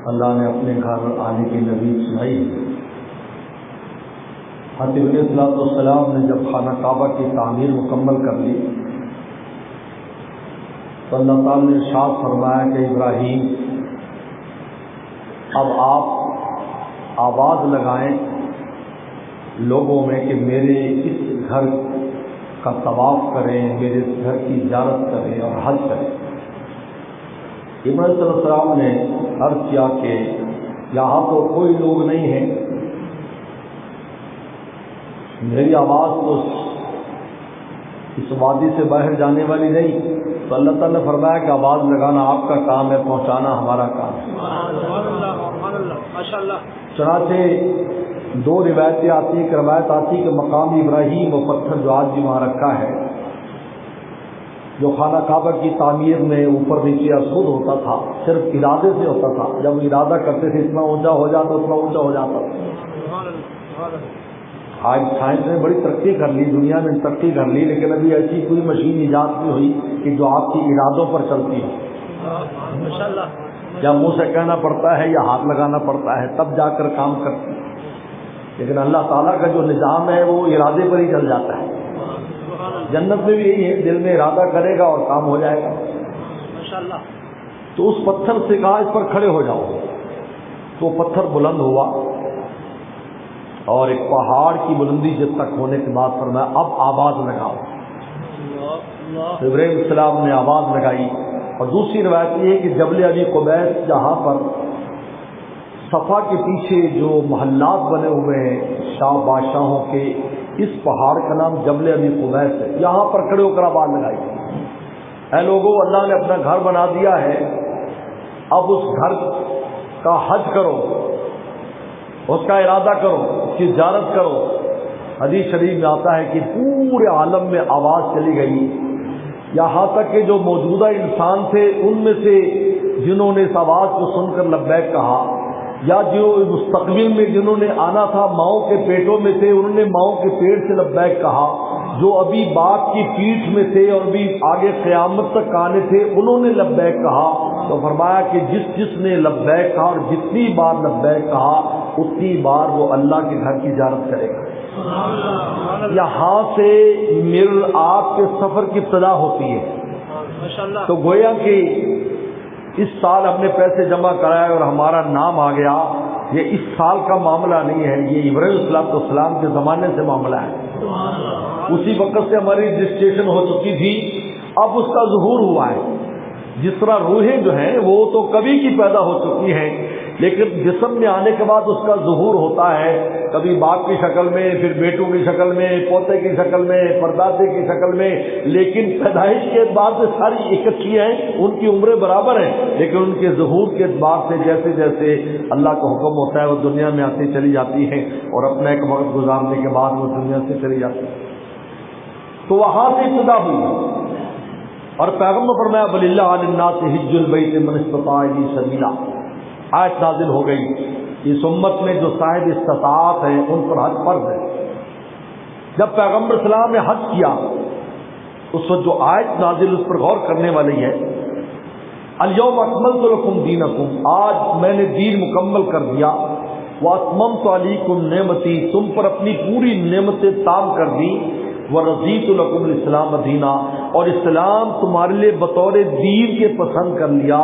اللہ نے اپنے گھر آنے کی نبی سنائی ہے۔ حضرت ابراہیم علیہ السلام نے جب خانہ کعبہ کی تعمیر مکمل کر لی تو اللہ تعالیٰ نے ارشاد فرمایا کہ ابراہیم اب آپ آواز لگائیں لوگوں میں کہ میرے اس گھر کا طواف کریں، میرے اس گھر کی زیارت کریں اور حج کریں۔ ابراہیم علیہ السلام نے عرض کیا کہ یہاں تو کوئی لوگ نہیں ہیں، میری آواز تو اس وادی سے باہر جانے والی نہیں، تو اللہ تعالیٰ نے فرمایا کہ آواز لگانا آپ کا کام ہے، پہنچانا ہمارا کام ہے۔ چنانچہ دو روایتیں آتی ہیں، ایک روایت آتی ہے کہ مقام ابراہیم و پتھر جو آج بھی وہاں رکھا ہے، جو خانہ کعبہ کی تعمیر میں اوپر نیچے اسود ہوتا تھا، صرف ارادے سے ہوتا تھا، جب وہ ارادہ کرتے تھے اتنا اونچا ہو جاتا، اتنا اونچا ہو جاتا۔ آج سائنس نے بڑی ترقی کر لی، دنیا نے ترقی کر لی، لیکن ابھی ایسی کوئی مشین ایجاد نہیں ہوئی کہ جو آپ کی ارادوں پر چلتی ہے، یا منہ سے کہنا پڑتا ہے یا ہاتھ لگانا پڑتا ہے تب جا کر کام کرتی ہے، لیکن اللہ تعالیٰ کا جو نظام ہے وہ ارادے پر ہی چل جاتا ہے۔ جنت میں بھی یہی ہے، دل میں ارادہ کرے گا اور کام ہو جائے گا۔ تو اس پتھر سے کہا اس پر کھڑے ہو جاؤ، تو پتھر بلند ہوا اور ایک پہاڑ کی بلندی جب تک ہونے کے بعد فرمایا اب آواز لگاؤ۔ ابراہیم علیہ السلام نے آواز لگائی۔ اور دوسری روایت یہ ہے کہ جبل ابی قبیس جہاں پر صفا کے پیچھے جو محلات بنے ہوئے ہیں شاہ بادشاہوں کے، اس پہاڑ کا نام جبل ابی قبیس ہے، یہاں پر کھڑے ہو کر آواز لگائی، اے لوگوں اللہ نے اپنا گھر بنا دیا ہے، اب اس گھر کا حج کرو، اس کا ارادہ کرو، اس کی زیارت کرو۔ حدیث شریف میں آتا ہے کہ پورے عالم میں آواز چلی گئی، یہاں تک کہ جو موجودہ انسان تھے ان میں سے جنہوں نے اس آواز کو سن کر لبیک کہا، یا جو مستقبل میں جنہوں نے آنا تھا ماؤں کے پیٹوں میں تھے انہوں نے ماؤں کے پیٹ سے لبیک کہا، جو ابھی باپ کی پیٹھ میں تھے اور ابھی آگے قیامت تک آنے تھے انہوں نے لبیک کہا۔ تو فرمایا کہ جس نے لبیک کہا اور جتنی بار لبیک کہا اتنی بار وہ اللہ کے گھر کی زیارت کرے گا۔ یہاں سے آپ کے سفر کی ابتدا ہوتی ہے۔ تو گویا کہ اس سال ہم نے پیسے جمع کرائے اور ہمارا نام آ گیا، یہ اس سال کا معاملہ نہیں ہے، یہ ابراہیم علیہ السلام کے زمانے سے معاملہ ہے۔ اسی وقت سے ہماری رجسٹریشن ہو چکی تھی، اب اس کا ظہور ہوا ہے۔ جس طرح روحیں جو ہیں وہ تو کبھی کی پیدا ہو چکی ہیں، لیکن جسم میں آنے کے بعد اس کا ظہور ہوتا ہے، کبھی باپ کی شکل میں، پھر بیٹوں کی شکل میں، پوتے کی شکل میں، پردادے کی شکل میں، لیکن پیدائش کے اعتبار سے ساری اکٹھی ہیں، ان کی عمریں برابر ہیں، لیکن ان کے ظہور کے اعتبار سے جیسے جیسے اللہ کا حکم ہوتا ہے وہ دنیا میں آتی چلی جاتی ہیں، اور اپنا ایک وقت گزارنے کے بعد وہ دنیا سے چلی جاتی ہیں۔ تو وہاں سے ابتدا ہوئی، اور پیغمبر فرمایا وَلِلَّهِ عَلَى النَّاسِ حِجُّ الْبَيْتِ مَنِ اسْتَطَاعَ إِلَيْهِ سَبِيلًا، آیت نازل ہو گئی۔ اس امت میں جو صاحب استطاعت ہیں ان پر حج فرض ہے۔ جب پیغمبر صلی اللہ علیہ وسلم نے حج کیا اس وقت جو آیت نازل اس پر غور کرنے والی ہے، اليوم اکملت لکم دینکم، آج میں نے دین مکمل کر دیا، واتممت علیکم نعمتی، تم پر اپنی پوری نعمتیں تام کر دی، ورضیت لکم الاسلام دینا، اور اسلام تمہارے لیے بطور دین کے پسند کر لیا۔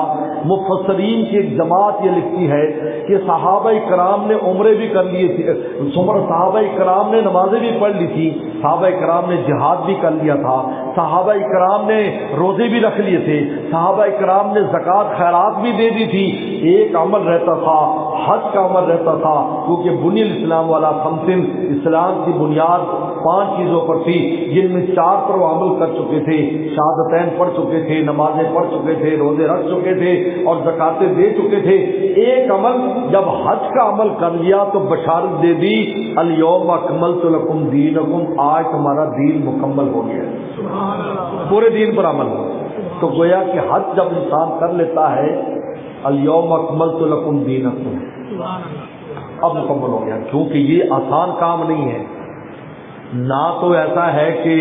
مفسرین کی ایک جماعت یہ لکھتی ہے کہ صحابہ کرام نے عمرے بھی کر لیے تھے، صحابہ کرام نے نمازیں بھی پڑھ لی تھی، صحابہ کرام نے جہاد بھی کر لیا تھا، صحابہ کرام نے روزے بھی رکھ لیے تھے، صحابہ کرام نے زکوٰۃ خیرات بھی دے دی تھی۔ ایک عمل رہتا تھا، حج کا عمل رہتا تھا، کیونکہ بنی الاسلام والا خمسن، اسلام کی بنیاد 5 چیزوں پر تھی، جن میں 4 پر وہ عمل کر چکے تھے، شہادتین پڑھ چکے تھے، نمازیں پڑھ چکے تھے، روزے رکھ چکے تھے اور زکاتیں دے چکے تھے۔ ایک عمل جب حج کا عمل کر لیا تو بشارت دے دی الیوم اکملت لکم دینکم، آج تمہارا دین مکمل ہو گیا، پورے دین پر عمل ہو۔ تو گویا کہ حج جب انسان کر لیتا ہے الیوم اکملت لکم دینکم، اب مکمل ہو گیا، کیونکہ یہ آسان کام نہیں ہے، نہ تو ایسا ہے کہ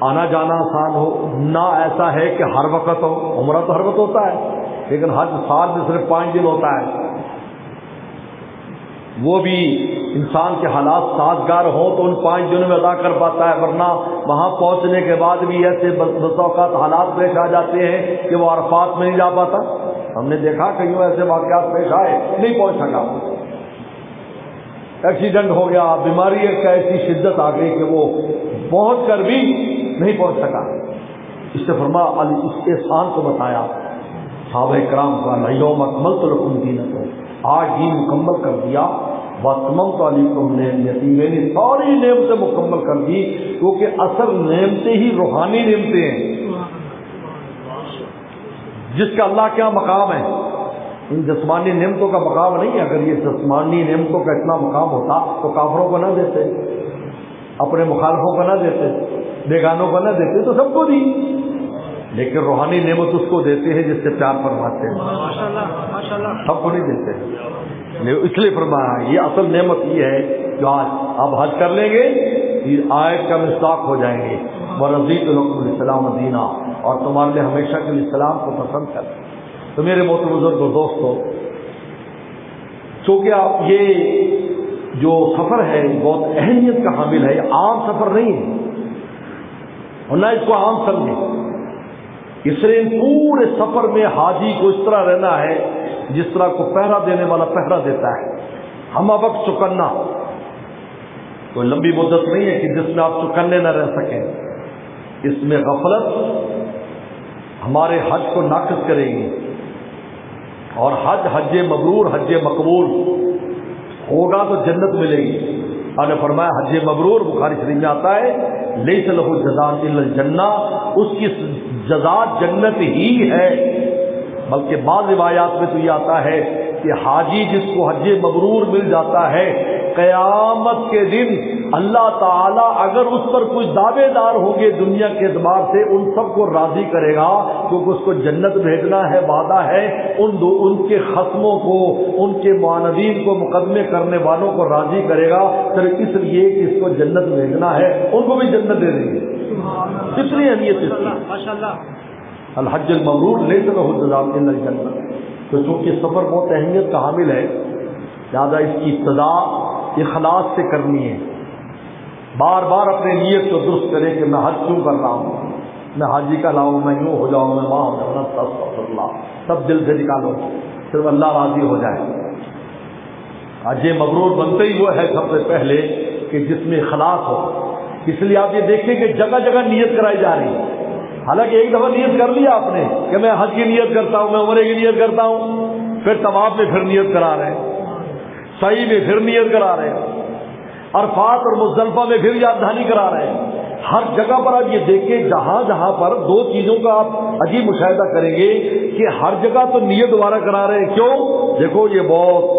آنا جانا آسان ہو، نہ ایسا ہے کہ ہر وقت ہو، عمرہ تو ہر وقت ہوتا ہے، لیکن حج سال میں صرف 5 دن ہوتا ہے، وہ بھی انسان کے حالات سازگار ہوں تو ان 5 دنوں میں ادا کر پاتا ہے، ورنہ وہاں پہنچنے کے بعد بھی ایسے بس اوقات حالات پیش آ جاتے ہیں کہ وہ عرفات میں نہیں جا پاتا۔ ہم نے دیکھا کئیوں ایسے واقعات پیش آئے، نہیں پہنچ سکا، ایکسیڈنٹ ہو گیا، بیماری ایک ایسی شدت آ گئی کہ وہ پہنچ کر بھی نہیں پہنچ سکا۔ اس سے فرمایا اس کے احسان کو بتایا صحابہ کرام کا، الیوم اکملت لکم دینکم، آج دین مکمل کر دیا، واتممت علیکم نعمتی، میں نے ساری نعمتیں مکمل کر دی، کیونکہ اصل نعمتیں ہی روحانی نعمتیں ہیں جس کا اللہ کے یہاں مقام ہے، ان جسمانی نعمتوں کا مقام نہیں ہے۔ اگر یہ جسمانی نعمتوں کا اتنا مقام ہوتا تو کافروں کو نہ دیتے، اپنے مخالفوں کو نہ دیتے، بیگانوں کو نہ دیتے، تو سب کو دی، لیکن روحانی نعمت اس کو دیتے ہیں جس سے پیار فرماتے ہیں، سب کو نہیں دیتے۔ اس لیے فرمایا یہ اصل نعمت یہ ہے جو آج آپ حج کر لیں گے، یہ آیت کا مصداق ہو جائیں گے، وَرَضِيتُ لَكُمُ الْإِسْلَامَ دِينًا، اور تمہارے لیے ہمیشہ کے لیے اسلام کو پسند کر۔ تو میرے محترم بزرگ اور دوستو، چونکہ آپ یہ جو سفر ہے بہت اہمیت کا حامل ہے، یہ عام سفر نہیں ہے اور نہ اس کو عام سمجھیں۔ اس لیے پورے سفر میں حاجی کو اس طرح رہنا ہے جس طرح کو پہرا دینے والا پہرا دیتا ہے، ہم وقت چکنا، کوئی لمبی مدت نہیں ہے کہ جس میں آپ چکنے نہ رہ سکیں۔ اس میں غفلت ہمارے حج کو ناقص کرے گی، اور حج مبرور، حج مقبول ہوگا تو جنت ملے گی۔ اللہ نے فرمایا حج مبرور، بخاری شریف میں آتا ہے، لیس لہ جزاء الا الجنہ، اس کی جزا جنت ہی ہے۔ بلکہ بعض روایات میں تو یہ آتا ہے کہ حاجی جس کو حج مبرور مل جاتا ہے، قیامت کے دن اللہ تعالیٰ اگر اس پر کوئی دعوے دار ہوں گے دنیا کے اعتبار سے، ان سب کو راضی کرے گا، کیونکہ اس کو جنت بھیجنا ہے، وعدہ ہے، ان کے خصموں کو، ان کے معاندین کو، مقدمے کرنے والوں کو راضی کرے گا، صرف اس لیے کہ اس کو جنت بھیجنا ہے، ان کو بھی جنت دے دیں گے۔ کتنی اہمیت اس کی، الحج المبرور لیس لہ جزاء الا الجنہ۔ تو چونکہ سفر بہت اہمیت کا حامل ہے، لہٰذا اس کی ابتدا اخلاص سے کرنی ہے، بار بار اپنے نیت کو درست کرے کہ میں حج کیوں کر رہا ہوں، میں حاجی کا لاؤں، میں یوں ہو جاؤں، میں وہاں ہو جاؤں، استغفر اللہ، سب دل سے نکالو، صرف اللہ راضی ہو جائے۔ حج مبرور بنتے ہی وہ ہے سب سے پہلے کہ جس میں اخلاص ہو۔ اس لیے آپ یہ دیکھیں کہ جگہ جگہ نیت کرائی جا رہی ہے، حالانکہ ایک دفعہ نیت کر لیا آپ نے کہ میں حج کی نیت کرتا ہوں، میں عمرے کی نیت کرتا ہوں، پھر طواف میں پھر نیت کرا رہے ہیں، سعی میں پھر نیت کرا رہے ہیں، عرفات اور مزدلفہ میں پھر یاد دہانی کرا رہے ہیں۔ ہر جگہ پر آپ یہ دیکھیں، جہاں جہاں پر دو چیزوں کا آپ عجیب مشاہدہ کریں گے کہ ہر جگہ تو نیت دوبارہ کرا رہے ہیں۔ کیوں؟ دیکھو یہ بہت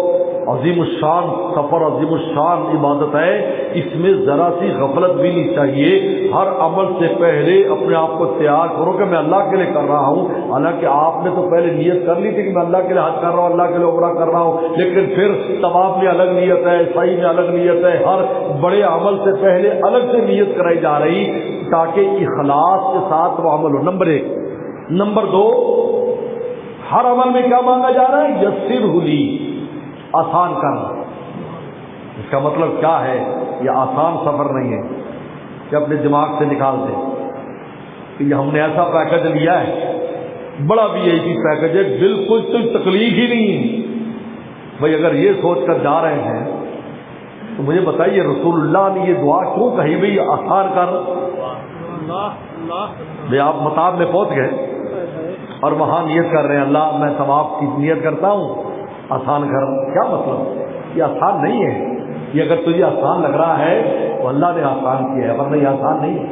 عظیم الشان سفر، عظیم الشان عبادت ہے، اس میں ذرا سی غفلت بھی نہیں چاہیے۔ ہر عمل سے پہلے اپنے آپ کو تیار کرو کہ میں اللہ کے لیے کر رہا ہوں، حالانکہ آپ نے تو پہلے نیت کر لی تھی کہ میں اللہ کے لیے حج کر رہا ہوں، اللہ کے لیے عمرہ کر رہا ہوں، لیکن پھر طواف میں الگ نیت ہے، سعی میں الگ نیت ہے، ہر بڑے عمل سے پہلے الگ سے نیت کرائی جا رہی تاکہ اخلاص کے ساتھ وہ عمل ہو۔ نمبر 1۔ نمبر 2، ہر عمل میں کیا مانگا جا رہا ہے؟ یسرہ لی، آسان کرنا۔ اس کا مطلب کیا ہے؟ یہ آسان سفر نہیں ہے کہ اپنے دماغ سے نکال دیں کہ یہ ہم نے ایسا پیکج لیا ہے، بڑا VIP پیکج ہے، بالکل کوئی تکلیف ہی نہیں ہے۔ بھائی اگر یہ سوچ کر جا رہے ہیں تو مجھے بتائیے رسول اللہ نے یہ دعا کیوں کہی بھئی آسان کر؟ بھئی آپ مطاب میں پہنچ گئے اور وہاں نیت کر رہے ہیں اللہ میں ثواب کی نیت کرتا ہوں، آسان کر۔ کیا مطلب؟ یہ آسان نہیں ہے۔ یہ اگر تجھے آسان لگ رہا ہے تو اللہ نے آسان کیا ہے، ورنہ یہ آسان نہیں ہے۔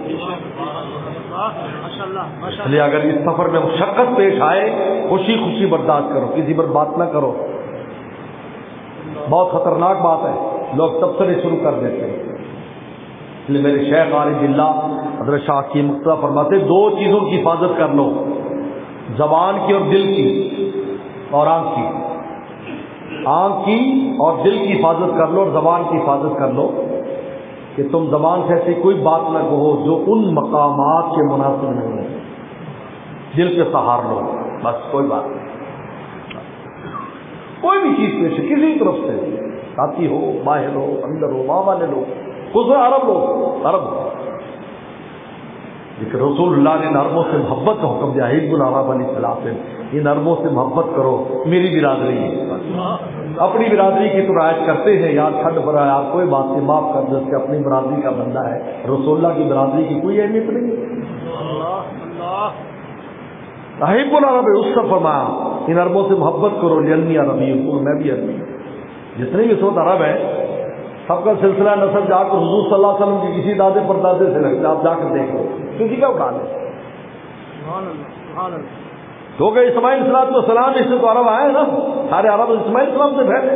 اس لیے اگر اس سفر میں مشقت پیش آئے، خوشی خوشی برداشت کرو، کسی پر بات نہ کرو۔ بہت خطرناک بات ہے، لوگ تبصرے شروع کر دیتے ہیں۔ اس لیے میرے شیخ عارف باللہ حضرت شاہ کی مقتضیٰ فرماتے دو چیزوں کی حفاظت کر لو، زبان کی اور دل کی اور آنکھ کی۔ آنکھ کی اور دل کی حفاظت کر لو اور زبان کی حفاظت کر لو کہ تم زبان سے ایسی کوئی بات نہ کہو جو ان مقامات کے مناسب نہیں ہے۔ دل کے سہار لو، بس کوئی بات نہیں۔ کوئی بھی چیز پیش ہے کسی طرف سے، ساتھی ہو، باہر ہو، اندر ہو، وہاں والے لوگ، خود عرب لوگ، عرب، لیکن رسول اللہ نے نرموں سے محبت کا حکم دیا، حزب العرب علیہ السلام، یہ نرموں سے محبت کرو، میری برادری ہے، اپنی برادری کی تو رعایت کرتے ہیں، یار ٹھنڈ پڑا یار کوئی بات نہیں، معاف کر دو، اس کے اپنی برادری کا بندہ ہے، رسول اللہ کی برادری کی کوئی اہمیت نہیں ہے۔ حزب العرب، اس سے فرمایا ان عربوں سے محبت کرو، لأنی عربی ہوں، میں بھی عربی ہوں، جتنے بھی اس وقت عرب ہیں سب کا سلسلہ نسب جا کر حضور صلی اللہ علیہ وسلم کی کسی دادے پردادے سے لگتا ہے، آپ جا کر دیکھ لو، کسی کا اٹھا لیں، کیونکہ اسماعیل علیہ السلام اس سے تو عرب آئے نا، سارے عرب اسماعیل السلام سے پھیلے،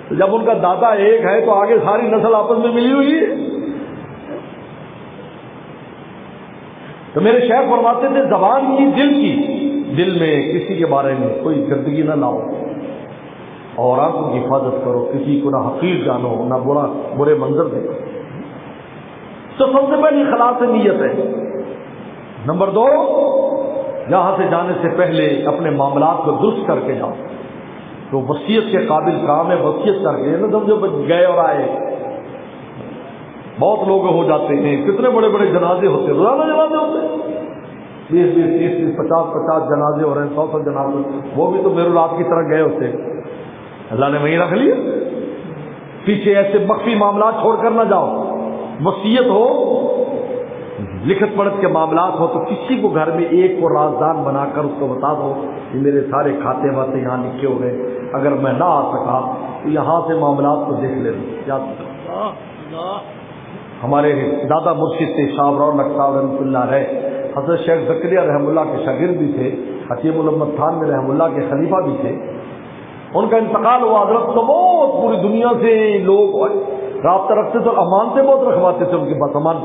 تو جب ان کا دادا ایک ہے تو آگے ساری نسل آپس میں ملی ہوئی ہے۔ تو میرے شیخ فرماتے تھے زبان کی، دل میں کسی کے بارے میں کوئی گندگی نہ لاؤ، اور آنکھوں کی حفاظت کرو، کسی کو نہ حقیر جانو، نہ برے منظر دیکھو۔ تو سب سے پہلی خلاص نیت ہے۔ نمبر 2، یہاں سے جانے سے پہلے اپنے معاملات کو درست کر کے جاؤ، تو وصیت کے قابل کام ہے، وصیت کر کے نہ سمجھو گئے اور آئے۔ بہت لوگ ہو جاتے ہیں، کتنے بڑے بڑے جنازے ہوتے ہیں، روزانہ جنازے ہوتے ہیں، 20 30 50 جنازے ہو رہے ہیں، 100 جنازے، وہ بھی تو میرولات کی طرح گئے ہوتے ہیں، اللہ نے وہیں رکھ لیا۔ پیچھے ایسے مخفی معاملات چھوڑ کر نہ جاؤ، وصیت ہو، لکھت پڑھت کے معاملات ہو تو کسی کو گھر میں ایک کو رازدان بنا کر اس کو بتا دو کہ میرے سارے کھاتے واتے یہاں لکھے ہوئے، اگر میں نہ آ سکا تو یہاں سے معاملات کو دیکھ لینا۔ ہمارے دادا مرشد تھے شاہ رونق صاحب رحمۃ اللہ علیہ، حضرت شیخ زکریا رحم اللہ کے شاگرد بھی تھے، حکیم الامت خان میں رحم اللہ کے خلیفہ بھی تھے۔ ان کا انتقال ہوا، حضرت تو بہت پوری دنیا سے لوگ رابطہ رکھتے تھے، امان سے بہت رکھواتے تھے، ان کے پاس امان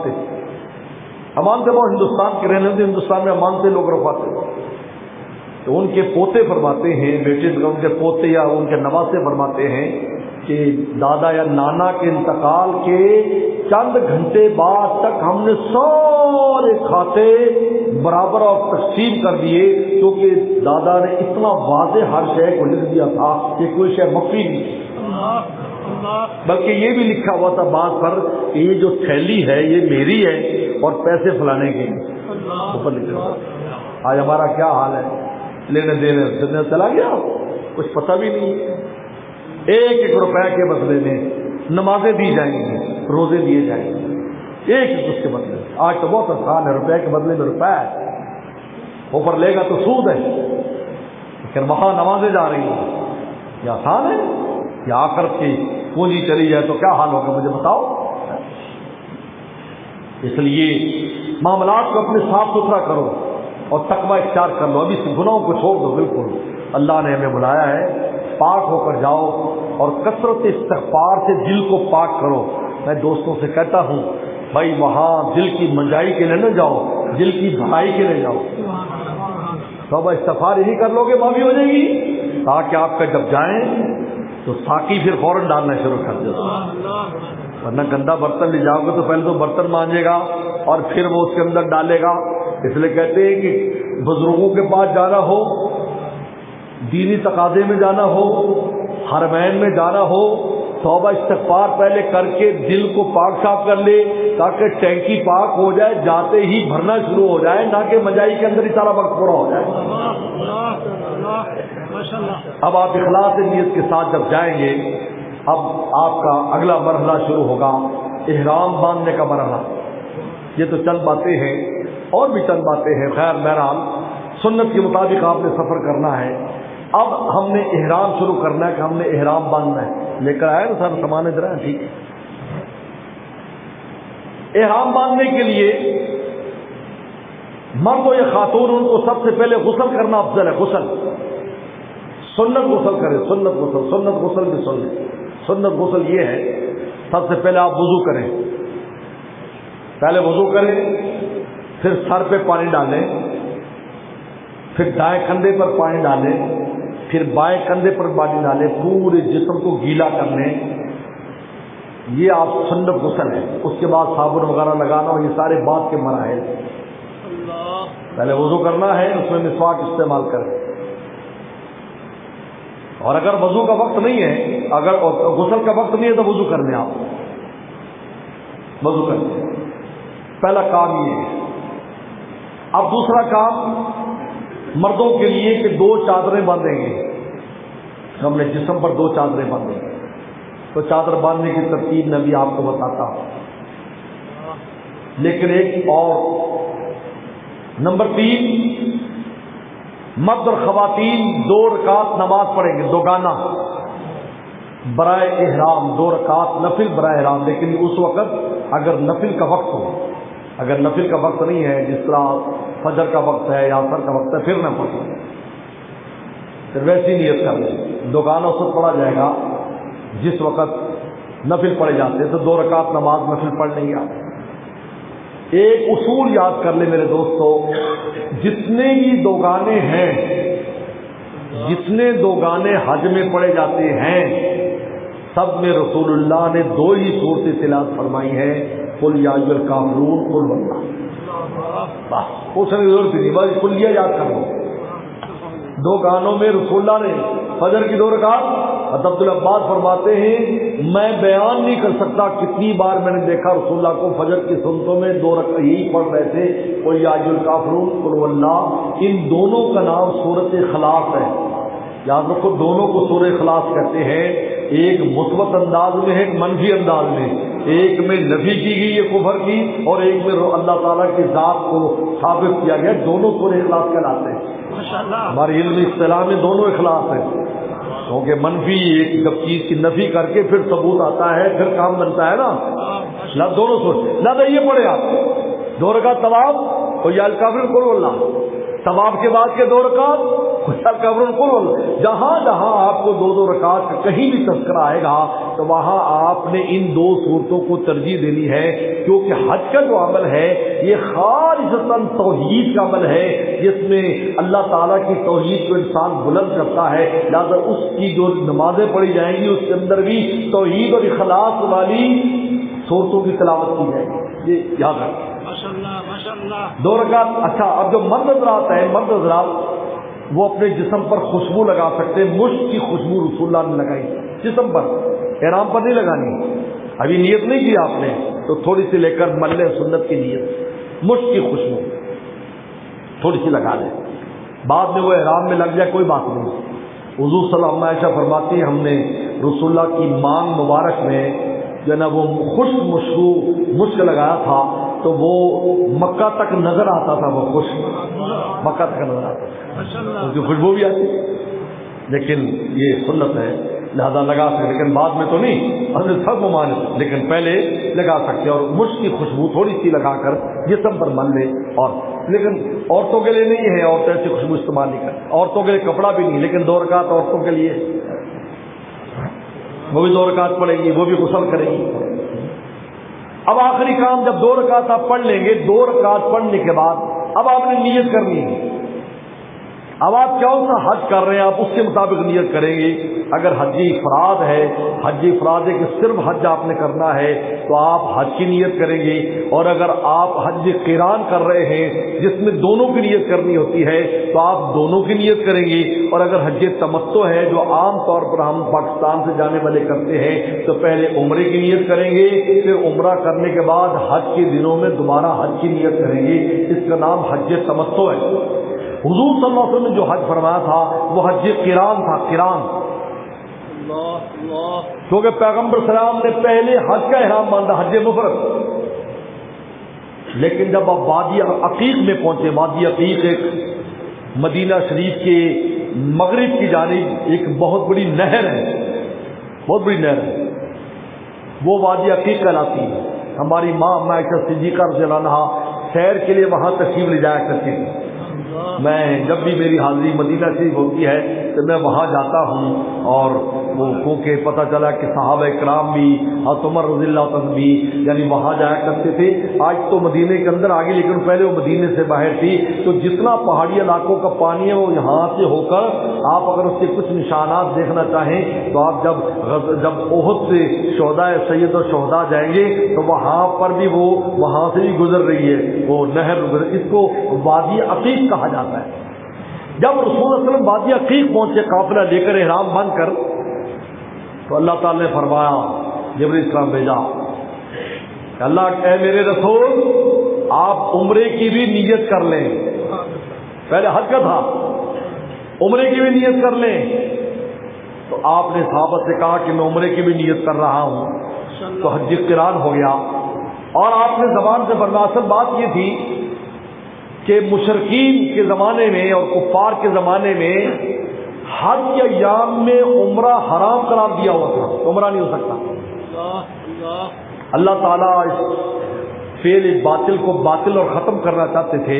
سے بہت، ہندوستان کے رہنے والے ہندوستان میں امان سے لوگ رکھواتے تھے۔ تو ان کے پوتے فرماتے ہیں، بیٹے ان کے پوتے یا ان کے نواسے فرماتے ہیں کہ دادا یا نانا کے انتقال کے چند گھنٹے بعد تک ہم نے سارے کھاتے برابر اور تقسیم کر دیے، کیونکہ دادا نے اتنا واضح ہر شے کو لکھ دیا تھا کہ کوئی شے مخفی نہیں، بلکہ یہ بھی لکھا ہوا تھا بات پر کہ یہ جو تھیلی ہے یہ میری ہے اور پیسے فلانے کے اوپر لکھا ہوا۔ آج ہمارا کیا حال ہے، لینے دینے چلا گیا، کچھ پتہ بھی نہیں، ایک ایک روپے کے بدلے میں نمازیں دی جائیں گی، روزے دیے جائیں گے، ایک اس کے بدلے۔ آج تو بہت آسان ہے، روپے کے بدلے میں روپے ہے، اوپر لے گا تو سود ہے، لیکن وہاں نمازیں جا رہی ہیں، یہ آسان ہے؟ یا آخرت کی پونجی چلی جائے تو کیا حال ہوگا مجھے بتاؤ۔ اس لیے معاملات کو اپنے صاف ستھرا کرو اور تقوی اختیار کر لو، ابھی سے گناہوں کو چھوڑ دو، بالکل اللہ نے ہمیں بلایا ہے پاک ہو کر جاؤ، اور کثرت استغفار سے دل کو پاک کرو۔ میں دوستوں سے کہتا ہوں بھائی وہاں دل کی منجائی کے لیے نہ جاؤ، دل کی بھلائی کے لیے جاؤ، توبہ استغفار یہی کر لو گے معافی ہو جائے گی، تاکہ آپ کا جب جائیں تو ساقی پھر فوراً ڈالنا شروع کر دے، ورنہ گندا برتن لے جاؤ گے تو پہلے تو برتن مانجے گا اور پھر وہ اس کے اندر ڈالے گا۔ اس لیے کہتے ہیں کہ بزرگوں کے پاس جانا ہو، دینی تقاضے میں جانا ہو، حرمین میں جانا ہو، توبہ استغفار پہلے کر کے دل کو پاک صاف کر لے، تاکہ ٹینکی پاک ہو جائے، جاتے ہی بھرنا شروع ہو جائے، نہ کہ مجائی کے اندر ہی سارا وقت پورا ہو جائے۔ اب آپ اخلاص نیت کے ساتھ جب جائیں گے، اب آپ کا اگلا مرحلہ شروع ہوگا، احرام باندھنے کا مرحلہ۔ یہ تو چند باتیں ہیں، اور بھی چند باتیں ہیں، خیر بہرحال سنت کے مطابق آپ نے سفر کرنا ہے۔ اب ہم نے احرام شروع کرنا ہے کہ ہم نے احرام باندھنا ہے، لے کر آئے نا سر سامان ادھر ہے، ٹھیک ہے۔ احرام باندھنے کے لیے مرد ہو یا خاتون، ان کو سب سے پہلے غسل کرنا افضل ہے، غسل سنت غسل کریں، سنت غسل بھی سن لیں۔ سنت غسل یہ ہے، سب سے پہلے آپ وضو کریں، پہلے وضو کریں، پھر سر پہ پانی ڈالیں، پھر دائیں کندھے پر پانی ڈالیں، پھر بائیں کندھے پر پانی ڈالیں، پورے جسم کو گیلا کر لیں، یہ آپ سنت غسل ہے۔ اس کے بعد صابن وغیرہ لگانا، اور یہ سارے بعد کے مراحل۔ پہلے وضو کرنا ہے، اس میں مسواک استعمال کریں، اور اگر وضو کا وقت نہیں ہے، اگر غسل کا وقت نہیں ہے تو وضو کر لیں، آپ وضو کر لیں۔ پہلا کام یہ ہے۔ اب دوسرا کام مردوں کے لیے کہ 2 چادریں باندھیں گے، ہم نے جسم پر 2 چادریں باندھیں گے، تو چادر باندھنے کی ترتیب میں بھی آپ کو بتاتا ہوں، لیکن ایک اور نمبر 3، مرد اور خواتین 2 رکعت نماز پڑھیں گے، دوگانہ برائے احرام، 2 رکعت نفل برائے احرام، لیکن اس وقت اگر نفل کا وقت ہو، اگر نفل کا وقت نہیں ہے، جس طرح فجر کا وقت ہے یا عصر کا وقت ہے، پھر نہ پڑھیں، پھر ویسی نیت کر لیں، دوگانہ اس وقت پڑھا جائے گا جس وقت نفل پڑھے جاتے ہیں، تو 2 رکعت نماز نفل پڑھ لیں گے آپ۔ ایک اصول یاد کر لیں میرے دوستو، جتنے بھی دوگانے ہیں، جتنے دوگانے حج میں پڑھے جاتے ہیں، سب میں رسول اللہ نے 2 ہی صورتیں تلاوت فرمائی ہیں، قل یا ایھا الکافرون، قل واللہ، بس پوچھنے کی ضرورت نہیں، بس کلیہ یاد کر لو۔ 2 گانوں میں رسول اللہ نے فجر کی 2 رکعت، حضرت عباس فرماتے ہیں میں بیان نہیں کر سکتا کتنی بار میں نے دیکھا رسول اللہ کو فجر کی سنتوں میں 2 رکعت یہی پڑھ رہے تھے، قل یا ایھا الکافرون، قل واللہ۔ ان دونوں کا نام سورۃ اخلاص ہے، یاد رکھو، دونوں کو سورۃ اخلاص کہتے ہیں، ایک مثبت انداز میں ہے، ایک منفی انداز میں، ایک میں نفی کی گئی ہے کفر کی، اور ایک میں اللہ تعالیٰ کی ذات کو ثابت کیا گیا، دونوں سورۃ اخلاص کہلاتے ہیں۔ ہمارے علم اصطلاح میں دونوں اخلاص ہیں، کیونکہ منفی ایک جب چیز کی نفی کر کے پھر ثبوت آتا ہے، پھر کام بنتا ہے نا، دونوں سورت۔ نہ یہ پڑھے آپ 2 رکعت طواف، قل یا الکافرون، قل واللہ، طواف کے بعد کے 2 رکعت قل یا الکافرون، قل واللہ۔ جہاں جہاں آپ کو 2 رکعت کا کہیں بھی تذکرہ آئے گا تو وہاں آپ نے ان 2 صورتوں کو ترجیح دینی ہے، کیونکہ حج کا جو عمل ہے یہ خالصتاً توحید کا عمل ہے، جس میں اللہ تعالیٰ کی توحید کو انسان بلند کرتا ہے، لہذا اس کی جو نمازیں پڑھی جائیں گی اس کے اندر بھی توحید اور اخلاص والی صورتوں کی تلاوت کی جائے گی، یہ یاد رکھیں۔ 2 رکعت۔ اچھا، اب جو مرد حضرات ہیں، مرد حضرات وہ اپنے جسم پر خوشبو لگا سکتے ہیں، مشک کی خوشبو رسول اللہ نے لگائی جسم پر، احرام پر نہیں لگانی، ابھی نیت نہیں کی آپ نے تو تھوڑی سی لے کر ملے سنت کی نیت، مشک کی خوشبو تھوڑی سی لگا لیں، بعد میں وہ احرام میں لگ جائے کوئی بات نہیں۔ حضور صلی اللہ علیہ وسلم عائشہ فرماتی ہے ہم نے رسول اللہ کی مانگ مبارک میں جو ہے نا وہ خشک مشک لگایا تھا، تو وہ مکہ تک نظر آتا تھا، وہ خشک مکہ تک نظر آتا تھا، اس کی خوشبو بھی آتی، لیکن یہ سنت ہے لہذا لگا سکتے، لیکن بعد میں تو نہیں، حضرت سب ممانع، لیکن پہلے لگا سکتے، اور مشک کی خوشبو تھوڑی سی لگا کر جسم پر مل لے، اور لیکن عورتوں کے لیے نہیں ہے، عورتیں ایسی خوشبو استعمال نہیں کرتی، عورتوں کے لیے کپڑا بھی نہیں، لیکن 2 رکعت عورتوں کے لیے، وہ بھی 2 رکعت پڑھیں گی، وہ بھی غسل کریں گی۔ اب آخری کام، جب 2 رکعت آپ پڑھ لیں گے، 2 رکعت پڑھنے کے بعد اب آپ نے نیت کرنی ہے، اب آپ کون سا حج کر رہے ہیں آپ اس کے مطابق نیت کریں گے۔ اگر حج افراد ہے، حج افراد ہے کہ صرف حج آپ نے کرنا ہے تو آپ حج کی نیت کریں گے، اور اگر آپ حج قران کر رہے ہیں جس میں دونوں کی نیت کرنی ہوتی ہے تو آپ دونوں کی نیت کریں گے، اور اگر حج تمتع ہے جو عام طور پر ہم پاکستان سے جانے والے کرتے ہیں تو پہلے عمرے کی نیت کریں گے، پھر عمرہ کرنے کے بعد حج کے دنوں میں دوبارہ حج کی نیت کریں گے، اس کا نام حج تمتع ہے۔ حضور صلی اللہ علیہ وسلم نے جو حج فرمایا تھا وہ حج قران تھا، قران، کیونکہ پیغمبر سلام نے پہلے حج کا احرام باندھا، حج مفرد، لیکن جب آپ وادی عقیق میں پہنچے، وادی عقیق ایک مدینہ شریف کے مغرب کی جانب ایک بہت بڑی نہر ہے، بہت بڑی نہر ہے، وہ وادی عقیق کہلاتی ہے۔ ہماری ماں عائشہ صدیقہ رضی اللہ عنہا سیر کے لیے وہاں تشریف لے جایا کرتی تھی، میں جب بھی میری حاضری مدینہ شریف ہوتی ہے تو میں وہاں جاتا ہوں، اور وہ کیونکہ پتہ چلا کہ صحابہ کرام بھی حضرت عمر رضی اللہ عنہ بھی یعنی وہاں جایا کرتے تھے۔ آج تو مدینے کے اندر آگے، لیکن پہلے وہ مدینے سے باہر تھی، تو جتنا پہاڑی علاقوں کا پانی ہے وہ یہاں سے ہو کر آپ اگر اس کے کچھ نشانات دیکھنا چاہیں تو آپ جب احد سے شہداء سید و شہداء جائیں گے تو وہاں پر بھی وہ وہاں سے بھی گزر رہی ہے وہ نہر، اس کو وادی عقیق کہا جاتا ہے۔ جب رسول صلی اللہ علیہ وسلم وادی عقیق پہنچے قافلہ لے کر احرام بند کر، تو اللہ تعالی نے فرمایا، جبرائیل السلام بھیجا کہ اللہ اے میرے رسول آپ عمرے کی بھی نیت کر لیں، پہلے حج کا تھا، عمرے کی بھی نیت کر لیں۔ تو آپ نے صحابہ سے کہا کہ میں عمرے کی بھی نیت کر رہا ہوں، تو حج قران ہو گیا۔ اور آپ نے زبان سے فرمایا، اصل بات یہ تھی کہ مشرکین کے زمانے میں اور کفار کے زمانے میں حج کے ایام میں عمرہ حرام قرار دیا ہوا تھا، عمرہ نہیں ہو سکتا۔ اللہ تعالیٰ اس فعل باطل کو باطل اور ختم کرنا چاہتے تھے،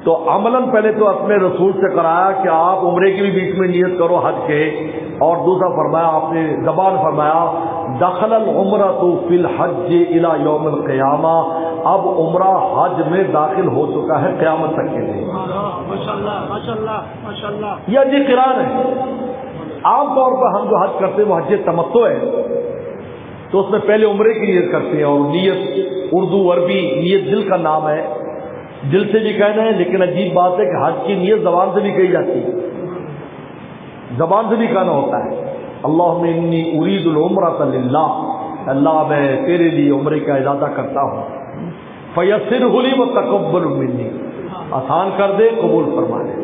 تو عملاً پہلے تو اپنے رسول سے کرایا کہ آپ عمرے کی بھی بیچ میں نیت کرو حج کے، اور دوسرا فرمایا آپ نے زبان فرمایا دخل العمرۃ فی الحج الی یوم القیامہ، اب عمرہ حج میں داخل ہو چکا ہے قیامت تک کے لیے۔ یہ حج قران ہے۔ عام طور پر ہم جو حج کرتے ہیں وہ حج تمتع ہے، تو اس میں پہلے عمرے کی نیت کرتے ہیں، اور نیت اردو عربی نیت دل کا نام ہے، دل سے بھی کہنا ہے، لیکن عجیب بات ہے کہ حج کی نیت زبان سے بھی کہی جاتی ہے، زبان سے بھی کہنا ہوتا ہے۔ اللہم انی ارید العمرۃ للہ، اللہ میں تیرے لیے عمرے کا ارادہ کرتا ہوں، فیسرہ لی وتقبل منی، آسان کر دے قبول فرما لے۔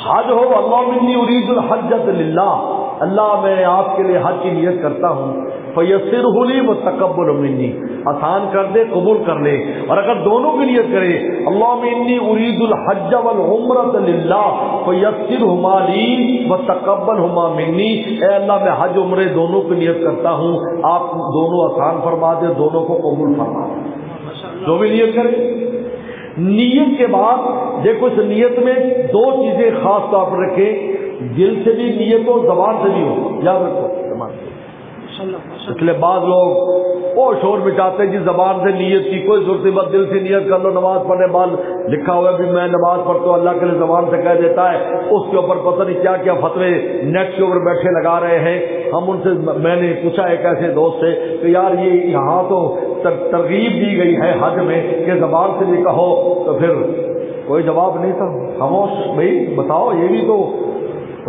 حج ہو اللہم انی ارید الحجۃ للہ، اللہ میں آپ کے لیے حج کی نیت کرتا ہوں، فیسرہ لی وتقبل منی، آسان کر دے قبول کر لے۔ اور اگر دونوں کی نیت کرے اللہم انی ارید الحج والعمرۃ للہ فیسرہما لی وتقبلہما منی، اے اللہ میں حج عمرے دونوں کی نیت کرتا ہوں، آپ دونوں آسان فرما دے، دونوں کو قبول فرما دے۔ جو بھی نیت کرے، نیت کے بعد دیکھو اس نیت میں دو چیزیں خاص طور پر رکھیں، دل سے بھی نیت ہو، زبان سے بھی ہو، یاد رکھو زبان سے۔ اس لیے بعض لوگ وہ شور مچاتے ہیں جی زبان سے نیت کی کوئی ضرورت نہیں، بس دل سے نیت کر لو، نماز پڑھنے بعد لکھا ہوا ہے بھی میں نماز پڑھتا ہوں اللہ کے لیے، زبان سے کہہ دیتا ہے، اس کے اوپر پتہ نہیں کیا کیا فتوے نیٹ کے اوپر بیٹھے لگا رہے ہیں۔ ہم ان سے، میں نے پوچھا ایک ایسے دوست سے کہ یار یہ یہاں تو ترغیب دی گئی ہے حج میں کہ زبان سے بھی کہو، تو پھر کوئی جواب نہیں تھا، خاموش۔ بھائی بتاؤ، یہ بھی تو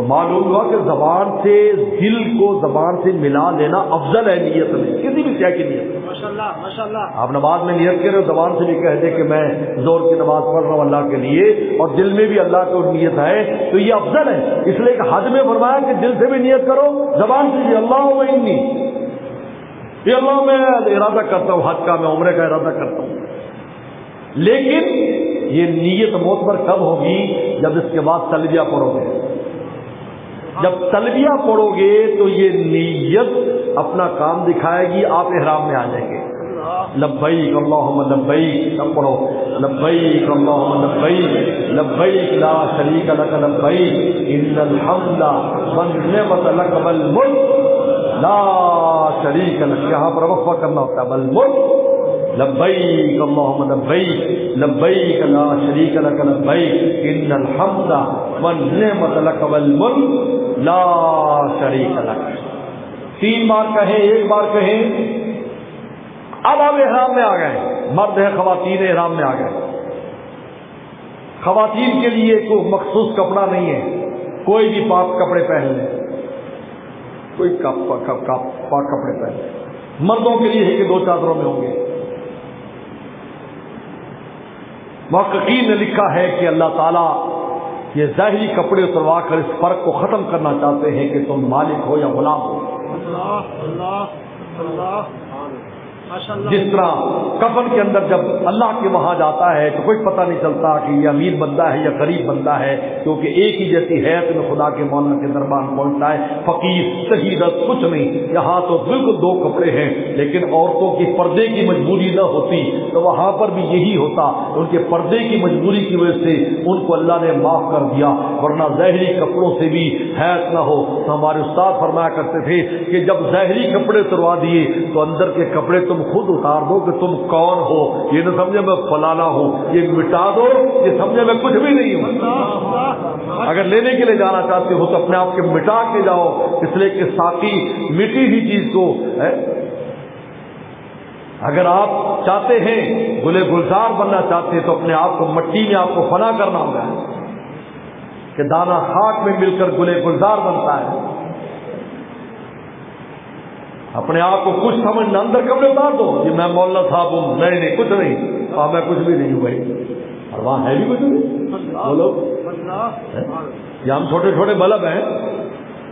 معلوم ہوا کہ زبان سے دل کو زبان سے ملا لینا افضل ہے نیت میں، کسی بھی طرح کی نیت۔ ماشاءاللہ آپ نماز میں نیت کرے، زبان سے بھی کہہ دے کہ میں زور کی نماز پڑھ رہا ہوں اللہ کے لیے، اور دل میں بھی اللہ کو نیت ہے، تو یہ افضل ہے۔ اس لیے کہ حج میں فرمایا کہ دل سے بھی نیت کرو، زبان سے بھی اللہم انی، یہ اللہ میں ارادہ کرتا ہوں حج کا، میں عمرے کا ارادہ کرتا ہوں۔ لیکن یہ نیت معتبر کب ہوگی؟ جب اس کے بعد تلبیہ پڑھو گے۔ جب تلبیہ پڑھو گے تو یہ نیت اپنا کام دکھائے گی، آپ احرام میں آ جائیں گے۔ لبیک اللہم لبیک، سب پڑھو لبیک اللہم لبیک، لبیک لا شریک لک لبیک، ان الحمد والنعمت لک والملک لا شریک لک، یہاں پر وقفہ کرنا ہوتا ہے، والملک لبیک اللہم لبیک، لبیک لا شریک لک لبیک، ان الحمد والنعمت لک والملک لا شریک لک۔ 3 بار کہیں، 1 بار کہیں۔ اب آپ احرام میں آ گئے، مرد ہیں خواتین احرام میں آ گئے۔ خواتین کے لیے کوئی مخصوص کپڑا نہیں ہے، کوئی بھی پاک کپڑے پہن لیں، کوئی پاک کپڑے پہن لیں۔ مردوں کے لیے ہے کہ 2 چادروں میں ہوں گے۔ محققین نے لکھا ہے کہ اللہ تعالیٰ یہ ظاہری کپڑے اتروا کر اس فرق کو ختم کرنا چاہتے ہیں کہ تم مالک ہو یا غلام ہو۔ جس طرح کفن کے اندر جب اللہ کے وہاں جاتا ہے تو کوئی پتہ نہیں چلتا کہ یہ امیر بندہ ہے یا غریب بندہ ہے، کیونکہ ایک ہی جیسی حیت میں خدا کے مولا کے دربار پہنچتا ہے، فقیر شہیدت کچھ نہیں۔ یہاں تو بالکل 2 کپڑے ہیں، لیکن عورتوں کی پردے کی مجبوری نہ ہوتی تو وہاں پر بھی یہی ہوتا، ان کے پردے کی مجبوری کی وجہ سے ان کو اللہ نے معاف کر دیا، ورنہ ظاہری کپڑوں سے بھی حیت نہ ہو تو ہمارے استاد فرمایا کرتے تھے کہ جب ظاہری کپڑے اتروا دیے تو اندر کے کپڑے تم خود اتار دو کہ تم کون ہو، یہ نہ سمجھے میں فلانا ہوں، یہ مٹا دو، یہ سمجھے میں کچھ بھی نہیں ہوں۔ اگر لینے کے لیے جانا چاہتے ہو تو اپنے آپ کے مٹا کے جاؤ، اس لیے کہ ساقی مٹی ہوئی چیز کو ہے۔ اگر آپ چاہتے ہیں گلے گلزار بننا چاہتے ہیں تو اپنے آپ کو مٹی میں آپ کو فنا کرنا ہوگا۔ کہ دانا خاک میں مل کر گلے گلزار بنتا ہے. اپنے آپ کو کچھ سمجھنا، اندر کپڑے اتار دو کہ میں مولانا صاحب ہوں. نہیں کچھ نہیں، میں کچھ بھی نہیں ہوں بھائی. اور وہاں ہے بھی کچھ نہیں. بولو، یہ ہم چھوٹے چھوٹے بلب ہیں،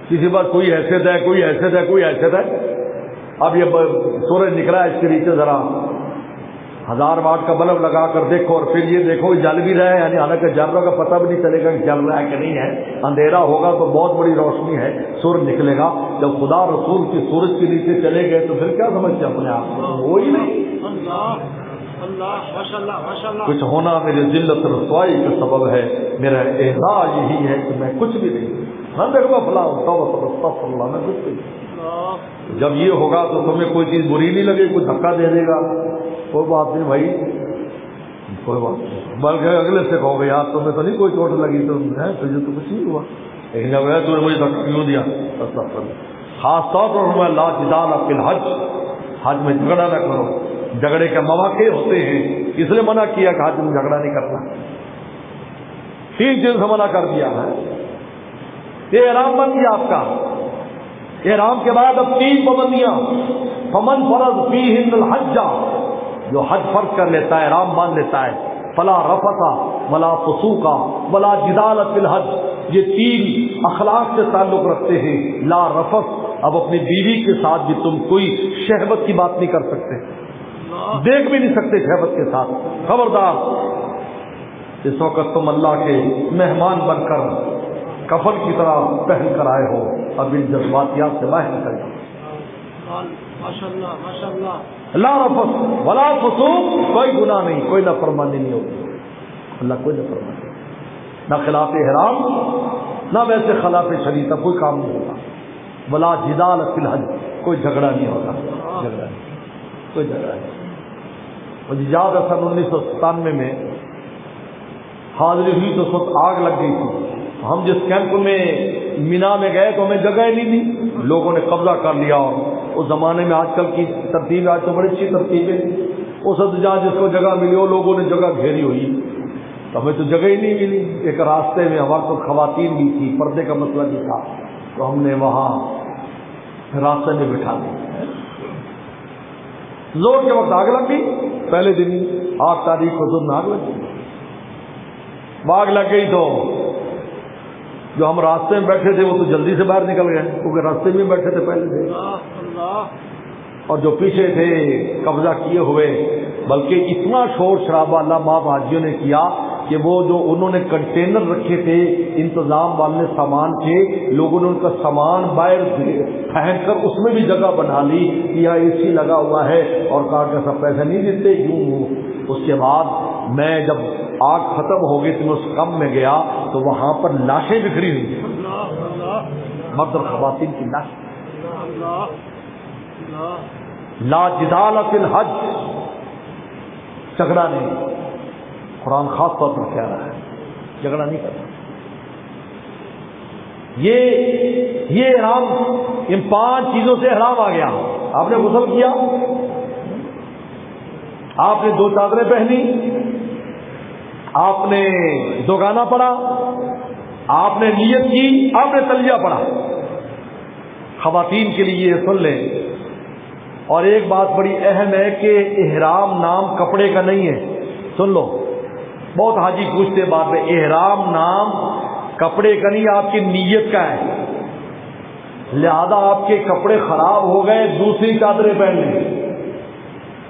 کسی بار کوئی حیثیت ہے، کوئی حیثیت ہے، کوئی حیثیت ہے. اب یہ سورج نکلا ہے، اس کے نیچے ذرا 1000 واٹ کا بلب لگا کر دیکھو، اور پھر یہ دیکھو جل بھی رہا ہے، یعنی حالانکہ جل رہا کا پتہ بھی نہیں چلے گا کہ جل رہا ہے کہ نہیں ہے. اندھیرا ہوگا تو بہت بڑی روشنی ہے، سورج نکلے گا. جب خدا رسول کی سورج کے نیچے چلے گئے تو پھر کیا سمجھتے اپنے آپ کو؟ وہی نہیں. کچھ ہونا میری ذلت رسوائی کا سبب ہے، میرا احساس یہی ہے کہ میں کچھ بھی نہیں. میں دیکھو فلاں اللہ میں کچھ نہیں. جب یہ ہوگا تو تمہیں کوئی چیز بری نہیں لگے، کوئی دھکا دے دے گا، کوئی بات نہیں بھائی، کوئی بات نہیں. بلکہ اگلے سے کہو گے یار تمہیں تو نہیں کوئی چوٹ لگی، تو تجھے تو کچھ نہیں ہوا، لیکن جب ہے تمہیں مجھے دھکا کیوں دیا. خاص طور پر میں لا جدال فی الحج، حج میں جھگڑا نہ کرو. جھگڑے کے مواقع ہوتے ہیں، اس لیے منع کیا کہ حج میں جھگڑا نہیں کرنا. 3 چیز سے منع کر دیا ہے. یہ احرام بن گیا آپ کا. احرام کے بعد اب 3 پابندیاں. فمن فرض فیہن الحج، جو حج فرض کر لیتا ہے، احرام باندھ لیتا ہے، فلا رفث ولا فسوق ولا جدال فی الحج. یہ 3 اخلاق سے تعلق رکھتے ہیں. لا رفث، اب اپنی بیوی کے ساتھ بھی تم کوئی شہوت کی بات نہیں کر سکتے، دیکھ بھی نہیں سکتے شہوت کے ساتھ. خبردار، اس وقت تم اللہ کے مہمان بن کر کفن کی طرح پہن کر آئے ہو، اب ان جذباتیات سے باہر نکل جاؤ. لا رفث ولا فسوق، کوئی گناہ نہیں، کوئی نافرمانی نہیں ہوگی. اللہ کوئی نافرمانی نہیں، نہ خلاف احرام نہ ویسے خلاف شریعت کوئی کام نہیں ہوگا. ولا جدال فی الحج، کوئی جھگڑا نہیں ہوگا. جھگڑا نہیں، کوئی جھگڑا نہیں. مجھے یاد ہے سن 1997 میں حاضری ہوئی تو اس وقت آگ لگ گئی تھی. ہم جس کیمپ میں مینا میں گئے تو ہمیں جگہ ہی نہیں تھی، لوگوں نے قبضہ کر لیا. اور اس زمانے میں آج کل کی ترتیب، آج تو بڑی اچھی ترتیب ہے، اس وقت جہاں جس کو جگہ ملی وہ لوگوں نے جگہ گھیری ہوئی، تو ہمیں تو جگہ ہی نہیں ملی. ایک راستے میں ہمارے تو خواتین بھی تھی، پردے کا مسئلہ بھی تھا، تو ہم نے وہاں راستے میں بٹھا دی. زور کے وقت آگ لگ گئی. پہلے دن 8 تاریخ کو صبح آگ لگ گئی. آگ لگ گئی تو جو ہم راستے میں بیٹھے تھے وہ تو جلدی سے باہر نکل گئے، کیونکہ راستے میں بیٹھے تھے پہلے سے. اور جو پیچھے تھے قبضہ کیے ہوئے، بلکہ اتنا شور شرابہ اللہ معاف حاجیوں نے کیا کہ وہ جو انہوں نے کنٹینر رکھے تھے انتظام والے سامان کے، لوگوں نے ان کا سامان باہر پھینک کر اس میں بھی جگہ بنا لی کہ یہاں اے سی لگا ہوا ہے، اور کہا کہ سب پیسے نہیں دیتے یوں. اس کے بعد میں جب آگ ختم ہو گئی تو میں اس کم میں گیا تو وہاں پر لاشیں بکھری ہوئی، مرد اور خواتین کی لاش. لا جدال فی الحج، جھگڑا نہیں. قرآن خاص طور پر کہہ رہا ہے جھگڑا نہیں کرنا. یہ احرام، ان 5 چیزوں سے احرام آ گیا. آپ نے غسل کیا، آپ نے 2 چادریں پہنی، آپ نے 2 گانا پڑھا، آپ نے نیت کی، آپ نے تلبیہ پڑھا. خواتین کے لیے یہ سن لیں. اور ایک بات بڑی اہم ہے کہ احرام نام کپڑے کا نہیں ہے. سن لو، بہت حاجی پوچھتے بات میں، احرام نام کپڑے کا نہیں، آپ کی نیت کا ہے. لہذا آپ کے کپڑے خراب ہو گئے، دوسری چادریں پہن لیں.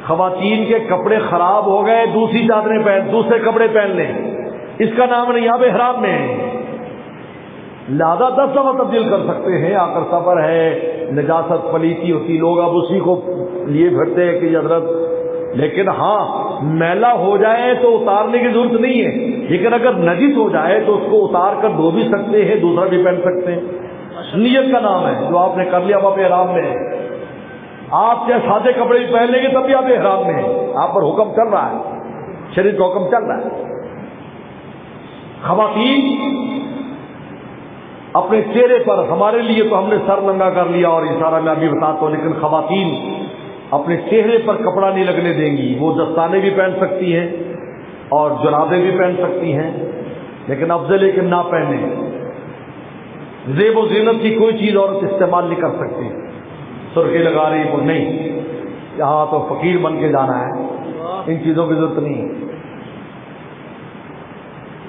خواتین کے کپڑے خراب ہو گئے، دوسری چادریں پہن، دوسرے کپڑے پہن لیں. اس کا نام نہیں، آپ احرام میں ہیں. لہذا 10 دفعہ تبدیل کر سکتے ہیں. آ کر سفر ہے، نجاست پلیتی ہوتی، لوگ اب اسی کو لیے پھرتے ہیں کہ حضرت، لیکن ہاں میلا ہو جائے تو اتارنے کی ضرورت نہیں ہے. لیکن اگر نجس ہو جائے تو اس کو اتار کر دھو بھی سکتے ہیں، دوسرا بھی پہن سکتے ہیں. نیت کا نام ہے. جو آپ نے کر لیا آپ احرام میں ہیں. آپ چاہے سادے کپڑے بھی پہن لیں گے تب بھی آپ احرام میں ہیں. آپ پر حکم چل رہا ہے، شریعت کا حکم چل رہا ہے. خواتین اپنے چہرے پر، ہمارے لیے تو ہم نے سر ننگا کر لیا اور یہ سارا میں ابھی بتاتا ہوں، لیکن خواتین اپنے چہرے پر کپڑا نہیں لگنے دیں گی. وہ دستانے بھی پہن سکتی ہیں اور جرابیں بھی پہن سکتی ہیں، لیکن افضل ہے کہ نہ پہنے. زیب و زینت کی کوئی چیز عورت استعمال نہیں کر سکتی. سرخی لگا رہی وہ نہیں، یہاں تو فقیر بن کے جانا ہے، ان چیزوں کی ضرورت نہیں ہے.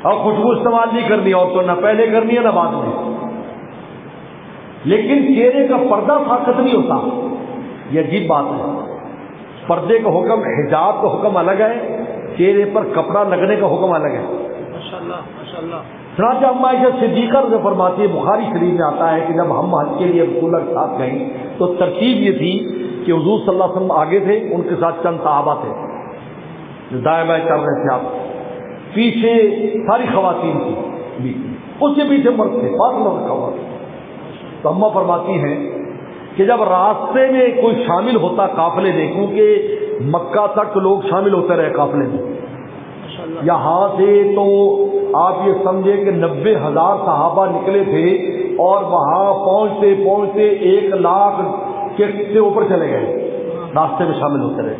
اور خوشبو استعمال نہیں کرنی، اور تو نہ پہلے کرنی ہے نہ بعد میں. لیکن چہرے کا پردہ ساقط نہیں ہوتا، یہ عجیب بات ہے. پردے کا حکم، حجاب کا حکم الگ ہے، چہرے پر کپڑا لگنے کا حکم الگ ہے. چنانچہ اما عائشہ صدیقہ رضی فرماتی ہے، بخاری شریف میں آتا ہے کہ جب ہم حج کے لیے رسول اللہ کے ساتھ گئے تو ترتیب یہ تھی کہ حضور صلی اللہ علیہ وسلم آگے تھے، ان کے ساتھ چند صحابہ تھے جو دائیں بائیں چل رہے تھے، آپ پیچھے ساری خواتین تھی، اس کے پیچھے مرد تھے، فاصلہ رکھا ہوا. تو اماں فرماتی ہیں کہ جب راستے میں کوئی شامل ہوتا قافلے میں، کیونکہ مکہ تک لوگ شامل ہوتے رہے قافلے میں، یہاں سے تو آپ یہ سمجھے کہ 90,000 صحابہ نکلے تھے اور وہاں پہنچتے پہنچتے 1 لاکھ کے سے اوپر چلے گئے، راستے میں شامل ہوتے رہے.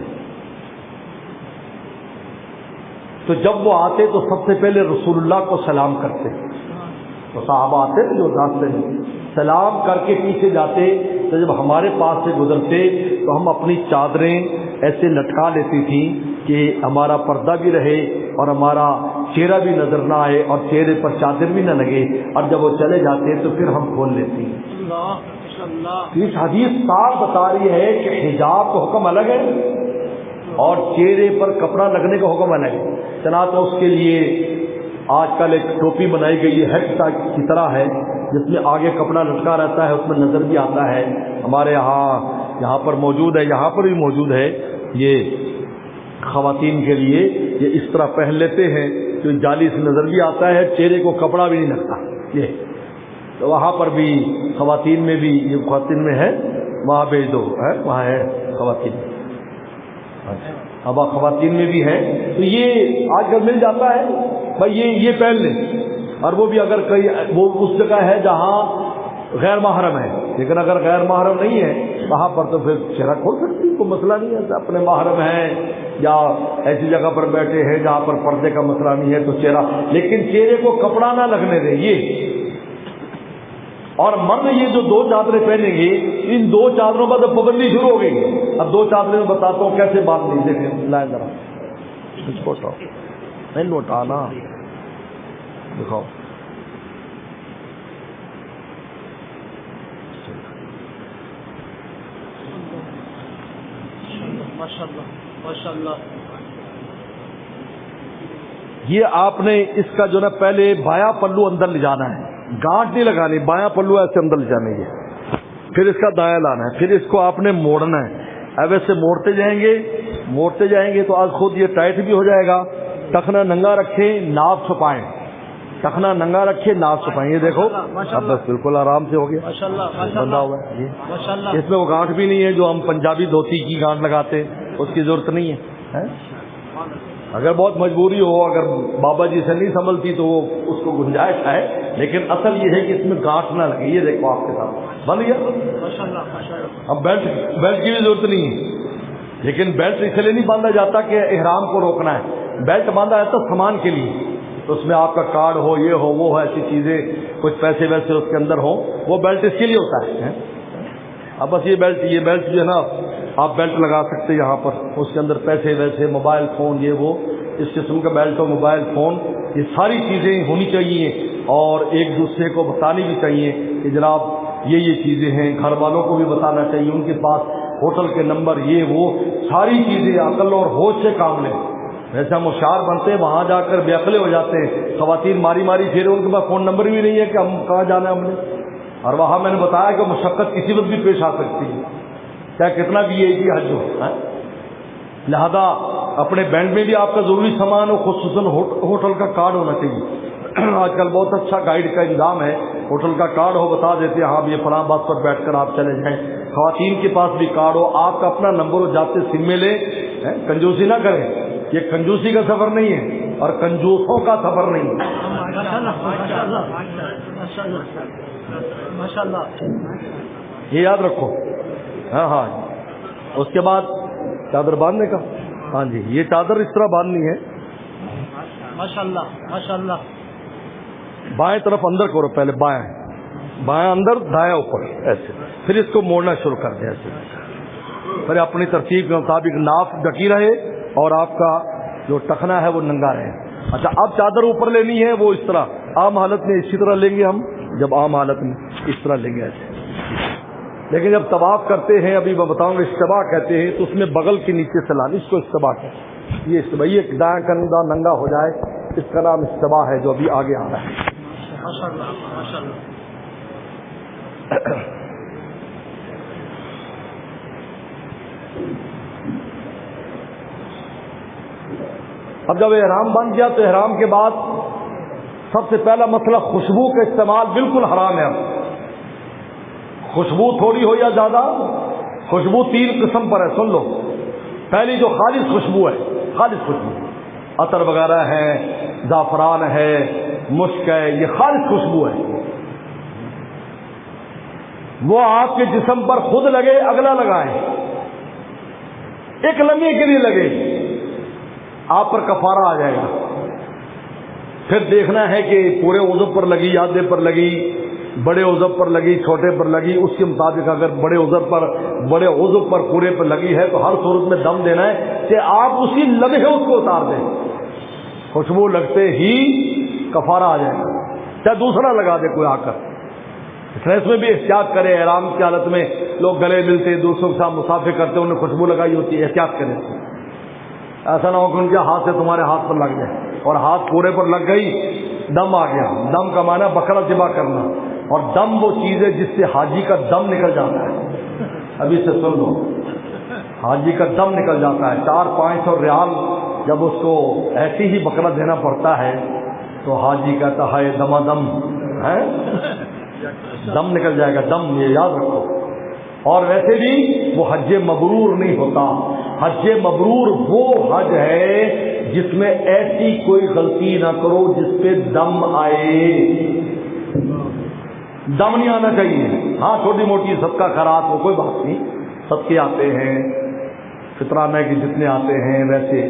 تو جب وہ آتے تو سب سے پہلے رسول اللہ کو سلام کرتے. تو صحابہ آتے تھے جو راستے میں سلام کر کے پیچھے جاتے، تو جب ہمارے پاس سے گزرتے تو ہم اپنی چادریں ایسے لٹکا لیتی تھیں کہ ہمارا پردہ بھی رہے اور ہمارا چہرہ بھی نظر نہ آئے اور چہرے پر چادر بھی نہ لگے. اور جب وہ چلے جاتے تو پھر ہم کھول لیتے ہیں. اس حدیث صاف بتا رہی ہے کہ حجاب کا حکم الگ ہے اور چہرے پر کپڑا لگنے کا حکم الگ ہے. چنانچہ اس کے لیے آج کل ایک ٹوپی بنائی گئی ہے، ہیڈ کی طرح ہے، جس میں آگے کپڑا لٹکا رہتا ہے، اس میں نظر بھی آتا ہے. ہمارے یہاں پر موجود ہے، یہاں پر بھی موجود ہے. یہ خواتین کے لیے یہ اس طرح پہن لیتے ہیں کہ جالی سے نظر بھی آتا ہے، چہرے کو کپڑا بھی نہیں لگتا. یہ تو وہاں پر بھی خواتین میں بھی، یہ خواتین میں ہے، وہاں بھیج دو، ہے وہاں ہے خواتین. اب خواتین میں بھی ہے، تو یہ آج کل مل جاتا ہے بھائی، یہ پہن لیں. اور وہ بھی اگر کئی وہ اس جگہ ہے جہاں غیر محرم ہے، لیکن اگر غیر محرم نہیں ہے وہاں پر تو پھر چہرہ کھول سکتی، کوئی مسئلہ نہیں ہے. اپنے محرم ہیں یا ایسی جگہ پر بیٹھے ہیں جہاں پر پردے کا مسئلہ نہیں ہے تو چہرہ، لیکن چہرے کو کپڑا نہ لگنے دیں. یہ اور مرد یہ جو 2 چادریں پہنیں گے، ان 2 چادروں پر تو پابندی شروع ہو گئی. اب 2 چادریں میں بتاتا ہوں کیسے بات نہیں. دیکھیں لائن ذرا اس کو اٹھاؤ، نہیں لوٹانا، دکھاؤ. یہ آپ نے اس کا جو نا پہلے بایاں پلو اندر لے جانا ہے، گانٹ نہیں لگانی، بایاں پلو ایسے اندر لے جانے ہے، پھر اس کا دایاں لانا ہے، پھر اس کو آپ نے موڑنا ہے. اب ایسے موڑتے جائیں گے تو آج خود یہ ٹائٹ بھی ہو جائے گا. ٹخنا ننگا رکھیں، ناف چھپائیں، ٹخنا ننگا رکھے، ناف چھپائیں. یہ دیکھو اب بس بالکل آرام سے ہو گیا، بندہ ہوا ہے. اس میں وہ گانٹ بھی نہیں ہے جو ہم پنجابی دھوتی کی گانٹ لگاتے، اس کی ضرورت نہیں ہے. اگر بہت مجبوری ہو، اگر بابا جی سے نہیں سنبھلتی تو وہ اس کو گنجائش ہے، لیکن اصل یہ ہے کہ اس میں گانٹ نہ لگے. یہ دیکھو آپ کے ساتھ بن گیا. اب بیلٹ کی بھی ضرورت نہیں ہے، لیکن بیلٹ اس لیے نہیں باندھا جاتا کہ احرام کو روکنا ہے. بیلٹ باندھا جاتا سامان کے لیے، تو اس میں آپ کا کارڈ ہو، یہ ہو، وہ ہو، ایسی چیزیں، کچھ پیسے ویسے اس کے اندر ہوں، وہ بیلٹ اس کے لیے ہوتا ہے. اب بس یہ بیلٹ جو ہے نا، آپ بیلٹ لگا سکتے یہاں پر، اس کے اندر پیسے ویسے، موبائل فون، یہ وہ، اس قسم کا بیلٹ ہو، موبائل فون، یہ ساری چیزیں ہونی چاہیے. اور ایک دوسرے کو بتانی بھی چاہیے کہ جناب یہ چیزیں ہیں. گھر والوں کو بھی بتانا چاہیے، ان کے پاس ہوٹل کے نمبر، یہ وہ ساری چیزیں عقل اور ہوش سے کام لیں. ویسے ہم ہوشیار بنتے ہیں، وہاں جا کر بے عقلے ہو جاتے ہیں. خواتین ماری پھیرے، ان کے پاس فون نمبر بھی نہیں ہے کہ ہم کہاں جانا ہے ہم نے. اور وہاں میں نے بتایا کہ مشقت کسی وقت بھی پیش آ سکتی ہے، چاہے کتنا بھی یہ حج ہو. لہذا اپنے بینڈ میں بھی آپ کا ضروری سامان ہو، خصوصاً ہوٹل کا کارڈ ہونا چاہیے. آج کل بہت اچھا گائیڈ کا انتظام ہے، ہوٹل کا کارڈ ہو، بتا دیتے ہیں ہاں یہ فلاں بس پر بیٹھ کر آپ چلے جائیں. خواتین کے پاس بھی کارڈ ہو، آپ کا اپنا نمبر ہو، جاتے سم میں لیں. کنجوسی نہ کریں، یہ کنجوسی کا سفر نہیں ہے اور کنجوسوں کا سفر نہیں ہے. یہ یاد رکھو. ہاں اس کے بعد چادر باندھنے کا. ہاں جی، یہ چادر اس طرح باندھنی ہے. بائیں طرف اندر کرو، پہلے بائیں بائیں اندر، دائیں اوپر، ایسے. پھر اس کو موڑنا شروع کر دیں ایسے. پھر اپنی ترتیب کے مطابق ناف ڈکی رہے اور آپ کا جو ٹخنا ہے وہ ننگا رہے. اچھا اب چادر اوپر لینی ہے وہ اس طرح عام حالت میں اسی طرح لیں گے ہم، جب عام حالت میں اس طرح لیں گے ایسے. لیکن جب طواف کرتے ہیں، ابھی میں بتاؤں گا استباء کہتے ہیں، تو اس میں بغل کے نیچے سے لانا، اس کو استباء کہتے ہیں. یہ استباء، یہ دائیں کندھا ننگا ہو جائے، اس کا نام استباء ہے، جو ابھی آگے آ رہا ہے. اب جب احرام بن گیا تو احرام کے بعد سب سے پہلا مسئلہ خوشبو کا استعمال بالکل حرام ہے. اب خوشبو تھوڑی ہو یا زیادہ، خوشبو 3 قسم پر ہے، سن لو. پہلی جو خالص خوشبو ہے، خالص خوشبو، عطر وغیرہ ہے، زعفران ہے، مشک ہے، یہ خالص خوشبو ہے. وہ آپ کے جسم پر خود لگے، اگلا لگائیں، ایک لمحے کے لیے لگے، آپ پر کفارہ آ جائے گا. پھر دیکھنا ہے کہ پورے عضو پر لگی، آدھے پر لگی، بڑے عضو پر لگی، چھوٹے پر لگی. اس کے مطابق اگر بڑے عضو پر پورے پر لگی ہے تو ہر صورت میں دم دینا ہے کہ آپ اسی لمحے اس کو اتار دیں. خوشبو لگتے ہی کفارہ آ جائے گا، چاہے دوسرا لگا دے کوئی آ کر. اس میں بھی احتیاط کرے. احرام کی حالت میں لوگ گلے ملتے، دوسروں کے ساتھ مسافر کرتے، انہیں خوشبو لگائی ہوتی ہے، احتیاط کریں. ایسا نہ ہو کہ ان کے ہاتھ سے تمہارے ہاتھ پر لگ جائے، اور ہاتھ پورے پر لگ گئی، دم آ گیا. دم کا معنی بکرا ذبح کرنا، اور دم وہ چیز ہے جس سے حاجی کا دم نکل جاتا ہے. ابھی سے سن لو، حاجی کا دم نکل جاتا ہے. 400-500 ریال جب اس کو ایسی ہی بکرا دینا پڑتا ہے تو حاجی کہتا ہے دما دم ہے، دم نکل جائے گا، دم، یہ یاد رکھو. اور ویسے بھی وہ حج مبرور نہیں ہوتا. حج مبرور وہ حج ہے جس میں ایسی کوئی غلطی نہ کرو جس پہ دم آئے. دم نہیں آنا چاہیے. ہاں چھوٹی موٹی صدقہ خیرات ہو، کوئی بات نہیں، صدقے آتے ہیں، فطرانہ کے جتنے آتے ہیں ویسے،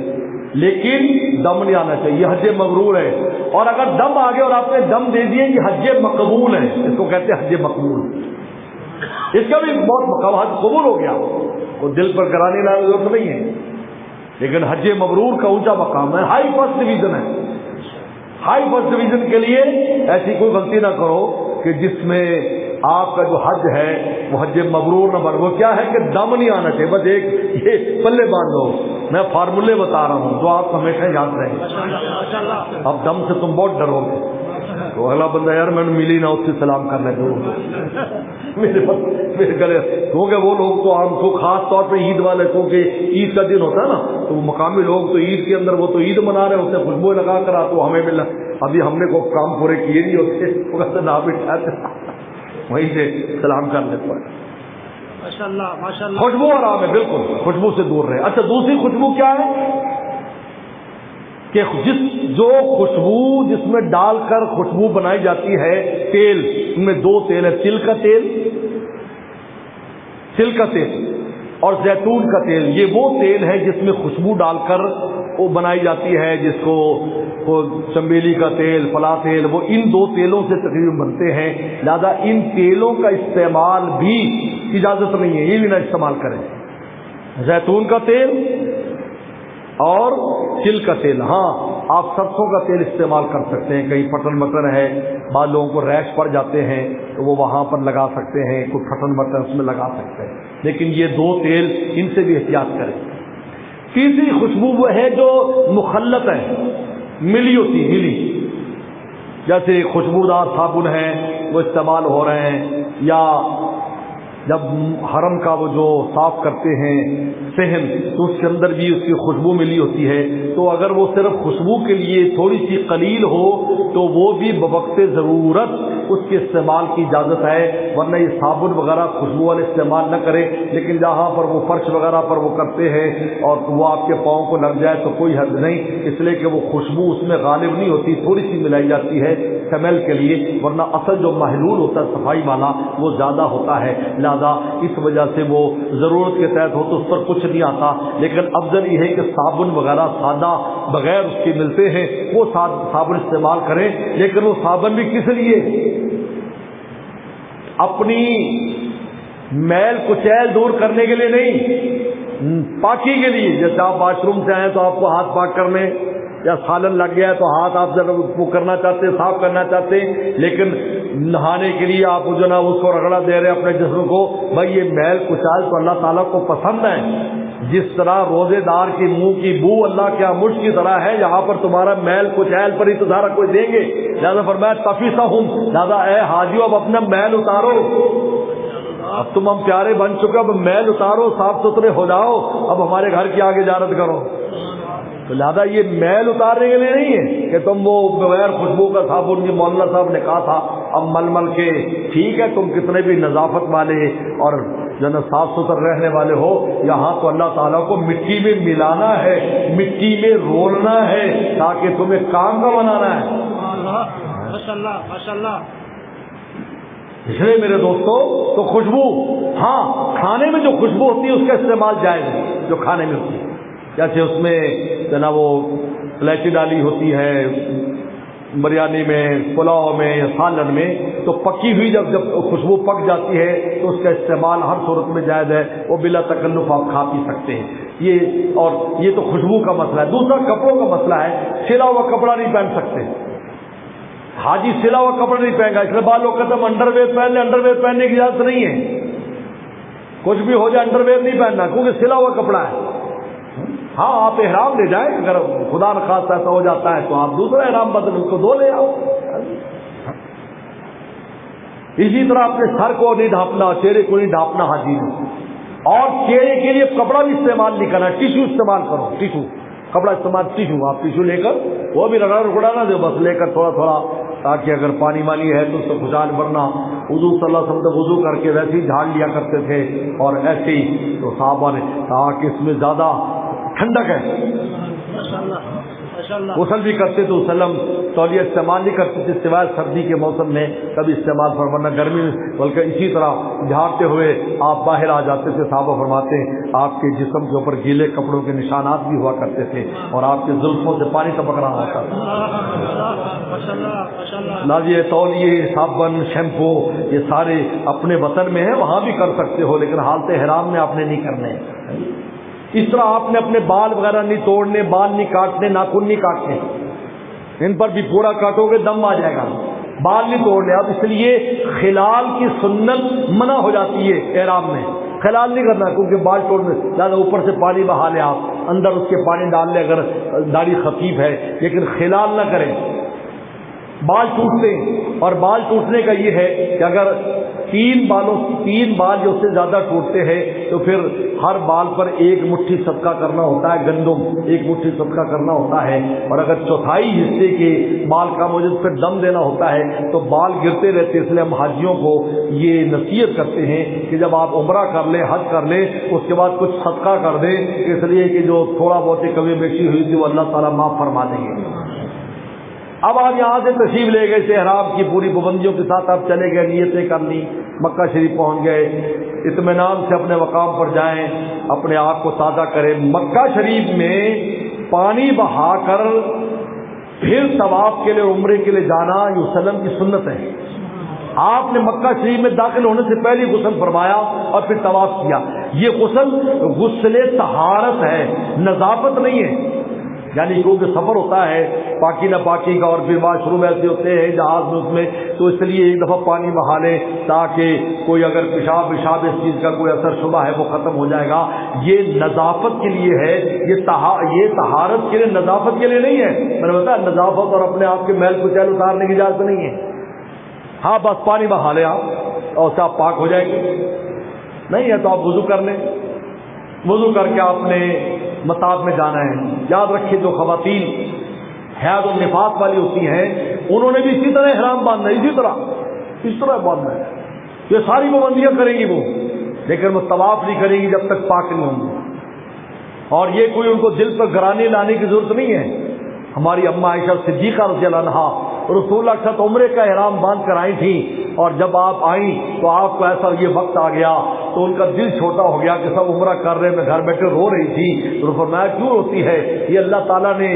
لیکن دم نہیں آنا چاہیے. حج مبرور ہے. اور اگر دم آ گیا اور آپ نے دم دے دیے کہ حج مقبول ہے، اس کو کہتے ہیں حج مقبول. اس کا بھی بہت مقام، حج قبول ہو گیا، وہ دل پر کرانے کی ضرورت نہیں ہے. لیکن حج مبرور کا اونچا مقام ہے، ہائی فرسٹ ڈویژن ہے. ہائی فرسٹ ڈویژن کے لیے ایسی کوئی غلطی نہ کرو کہ جس میں آپ کا جو حج ہے وہ حج مبرور نہ بن. وہ کیا ہے کہ دم نہیں آنا چاہیے. بس ایک یہ پلے باندھ دو، میں فارمولے بتا رہا ہوں جو آپ ہمیشہ یاد رہیں. اب دم سے تم بہت ڈرو گے تو اگلا بندہ یار میں نے ملی نہ اس سے سلام کر لیں میرے گلے. کیونکہ وہ لوگ تو عام کو خاص طور پہ عید والے کو کہ عید کا دن ہوتا ہے نا، تو وہ مقامی لوگ تو عید کے اندر وہ تو عید منا رہے ہوتے ہیں، خوشبو لگا کر تو ہمیں ملا. ابھی ہم نے کو کام پورے کیے نہیں ہوتے، وہ کہتے نہ بٹھاتے، وہیں سے سلام کر لیتے ہیں. خوشبو آرام ہے، بالکل خوشبو سے دور رہے. اچھا دوسری خوشبو کیا ہے کہ جو خوشبو جس میں ڈال کر خوشبو بنائی جاتی ہے، تیل، ان میں 2 تیل ہے، تل کا تیل اور زیتون کا تیل. یہ وہ تیل ہے جس میں خوشبو ڈال کر وہ بنائی جاتی ہے، جس کو چمیلی کا تیل، فلاں تیل، وہ ان 2 تیلوں سے تقریباً بنتے ہیں. لہذا ان تیلوں کا استعمال بھی اجازت نہیں ہے، یہ بھی نہ استعمال کریں. زیتون کا تیل اور تل کا تیل. ہاں آپ سرسوں کا تیل استعمال کر سکتے ہیں، کہیں پھٹن مٹن ہے، بعض لوگوں کو ریش پڑ جاتے ہیں تو وہ وہاں پر لگا سکتے ہیں، کوئی پھٹن مٹن اس میں لگا سکتے ہیں. لیکن یہ 2 تیل ان سے بھی احتیاط کریں. تیسری خوشبو وہ ہے جو مخلط ہے، ملی ہوتی، جیسے خوشبودار صابن ہے وہ استعمال ہو رہے ہیں، یا جب حرم کا وہ جو صاف کرتے ہیں صحن تو اس کے اندر بھی اس کی خوشبو ملی ہوتی ہے. تو اگر وہ صرف خوشبو کے لیے تھوڑی سی قلیل ہو تو وہ بھی بوقت ضرورت اس کے استعمال کی اجازت ہے، ورنہ یہ صابن وغیرہ خوشبو والے استعمال نہ کرے. لیکن جہاں پر وہ فرش وغیرہ پر وہ کرتے ہیں اور وہ آپ کے پاؤں کو لگ جائے تو کوئی حد نہیں، اس لیے کہ وہ خوشبو اس میں غالب نہیں ہوتی، تھوڑی سی ملائی جاتی ہے اسٹیمل کے لیے، ورنہ اصل جو محلول ہوتا ہے صفائی والا وہ زیادہ ہوتا ہے، لہذا اس وجہ سے وہ ضرورت کے تحت ہو تو اس پر کچھ نہیں آتا، لیکن افضل یہ ہے کہ صابن وغیرہ سادہ بغیر اس کے ملتے ہیں وہ صابن استعمال کریں، لیکن وہ صابن بھی کس لیے؟ اپنی میل کچیل دور کرنے کے لیے نہیں، پاکی کے لیے۔ جیسے آپ واش روم سے آئیں تو آپ کو ہاتھ پاک کرنے، یا سالن لگ گیا ہے تو ہاتھ آپ ذرا اس کو کرنا چاہتے ہیں، صاف کرنا چاہتے ہیں، لیکن نہانے کے لیے آپ جو نا اس کو رگڑا دے رہے ہیں اپنے جسم کو، بھائی یہ میل کچیل تو اللہ تعالیٰ کو پسند ہے۔ جس طرح روزے دار کی منہ کی بو اللہ کے آموش کی طرح ہے، یہاں پر تمہارا میل کچیل پر ہی تو سارا کوئی دیں گے، لہٰذا فرمایا تفیسہم، لہٰذا اے حاجیو اب اپنا میل اتارو، اب تم ہم پیارے بن چکے، اب میل اتارو، صاف ستھرے ہو جاؤ، اب ہمارے گھر کی آگے اجازت کرو۔ تو لہٰذا یہ میل اتارنے کے لیے نہیں ہے کہ تم وہ بغیر خوشبو کا صابن، کی مولانا صاحب نے کہا تھا اب مل مل کے، ٹھیک ہے تم کتنے بھی نظافت والے اور جو نا صاف ستھرے رہنے والے ہو، یہاں تو اللہ تعالیٰ کو مٹی میں ملانا ہے، مٹی میں رولنا ہے، تاکہ تمہیں کام کا بنانا ہے۔ ماشاءاللہ ماشاءاللہ۔ اس لیے میرے دوستو تو خوشبو، ہاں کھانے میں جو خوشبو ہوتی ہے اس کا استعمال جائز ہے، جو کھانے میں ہوتی ہے، جیسے اس میں جناب وہ الائچی ڈالی ہوتی ہے بریانی میں، پلاؤ میں یا سالن میں، تو پکی ہوئی جب خوشبو پک جاتی ہے تو اس کا استعمال ہر صورت میں جائز ہے، وہ بلا تکلف آپ کھا پی سکتے ہیں۔ یہ تو خوشبو کا مسئلہ ہے۔ دوسرا کپڑوں کا مسئلہ ہے، سلا ہوا کپڑا نہیں پہن سکتے، حاجی سلا ہوا کپڑا نہیں پہن گا، اس لیے بعض لوگ کہتے ہیں انڈر ویئر پہن لیں، انڈر ویئر پہننے کی اجازت نہیں ہے، کچھ بھی ہو جائے انڈر ویئر نہیں پہننا کیونکہ سلا ہوا کپڑا ہے۔ ہاں آپ احرام لے جائیں، اگر خدا نخواستہ ایسا ہو جاتا ہے تو آپ دوسرا احرام بدل اس کو دھو لے آؤ۔ اسی طرح اپنے سر کو نہیں ڈھانپنا، چہرے کو نہیں ڈھانپنا حاجی نے، اور چہرے کے لیے کپڑا بھی استعمال نہیں کرنا، ٹیشو استعمال کرو، ٹیشو کپڑا استعمال، ٹیشو آپ ٹیشو لے کر وہ بھی رگڑا رگڑا نہ دو، بس لے کر تھوڑا تھوڑا، تاکہ اگر پانی وانی ہے تو اس سے خوشحال ورنہ وضو صلی اللہ علیہ وسلم تو وضو کر کے ویسے ہی جھاڑ لیا کرتے تھے، اور ایسے ہی تو صحابہ نے کہا کہ اس میں زیادہ ٹھنڈک ہے، غسل بھی کرتے تو وسلم تولیہ استعمال نہیں کرتے تھے سوائے سردی کے موسم میں کبھی استعمال فرمانا، گرمی میں، بلکہ اسی طرح جھاڑتے ہوئے آپ باہر آ جاتے تھے۔ صحابہ فرماتے ہیں آپ کے جسم کے اوپر گیلے کپڑوں کے نشانات بھی ہوا کرتے تھے، اور آپ کے زلفوں سے پانی ٹپک رہا ہوتا تھا۔ نہ یہ تولیے، صابن، شیمپو یہ سارے اپنے وطن میں ہیں، وہاں بھی کر سکتے ہو، لیکن حالت حرام میں آپ نے نہیں کرنے۔ اس طرح آپ نے اپنے بال وغیرہ نہیں توڑنے، بال نہیں کاٹنے، ناخن نہیں کاٹنے، ان پر بھی پورا کاٹو گے دم آ جائے گا، بال نہیں توڑنے۔ اب اس لیے خلال کی سنت منع ہو جاتی ہے احرام میں، خلال نہیں کرنا کیونکہ بال توڑنے، زیادہ اوپر سے پانی بہا لیں، آپ اندر اس کے پانی ڈال لیں اگر داڑھی خفیف ہے، لیکن خلال نہ کریں۔ بال ٹوٹتے ہیں، اور بال ٹوٹنے کا یہ ہے کہ اگر تین بال جو سے زیادہ ٹوٹتے ہیں تو پھر ہر بال پر ایک مٹھی صدقہ کرنا ہوتا ہے، گندم ایک مٹھی صدقہ کرنا ہوتا ہے، اور اگر چوتھائی حصے کے بال کا موجود پھر دم دینا ہوتا ہے تو بال گرتے رہتے۔ اس لیے ہم حاجیوں کو یہ نصیحت کرتے ہیں کہ جب آپ عمرہ کر لیں، حج کر لیں، اس کے بعد کچھ صدقہ کر دیں، اس لیے کہ جو تھوڑا بہت کمی بیشی ہوئی تھی وہ اللہ تعالیٰ معاف فرما دیں گے۔ اب آپ یہاں سے تشریف لے گئے تھے، احرام کی پوری پابندیوں کے ساتھ آپ چلے گئے، نیتیں کر لی، مکہ شریف پہنچ گئے، اطمینان سے اپنے مقام پر جائیں، اپنے آپ کو تازہ کریں۔ مکہ شریف میں پانی بہا کر پھر طواف کے لیے، عمرے کے لیے جانا یہ وسلم کی سنت ہے۔ آپ نے مکہ شریف میں داخل ہونے سے پہلے غسل فرمایا اور پھر طواف کیا۔ یہ غسل طہارت ہے، نظافت نہیں ہے، یعنی کیونکہ سفر ہوتا ہے پاکی نہ پاکی کا، اور پھر واش روم ایسے ہوتے ہیں جہاز میں، اس میں تو اس لیے ایک دفعہ پانی بہا لیں تاکہ کوئی اگر پیشاب اس چیز کا کوئی اثر شبہ ہے وہ ختم ہو جائے گا۔ یہ نظافت کے لیے ہے، یہ طہارت کے لیے، نظافت کے لیے نہیں ہے۔ میں نے بتایا نظافت اور اپنے آپ کے میل کچیل اتارنے کی اجازت نہیں ہے۔ ہاں بس پانی بہا لیں آپ اور اس سے آپ پاک ہو جائیں گے، نہیں ہے تو آپ وضو کر لیں، وضو کر کے آپ نے مطاف میں جانا ہے۔ یاد رکھیے جو خواتین حیض و نفاس والی ہوتی ہیں انہوں نے بھی اسی طرح احرام باندھنا ہے، اس طرح باندھنا ہے، یہ ساری پابندیاں کریں گی وہ، لیکن وہ طواف نہیں کریں گی جب تک پاک نہیں ہوں گی، اور یہ کوئی ان کو دل پر گرانے لانے کی ضرورت نہیں ہے۔ ہماری اماں عائشہ صدیقہ رضی اللہ عنہا رسول اللہ کے ساتھ عمرے کا احرام باندھ کر آئی تھیں، اور جب آپ آئیں تو آپ کو ایسا یہ وقت آ گیا تو ان کا دل چھوٹا ہو گیا کہ سب عمرہ کر رہے، میں گھر بیٹھے رو رہی تھی۔ تو فرمایا کیوں روتی ہے؟ یہ اللہ تعالیٰ نے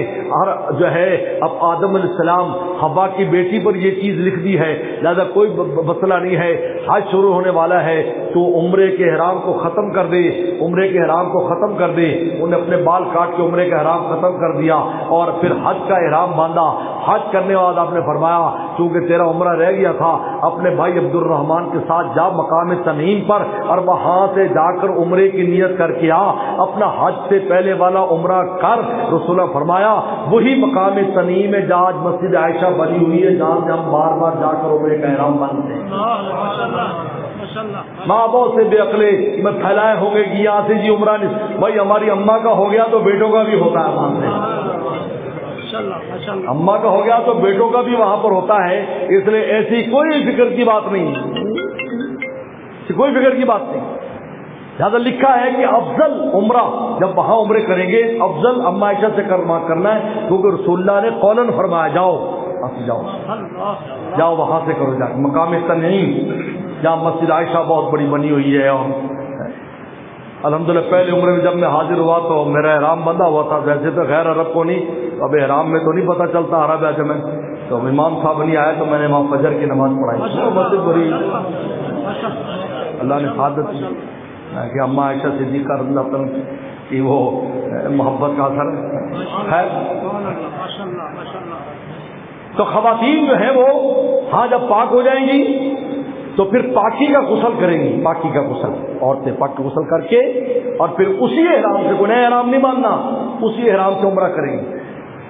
جو ہے اب آدم علیہ السلام حوا کی بیٹی پر یہ چیز لکھ دی ہے، لہذا کوئی مسئلہ نہیں ہے، حج شروع ہونے والا ہے تو عمرے کے احرام کو ختم کر دے، عمرے کے احرام کو ختم کر دے۔ انہیں اپنے بال کاٹ کے عمرے کا احرام ختم کر دیا اور پھر حج کا احرام باندھا۔ حج کرنے کے بعد آپ نے فرمایا چونکہ تیرا عمرہ رہ گیا تھا، اپنے بھائی عبد الرحمان کے ساتھ جا مقام تنعیم پر اور وہاں سے جا کر عمرے کی نیت کر کے آ، اپنا حج سے پہلے والا عمرہ کر۔ رسول اللہ فرمایا وہی مقام تنعیم ہے جہاں آج مسجد عائشہ بنی ہوئی ہے، جہاں سے ہم بار بار جا کر عمرے کا احرام باندھتے ہیں۔ ماں باپ سے بے عقلے میں پھیلائے ہوں گے کہ یہاں سے جی عمرہ نہیں، بھائی ہماری اماں کا ہو گیا تو بیٹوں کا بھی ہوتا ہے، مانتے ہیں اماں کا ہو گیا تو بیٹوں کا بھی وہاں پر ہوتا ہے، اس لیے ایسی کوئی فکر کی بات نہیں، کوئی فکر کی بات نہیں۔ لہٰذا لکھا ہے کہ افضل عمرہ جب وہاں عمرے کریں گے افضل اما عائشہ سے کرنا ہے، کیونکہ رسول اللہ نے قولاً فرمایا جاؤ جاؤ وہاں سے کرو، جا مقام تنعیم جہاں مسجد عائشہ بہت بڑی بنی ہوئی ہے۔ اور الحمدللہ پہلے عمرے میں جب میں حاضر ہوا تو میرا احرام بندھا ہوا تھا، ویسے تو غیر عرب کو نہیں، اب احرام میں تو نہیں پتہ چلتا عرب ہے میں، تو امام صاحب نہیں آیا تو میں نے وہاں فجر کی نماز پڑھائی، مسجد بڑی اللہ نے سعادت دی کہ اماں عائشہ صدیقہ رضی اللہ عنہ کی وہ محبت کا اثر ہے۔ تو خواتین جو ہیں وہ ہاں جب پاک ہو جائیں گی تو پھر پاکی کا غسل کریں گی، پاکی کا غسل، عورتیں پاک کا غسل کر کے اور پھر اسی احرام سے، کوئی نیا احرام نہیں باندھنا، اسی احرام سے عمرہ کریں گے۔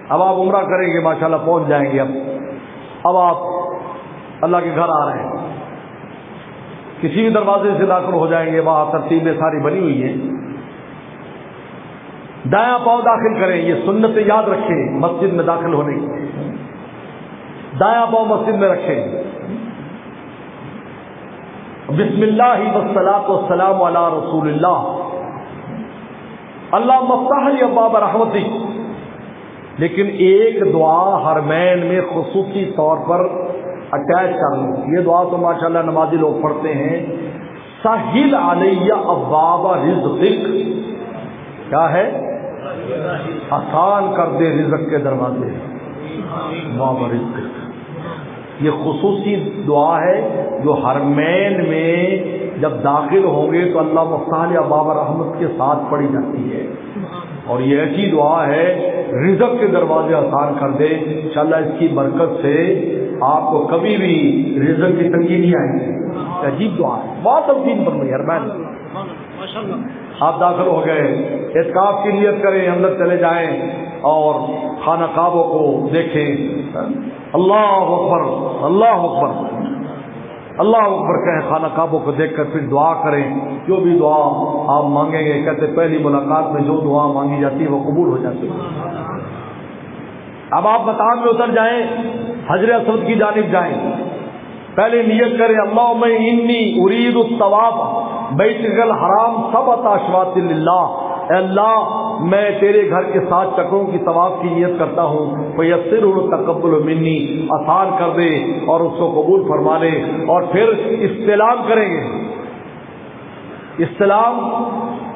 اب آپ عمرہ کریں گے ماشاءاللہ پہنچ جائیں گے، اب آپ اللہ کے گھر آ رہے ہیں، کسی بھی دروازے سے داخل ہو جائیں گے، وہاں ترتیبیں ساری بنی ہوئی ہیں۔ دایاں پاؤں داخل کریں، یہ سنت یاد رکھیں مسجد میں داخل ہونے کی، دایاں پاؤں مسجد میں رکھیں، بسم اللہ والصلاۃ والسلام علی رسول اللہ، اللہ مفتح لی ابواب رحمتی۔ لیکن ایک دعا حرمین میں خصوصی طور پر اٹیچ کر لوں، یہ دعا تو ماشاءاللہ نمازی لوگ پڑھتے ہیں، سہل علی ابواب رزقک، کیا ہے؟ آسان کر دے رزق کے دروازے، ابواب رزقک۔ یہ خصوصی دعا ہے جو حرمین میں جب داخل ہوں گے تو اللہ مفتاح ابواب رحمت کے ساتھ پڑھی جاتی ہے، اور یہ ایسی دعا ہے رزق کے دروازے آسان کر دے۔ انشاءاللہ اس کی برکت سے آپ کو کبھی بھی رزق کی تنگی نہیں آئے گی۔ عجیب دعا ہے، بہت تمکین پر مجھے حرمین آپ داخل ہو گئے، اعتکاف کی نیت کریں، اندر چلے جائیں اور خانہ کعبہ کو دیکھیں، اللہ اکبر اللہ اکبر اللہ اکبر کہیں، خانہ کعبہ کو دیکھ کر پھر دعا کریں، جو بھی دعا آپ مانگیں گے، کہتے پہلی ملاقات میں جو دعا مانگی جاتی ہے وہ قبول ہو جاتی ہے۔ اب آپ مقام میں اتر جائیں، حجر اسود کی جانب جائیں، پہلے نیت کریں اللہم انی ارید الطواف بیتک الحرام سبعۃ اشواط للہ، اے اللہ میں تیرے گھر کے 7 چکروں کی طواف کی نیت کرتا ہوں، فیسرہ تقبل منی، آسان کر دے اور اس کو قبول فرما لے۔ اور پھر استلام کریں گے، استلام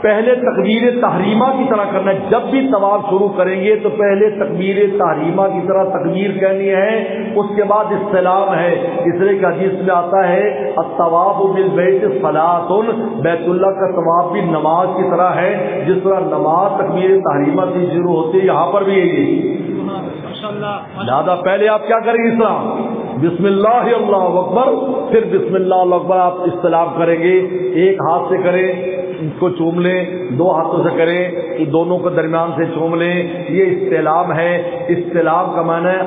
پہلے تکبیر تحریمہ کی طرح کرنا ہے، جب بھی طواف شروع کریں گے تو پہلے تکبیر تحریمہ کی طرح تکبیر کہنی ہے، اس کے بعد استلام ہے، اس لیے کہ حدیث میں آتا ہے الطواف بالبیت صلاۃ، بیت اللہ کا طواف بھی نماز کی طرح ہے، جس طرح نماز تکبیر تحریمہ سے شروع ہوتی ہے یہاں پر بھی یہی ہے۔ لہٰذا پہلے آپ کیا کریں گے، اس طرح بسم اللہ اللہ اکبر، پھر بسم اللہ اللہ اکبر آپ استلام کریں گے، ایک ہاتھ سے کریں اس کو چوم لیں، 2 ہاتھوں سے کریں کہ دونوں کو درمیان سے چوم لیں، یہ استلام ہے۔ استلام کا معنی ہے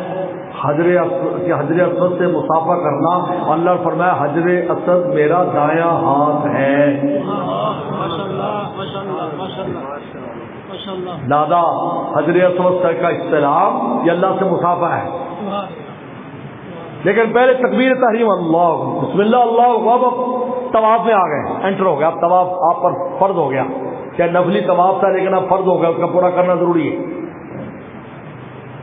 حجر اسود سے مصافحہ کرنا، اللہ نے فرمایا حجر اسود میرا دایاں ہاتھ ہے، دادا حجر اسود کا استلام یہ اللہ سے مصافحہ ہے۔ لیکن پہلے تکبیر تحریم اللہ بسم اللہ اللہ اکبر، طواف میں آ گئے، انٹر ہو گیا، اب طواف آپ پر فرض ہو گیا، چاہے نفلی طواف تھا لیکن اب فرض ہو گیا، اس کا پورا کرنا ضروری ہے۔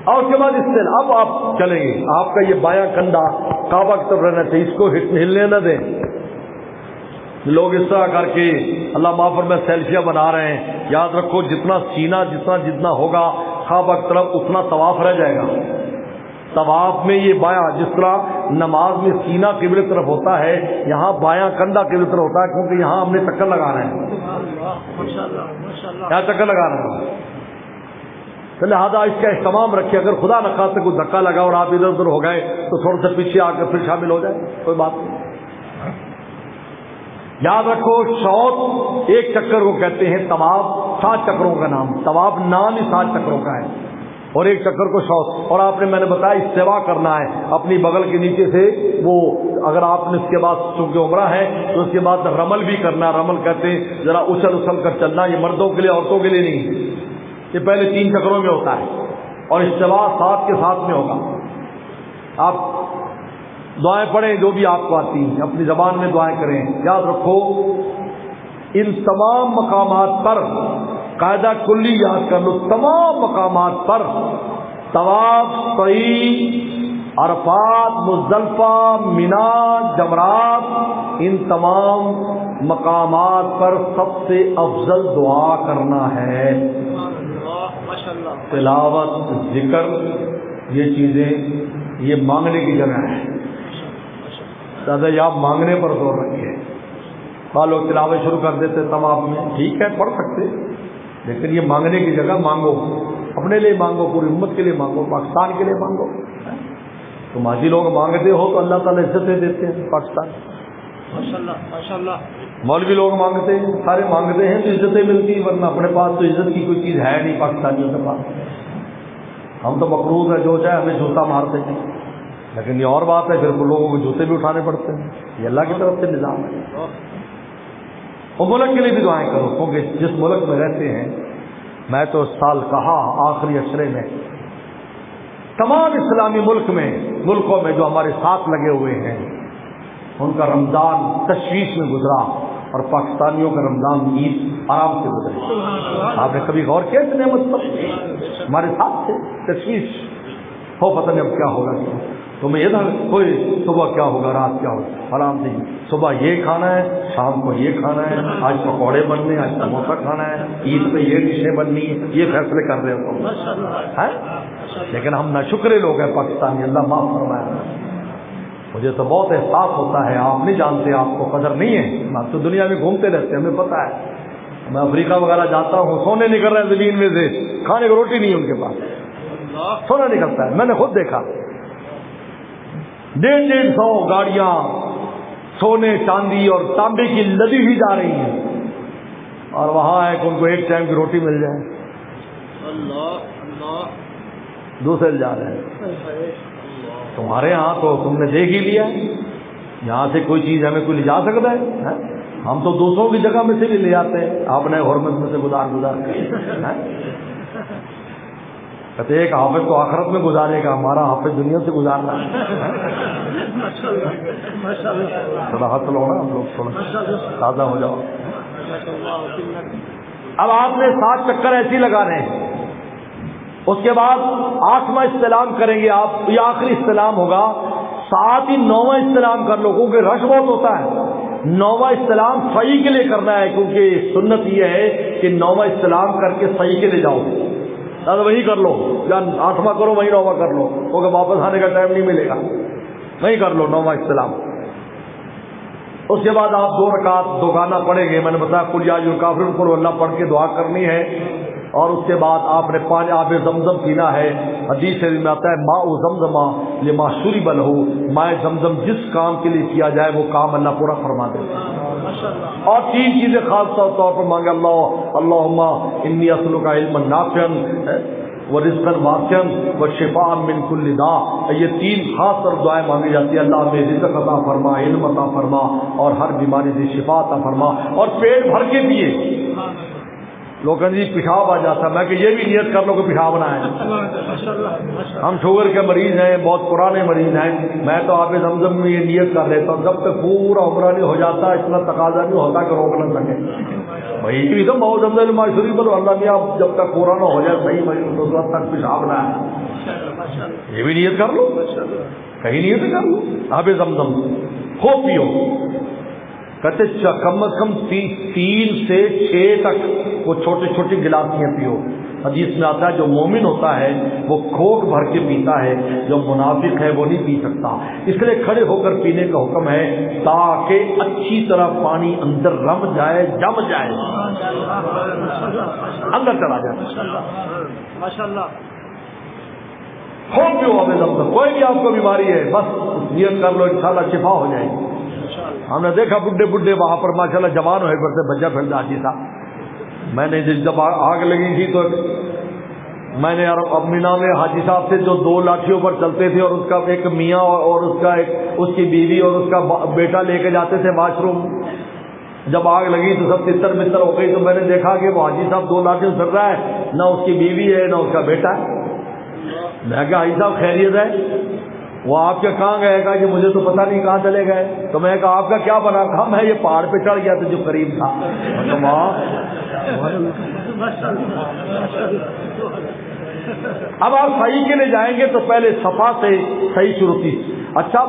اور اس کے بعد اس سے اب آپ چلیں گے، آپ کا یہ بایاں کندھا کعبہ کی طرف رہنا چاہیے، اس کو ہلنے نہ دیں۔ لوگ اس طرح کر کے اللہ معاف فرمائے سیلفیاں بنا رہے ہیں۔ یاد رکھو جتنا سینہ جتنا ہوگا کعبہ کی طرف اتنا طواف رہ جائے گا۔ طواف میں یہ بایاں، جس طرح نماز میں سینہ قبلے کی طرف ہوتا ہے، یہاں بایاں کندھا قبلے کی طرف ہوتا ہے، کیونکہ یہاں ہم نے چکر لگا رہے ہیں، یہاں چکر لگا رہے ہیں۔ تو لہٰذا اس کا اہتمام رکھیے، اگر خدا نخواستہ کوئی دھکا لگا اور آپ ادھر ادھر ہو گئے تو تھوڑا سا پیچھے آ کر پھر شامل ہو جائے، کوئی بات نہیں۔ یاد رکھو شوط ایک چکر کو کہتے ہیں طواف، 7 چکروں کا نام، طواف نام ہی 7 چکروں کا ہے، اور ایک چکر کو شوط۔ اور آپ نے میں نے بتایا استوا کرنا ہے اپنی بغل کے نیچے سے، وہ اگر آپ نے اس کے بعد چونکہ عمرہ ہے تو اس کے بعد رمل بھی کرنا ہے۔ رمل کہتے ہیں ذرا اچھل کر چلنا، یہ مردوں کے لیے عورتوں کے لیے نہیں، یہ پہلے 3 چکروں میں ہوتا ہے، اور استوا 7 کے ساتھ میں ہوگا۔ آپ دعائیں پڑھیں جو بھی آپ کو آتی ہیں، اپنی زبان میں دعائیں کریں۔ یاد رکھو ان تمام مقامات پر قاعدہ کلی یاد کر لو، تمام مقامات پر طواف، سعی، عرفات، مزدلفہ، منا، جمرات، ان تمام مقامات پر سب سے افضل دعا کرنا ہے۔ تلاوت، ذکر، یہ چیزیں یہ مانگنے کی جگہ ہے، زیادہ یہ آپ مانگنے پر زور رکھیے۔ بعض لوگ تلاوت شروع کر دیتے طواف میں، ٹھیک ہے پڑھ سکتے، لیکن یہ مانگنے کی جگہ مانگو، اپنے لیے مانگو، پوری امت کے لیے مانگو، پاکستان کے لیے مانگو۔ تم حاجی لوگ مانگتے ہو تو اللہ تعالیٰ عزتیں دیتے ہیں پاکستان، مولوی لوگ مانگتے ہیں، سارے مانگتے ہیں تو عزتیں ملتی ہیں، ورنہ اپنے پاس تو عزت کی کوئی چیز ہے نہیں پاکستانیوں کے پاس۔ ہم تو مقروض ہے، جو چاہے ہمیں جوتا مارتے ہیں، لیکن یہ اور بات ہے پھر لوگوں کو جوتے بھی اٹھانے پڑتے ہیں، یہ اللہ کی طرف سے نظام ہے۔ اور ملک کے لیے بھی دعائیں کرو، کیونکہ جس ملک میں رہتے ہیں، میں تو اس سال کہا آخری اشرے میں تمام اسلامی ملکوں میں جو ہمارے ساتھ لگے ہوئے ہیں، ان کا رمضان تشویش میں گزرا، اور پاکستانیوں کا رمضان عید آرام سے گزری۔ آپ نے کبھی غور کیا اس نعمت پر؟ ہمارے ساتھ تھے، تشویش ہو پتہ نہیں اب کیا ہوگا، تمہیں ادھر کوئی صبح کیا ہوگا رات کیا ہوگا، آرام سے صبح یہ کھانا ہے، شام کو یہ کھانا ہے، آج پکوڑے بننے ہیں، آج سموسہ کھانا ہے، عید پہ یہ ڈشیں بننی ہیں، یہ فیصلے کر رہے ہو۔ لیکن ہم ناشکرے لوگ ہیں پاکستانی، اللہ معاف فرمائے۔ مجھے تو بہت احساس ہوتا ہے، آپ نہیں جانتے، آپ کو قدر نہیں ہے، آپ تو دنیا میں گھومتے رہتے ہیں، ہمیں پتہ ہے۔ میں افریقہ وغیرہ جاتا ہوں، سونے نکل رہے ہیں زمین میں سے، کھانے کو روٹی نہیں ہے ان کے پاس، سونا نکلتا ہے، میں نے خود دیکھا۔ 150 گاڑیاں سونے، چاندی اور تانبے کی لدی ہوئی جا رہی ہیں، اور وہاں ہے کہ ان کو ایک ٹائم کی روٹی مل جائے، دوسرے جا رہے ہیں۔ تمہارے ہاں تو تم نے دیکھ ہی لیا، یہاں سے کوئی چیز ہمیں کوئی لے جا سکتا ہے؟ ہم تو دوسروں کی جگہ میں سے بھی لے جاتے ہیں، اپنے حرمت میں سے گزار کر۔ کہتے ایک حافظ تو آخرت میں گزارے گا، ہمارا حافظ دنیا سے گزارنا ہے۔ تھوڑا ہاتھ لو نا، ہم لوگ تھوڑا تازہ ہو جاؤ۔ اب آپ نے 7 چکر ایسی لگانے ہیں، اس کے بعد 8واں استلام کریں گے آپ، یہ آخری استلام ہوگا، ساتھ ہی 9واں استلام کر لو، کیونکہ رش بہت ہوتا ہے۔ 9واں استلام صحیح کے لیے کرنا ہے، کیونکہ سنت یہ ہے کہ 9واں استلام کر کے صحیح کے لیے جاؤ، وہی کر لو، یا 8واں کرو وہی 9واں کر لو، کیونکہ واپس آنے کا ٹائم نہیں ملے گا، وہی کر لو 9واں استلام۔ اس کے بعد آپ 2 رکعت دوگانہ پڑھیں گے، میں نے بتایا قل یا ایھا الکافرون پر اللہ پڑھ کے دعا کرنی ہے، اور اس کے بعد آپ نے پانی آب زمزم پینا ہے۔ حدیث میں آتا ہے ماء زمزم لما شرب لہ، ماء زمزم جس کام کے لیے کیا جائے وہ کام اللہ پورا فرما دیتا ہے۔ اور 3 چیزیں خاص طور پر مانگے، اللہم انی اسألک علما نافعا ورزقا واسعا وشفاء من کل داء، یہ 3 خاص طور دعائیں مانگی جاتی ہیں، اللہ ہمیں رزق عطا فرما، علم عطا فرما، اور ہر بیماری سے شفا عطا فرما، اور پیٹ بھر کے پیے۔ لوگ کہتے ہیں پیشاب آ جاتا ہے، میں کہ یہ بھی نیت کر لو کہ پیشاب نہ آئے۔ ہم شوگر کے مریض ہیں، بہت پرانے مریض ہیں، میں تو آب زمزم میں یہ نیت کر لیتا ہوں، جب تک پورا عمرہ نہیں ہو جاتا اتنا تقاضا نہیں ہوتا کہ روک نہ سکے، بھائی بھی تو بہت زمزم معاشری بولو اللہ نے آپ جب تک پورا نہ ہو جائے صحیح مریض اس وقت تک پیشاب نہ آئے۔ یہ بھی نیت کر لو, کہیں نیت کر لو. آب زمزم خوب پیو. کہتے کم از کم 3 سے 6 تک وہ چھوٹی چھوٹی گلاسیاں پیو. حدیث میں آتا ہے جو مومن ہوتا ہے وہ کھوک بھر کے پیتا ہے, جو منافق ہے وہ نہیں پی سکتا. اس لیے کھڑے ہو کر پینے کا حکم ہے تاکہ اچھی طرح پانی اندر رم جائے, جم جائے, اندر چلا جائے. ماشاءاللہ. خوب پیو. کوئی بھی آپ کو بیماری ہے بس نیت کر لو, انشاءاللہ شفا ہو جائے گی. ہم نے دیکھا بڈھے وہاں پر ماشاءاللہ جوان ہوئے پر سے بچہ پھر حاجی صاحب. میں نے جب آگ لگی تھی تو میں نے امینا میں حاجی صاحب سے جو 2 لاٹھیوں پر چلتے تھے اور اس کا ایک میاں اور اس کی بیوی اور اس کا بیٹا لے کے جاتے تھے واش روم. جب آگ لگی تو سب تتر بستر ہو گئی تو میں نے دیکھا کہ وہ حاجی صاحب 2 لاٹھیوں چل رہا ہے, نہ اس کی بیوی ہے نہ اس کا بیٹا ہے. میں کہا حاجی صاحب خیریت ہے؟ وہ آپ کے کہاں گئے گا کہ مجھے تو پتہ نہیں کہاں چلے گئے. تو میں کہا آپ کا کیا بنا؟ کہا میں یہ پہاڑ پہ چڑھ گیا تھا جو قریب تھا. تو وہاں اب آپ صحیح کے لیے جائیں گے تو پہلے صفا سے صحیح شروع کی. اچھا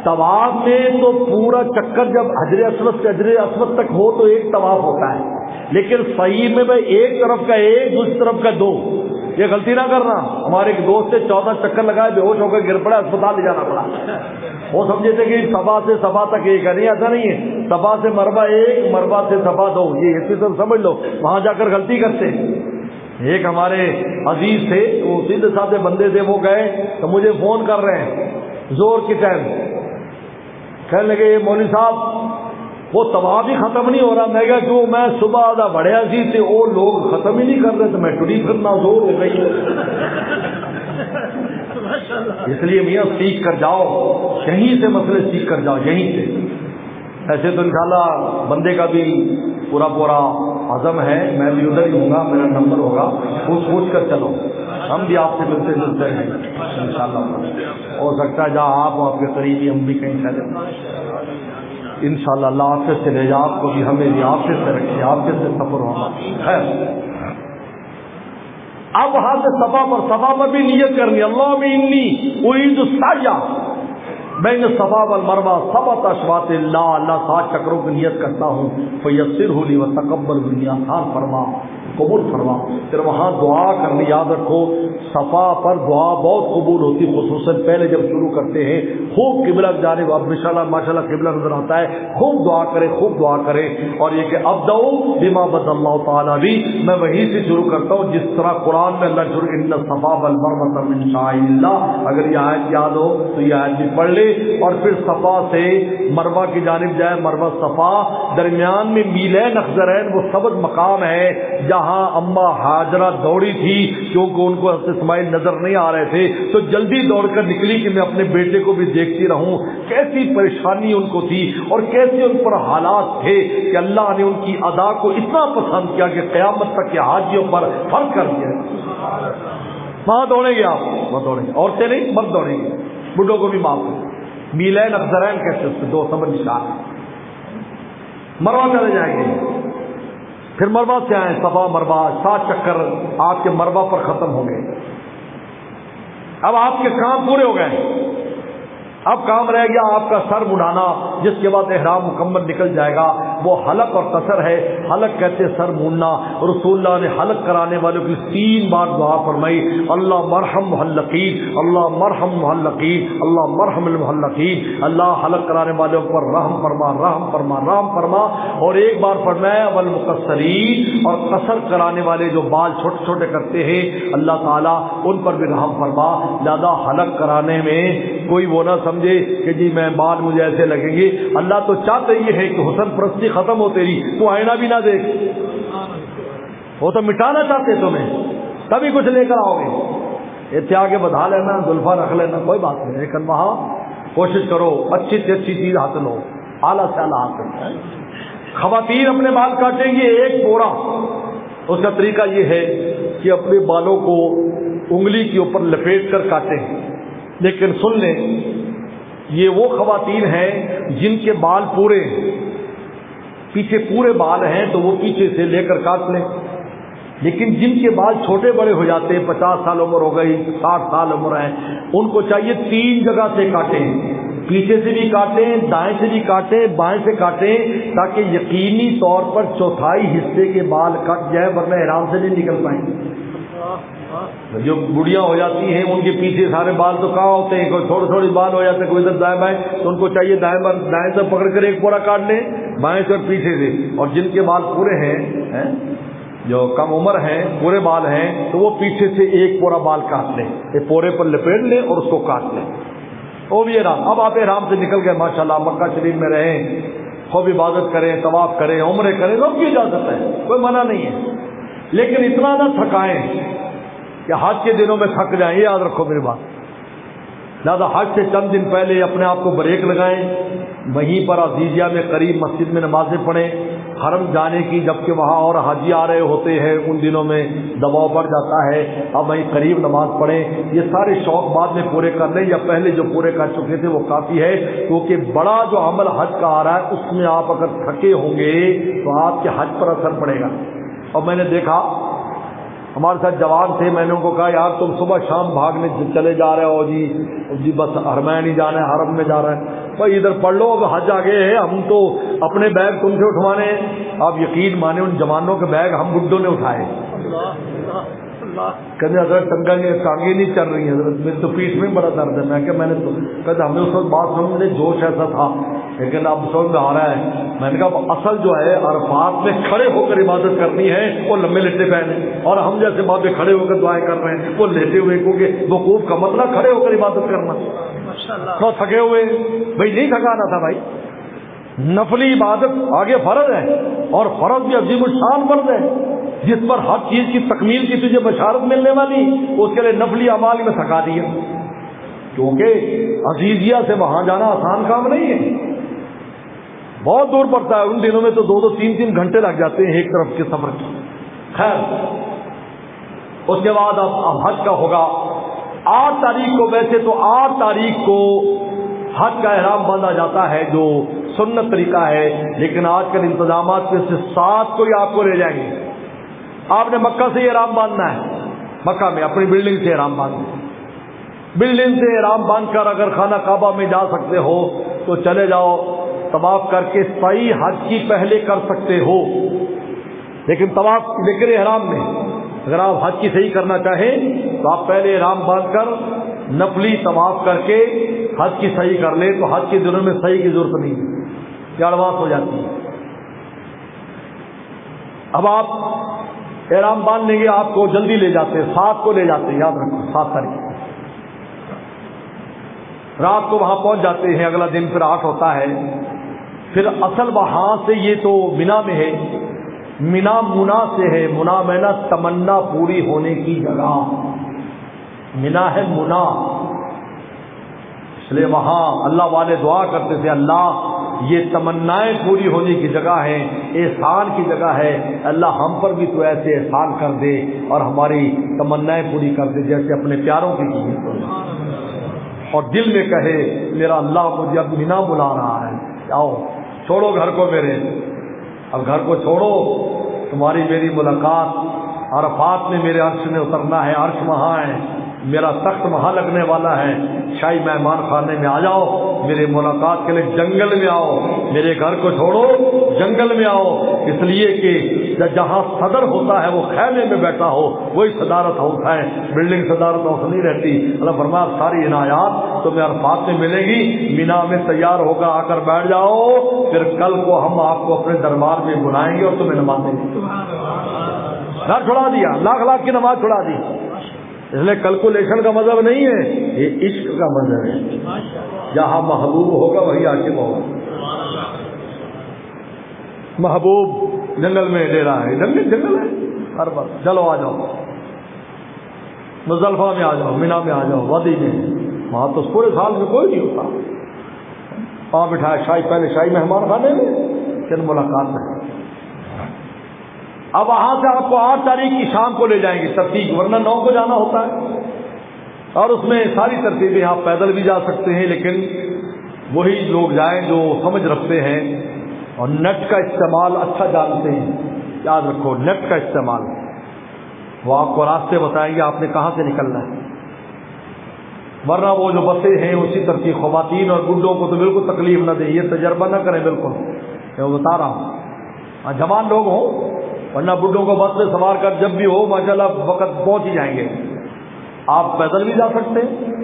طواف میں تو پورا چکر جب حجر اسود سے حجر اسود تک ہو تو ایک طواف ہوتا ہے, لیکن صحیح میں بھائی ایک طرف کا ایک دوسری طرف کا 2. یہ غلطی نہ کرنا. ہمارے ایک دوست سے 14 چکر لگائے, بے ہوش ہو کر گر پڑا, اسپتال لے جانا پڑا. وہ سمجھے تھے کہ صفا سے صفا تک ایک ہے. نہیں, ایسا نہیں ہے. صفا سے مربع 1, مربع سے صفا 2, یہ اسی طرح سمجھ لو. وہاں جا کر غلطی کرتے. ایک ہمارے عزیز تھے, وہ سیدھے سادھے بندے تھے, وہ گئے تو مجھے فون کر رہے ہیں زور کے ٹائم, کہنے لگے مولوی صاحب وہ طواف ہی ختم نہیں ہو رہا. میں کہا کیوں؟ میں صبح آدھا بڑے عزیز تھے, وہ لوگ ختم ہی نہیں کر رہے تو میں ٹوری پھرنا زور ہو گئی. اس لیے میاں سیکھ کر جاؤ, یہیں سے مسئلے سیکھ کر جاؤ, یہیں سے. ایسے تو انشاءاللہ بندے کا بھی پورا عزم ہے, میں بھی ادھر ہی ہوں گا, میرا نمبر ہوگا, پوچھ کر چلو. ہم بھی آپ سے ملتے جلتے ہیں انشاءاللہ. ہو سکتا ہے جہاں آپ آپ کے قریبی ہم بھی کہیں چلیں انشاءاللہ. اللہ آپ سے لے جا, آپ کو بھی ہمیں بھی آپ سے رکھے, آپ سے سفر ہونا ہے. اب وہاں سے صفا پر بھی نیت کرنی. اللہم انی ارید السعی بین الصفا والمروہ 7 اشواط اللہ. اللہ 7 چکروں کی نیت کرتا ہوں. فیسرہ لی وتقبل منی, آسان فرما, قبول فرما. پھر وہاں دعا کرنی. یاد رکھو صفا پر دعا بہت قبول ہوتی, خصوصاً پہلے جب شروع کرتے ہیں. خوب قبلہ کی جانب, اب ماشاءاللہ قبلہ نظر آتا ہے, خوب دعا کرے, خوب دعا کرے. اور یہ کہ ابدؤ بما بدا اللہ تعالیٰ بھی, میں وہیں سے شروع کرتا ہوں جس طرح قرآن میں اللہ شروع ان الصفا والمروہ من شعائر اللہ. اگر یہ آیت یاد ہو تو یہ آیت بھی پڑھ لے, اور پھر صفا سے مروہ کی جانب جائے. مروہ صفا درمیان میں میلین اخضرین, وہ سبز مقام ہے جہاں اما ہاجرہ دوڑی تھی کیونکہ ان کو حضرت اسماعیل نظر نہیں آ رہے تھے, تو جلدی دوڑ کر نکلی کہ میں اپنے بیٹے کو بھی دیکھتی رہوں. کیسی پریشانی ان کو تھی اور کیسے ان پر حالات تھے کہ اللہ نے ان کی ادا کو اتنا پسند کیا کہ قیامت تک کے حاجیوں پر فرض کر دیا. وہاں دوڑیں گے آپ, وہاں دوڑیں گے, عورتیں نہیں مرد دوڑیں گے, بڈھوں کو بھی معاف کریں. میلین اخضرین کہتے ہیں, 2 سبز نشان. مروہ چلے جائیں گے, پھر مروہ سے آئیں, صفا مروہ 7 چکر آپ کے مروہ پر ختم ہو گئے. اب آپ کے کام پورے ہو گئے. اب کام رہ گیا آپ کا سر مڑانا, جس کے بعد احرام مکمل نکل جائے گا. وہ حلق اور قصر ہے. حلق کہتے سر موننا. رسول اللہ نے حلق کرانے والوں کی 3 بار دعا فرمائی, اللہ مرحم محلقین, اللہ مرحم محلقین, اللہ مرحم المحلقین. اللہ حلق کرانے والوں پر رحم فرما, رحم فرما, رحم فرما. اور ایک بار فرمایا والمقصرین, اور قصر کرانے والے جو بال چھوٹے چھوٹے کرتے ہیں اللہ تعالیٰ ان پر بھی رحم فرما. زیادہ حلق کرانے میں کوئی وہ نہ سمجھے کہ جی میں بال مجھے ایسے لگیں گے. اللہ تو چاہتے یہ ہے کہ حسن پرستی ختم ہو تیری, تو آئینہ بھی نہ دیکھ. وہ تو مٹانا چاہتے تمہیں, تبھی کچھ لے کر آؤ گے. اتنے آگے بدھا لینا, زلفا رکھ لینا, کوئی بات نہیں, لیکن وہاں کوشش کرو اچھی سے اچھی چیز حاصل ہو, اعلیٰ سے اعلیٰ حاصل. خواتین اپنے بال کاٹیں گے 1 پورا. اس کا طریقہ یہ ہے کہ اپنے بالوں کو انگلی کے اوپر لپیٹ کر کاٹیں. لیکن سن لیں, یہ وہ خواتین ہیں جن کے بال پورے ہیں, پیچھے پورے بال ہیں, تو وہ پیچھے سے لے کر کاٹ لیں. لیکن جن کے بال چھوٹے بڑے ہو جاتے ہیں، 50 سال عمر ہو گئی، 60 سال عمر ہے، ان کو چاہیے 3 جگہ سے کاٹیں، پیچھے سے بھی کاٹیں، دائیں سے بھی کاٹیں، بائیں سے کاٹیں، تاکہ یقینی طور پر چوتھائی حصے کے بال کٹ جائے، ورنہ احرام سے نہیں نکل پائیں گے۔ جو بڑھیاں ہو جاتی ہیں ان کے پیچھے سارے بال تو کہاں ہوتے ہیں، کوئی تھوڑے تھوڑے بال ہو جاتے ہیں، کوئی ادھر دائیں بائیں، تو ان کو چاہیے دائیں سے پکڑ کر ایک پورا کاٹ لیں، بائیں سے اور پیچھے سے۔ اور جن کے بال پورے ہیں، جو کم عمر ہیں، پورے بال ہیں، تو وہ پیچھے سے ایک پورا بال کاٹ لیں، ایک پورے پر لپیٹ لیں اور اس کو کاٹ لیں۔ وہ بھی احرام۔ اب آپ احرام سے نکل گئے، ماشاءاللہ مکہ شریف میں رہیں، خوب عبادت کریں، طواف کریں، عمرے کریں، سب کی اجازت ہے، کوئی منع نہیں ہے، لیکن اتنا نہ تھکائیں کہ حج کے دنوں میں تھک جائیں، یہ یاد رکھو میری بات۔ لہٰذا حج سے چند دن پہلے اپنے آپ کو بریک لگائیں، وہیں پر عزیزیہ میں قریب مسجد میں نمازیں پڑھیں، حرم جانے کی جبکہ وہاں اور حاجی آ رہے ہوتے ہیں، ان دنوں میں دباؤ بڑھ جاتا ہے، اب وہیں قریب نماز پڑھیں۔ یہ سارے شوق بعد میں پورے کر لیں، یا پہلے جو پورے کر چکے تھے وہ کافی ہے، کیونکہ بڑا جو عمل حج کا آ رہا ہے اس میں آپ اگر تھکے ہوں گے تو آپ کے حج پر اثر پڑے گا۔ اور میں نے دیکھا ہمارے ساتھ جوان تھے، میں نے ان کو کہا یار تم صبح شام بھاگنے چلے جا رہے ہو جی بس حرمین ہی جانا ہے، حرم میں جا رہا ہے، بھائی ادھر پڑھ لو، اب حج آ گئے ہیں، ہم تو اپنے بیگ تم سے اٹھوانے ہیں۔ آپ یقین مانے ان جوانوں کے بیگ ہم بڈھوں نے اٹھائے، کہتے حضرت ٹانگیں نہیں چل رہی ہیں حضرت، میری تو پیٹھ میں بڑا درد ہے۔ میں کہ میں نے تو کہتے ہم نے اس وقت بات سمجھ لے، جوش ایسا تھا، لیکن اب سمجھ میں آ رہا ہے۔ میں نے کہا اصل جو ہے عرفات میں کھڑے ہو کر عبادت کرنی ہے، وہ لمبے لیٹے پہنے، اور ہم جیسے بعد میں کھڑے ہو کر دعائیں کر رہے ہیں وہ لیٹے ہوئے، کیونکہ وقوف کا مطلب کھڑے ہو کر عبادت کرنا، تو تھکے ہوئے بھائی نہیں تھکانا تھا بھائی۔ نفلی عبادت آگے فرض ہے، اور فرض بھی عظیم الشان فرض ہے، جس پر ہر چیز کی تکمیل کی تجھے بشارت ملنے والی، اس کے لیے نفلی اعمال میں تھکا دیا، کیونکہ عزیزیہ سے وہاں جانا آسان کام نہیں ہے، بہت دور پڑتا ہے، ان دنوں میں تو 2-2 3-3 گھنٹے لگ جاتے ہیں ایک طرف کے سفر کی۔ خیر اس کے بعد اب حج کا ہوگا 8 تاریخ کو، ویسے تو 8 تاریخ کو حج کا احرام باندھا جاتا ہے جو سنت طریقہ ہے، لیکن آج کل انتظامات میں سے 7 کو ہی آپ کو لے جائیں گے۔ آپ نے مکہ سے احرام باندھنا ہے، مکہ میں اپنی بلڈنگ سے احرام باندھنا ہے، بلڈنگ سے احرام باندھ کر اگر خانہ کعبہ میں جا سکتے ہو تو چلے جاؤ، طواف کر کے صحیح حج کی پہلے کر سکتے ہو، لیکن طواف ذکر احرام میں اگر آپ حج کی صحیح کرنا چاہیں تو آپ پہلے احرام باندھ کر نفلی طواف کر کے حج کی صحیح کر لیں، تو حج کے دنوں میں صحیح کی ضرورت نہیں، یہ ایڈوانس ہو جاتی ہے۔ اب آپ احرام باندھ لیں گے، آپ کو جلدی لے جاتے ہیں، 7 کو لے جاتے ہیں، یاد رکھو 7 تاریخ رات کو وہاں پہنچ جاتے ہیں، اگلا دن پھر 8 ہوتا ہے، پھر اصل وہاں سے یہ تو منا میں ہے، منا سے ہے، منا تمنا پوری ہونے کی جگہ، منا ہے منا، اس لیے وہاں اللہ والے دعا کرتے تھے اللہ یہ تمنائیں پوری ہونے کی جگہ ہے، احسان کی جگہ ہے، اللہ ہم پر بھی تو ایسے احسان کر دے اور ہماری تمنائیں پوری کر دے جیسے اپنے پیاروں کی کی، اور دل میں کہے میرا اللہ مجھے اب منا بلا رہا ہے، آؤ چھوڑو گھر کو میرے، اب گھر کو چھوڑو، تمہاری میری ملاقات عرفات میں میرے عرش میں اترنا ہے، عرش وہاں ہے، میرا تخت وہاں لگنے والا ہے، شاہی مہمان خانے میں آ جاؤ، میرے ملاقات کے لیے جنگل میں آؤ، میرے گھر کو چھوڑو جنگل میں آؤ، اس لیے کہ جہاں صدر ہوتا ہے وہ خیمے میں بیٹھا ہو، وہی صدارت ہاؤس ہے، بلڈنگ صدارت ہاؤس نہیں رہتی۔ اللہ فرمایا ساری عنایات تمہیں عرفات میں ملے گی، مینا میں تیار ہوگا آ کر بیٹھ جاؤ، پھر کل کو ہم آپ کو اپنے دربار میں بلائیں گے اور تمہیں نماز دیں گے۔ گھر چھڑا دیا، لاکھ کی نماز چھڑا دی، اس لیے کیلکولیشن کا مذہب نہیں ہے، یہ عشق کا مذہب ہے، جہاں محبوب ہوگا وہی عاشق ہوگا۔ محبوب جنگل میں دے رہا ہے، جنگل ہے ہر بار، چلو آ جاؤ مزدلفہ میں، آ جاؤ مینا میں، آ جاؤ وادی میں، وہاں تو پورے سال میں کوئی نہیں ہوتا، وہاں بٹھایا پہلے شاہی مہمان خانے میں، پھر ملاقات ہے۔ اب وہاں سے آپ کو 8 تاریخ کی شام کو لے جائیں گے ترتیب، ورنہ 9 کو جانا ہوتا ہے، اور اس میں ساری ترتیبیں، آپ پیدل بھی جا سکتے ہیں، لیکن وہی لوگ جائیں جو سمجھ رکھتے ہیں اور نیٹ کا استعمال اچھا جانتے ہیں، یاد رکھو نیٹ کا استعمال، وہ آپ کو راستے بتائیں گے آپ نے کہاں سے نکلنا ہے، ورنہ وہ جو بسیں ہیں اسی طرح کی خواتین اور بڈھوں کو تو بالکل تکلیف نہ دیں، یہ تجربہ نہ کریں، بالکل میں بتا رہا ہوں، جوان لوگ ہوں، ورنہ بڈھوں کو بس میں سوار کر جب بھی ہو ماشاءاللہ وقت پہنچ ہی جائیں گے، آپ پیدل بھی جا سکتے ہیں۔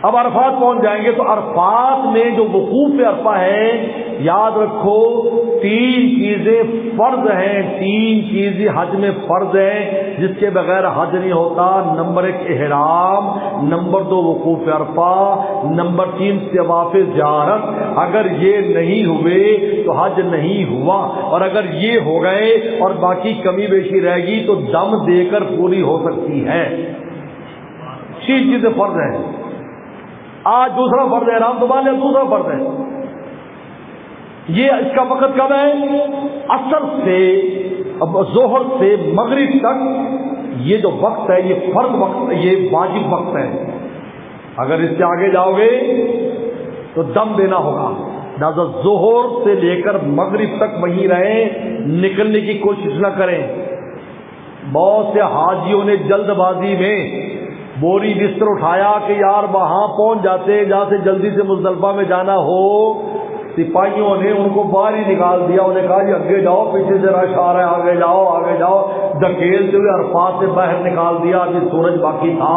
اب عرفات پہنچ جائیں گے تو عرفات میں جو وقوف عرفہ ہے، یاد رکھو 3 چیزیں فرض ہیں، 3 چیزیں حج میں فرض ہیں جس کے بغیر حج نہیں ہوتا۔ نمبر 1 احرام، نمبر 2 وقوف عرفہ، نمبر 3 طواف زیارت۔ اگر یہ نہیں ہوئے تو حج نہیں ہوا، اور اگر یہ ہو گئے اور باقی کمی بیشی رہ گئی تو دم دے کر پوری ہو سکتی ہے۔ 3 چیزیں فرض ہیں۔ آج دوسرا فرض ہے، احرام تو مان لیا، دوسرا فرض ہے یہ، اس کا وقت کب ہے؟ عصر سے ظہر سے مغرب تک، یہ جو وقت ہے یہ فرض وقت ہے، یہ واجب وقت ہے۔ اگر اس سے آگے جاؤ گے تو دم دینا ہوگا، لہٰذا ظہر سے لے کر مغرب تک وہیں رہیں، نکلنے کی کوشش نہ کریں۔ بہت سے حاجیوں نے جلد بازی میں بوری بستر اٹھایا کہ یار وہاں پہنچ جاتے جہاں سے جلدی سے مزدلفہ میں جانا ہو، سپاہیوں نے ان کو باہر ہی نکال دیا، انہیں کہا جی آگے جاؤ، پیچھے سے رش آ رہا ہے، آگے جاؤ آگے جاؤ، دھکیلتے ہوئے عرفات سے باہر نکال دیا۔ ابھی سورج باقی تھا،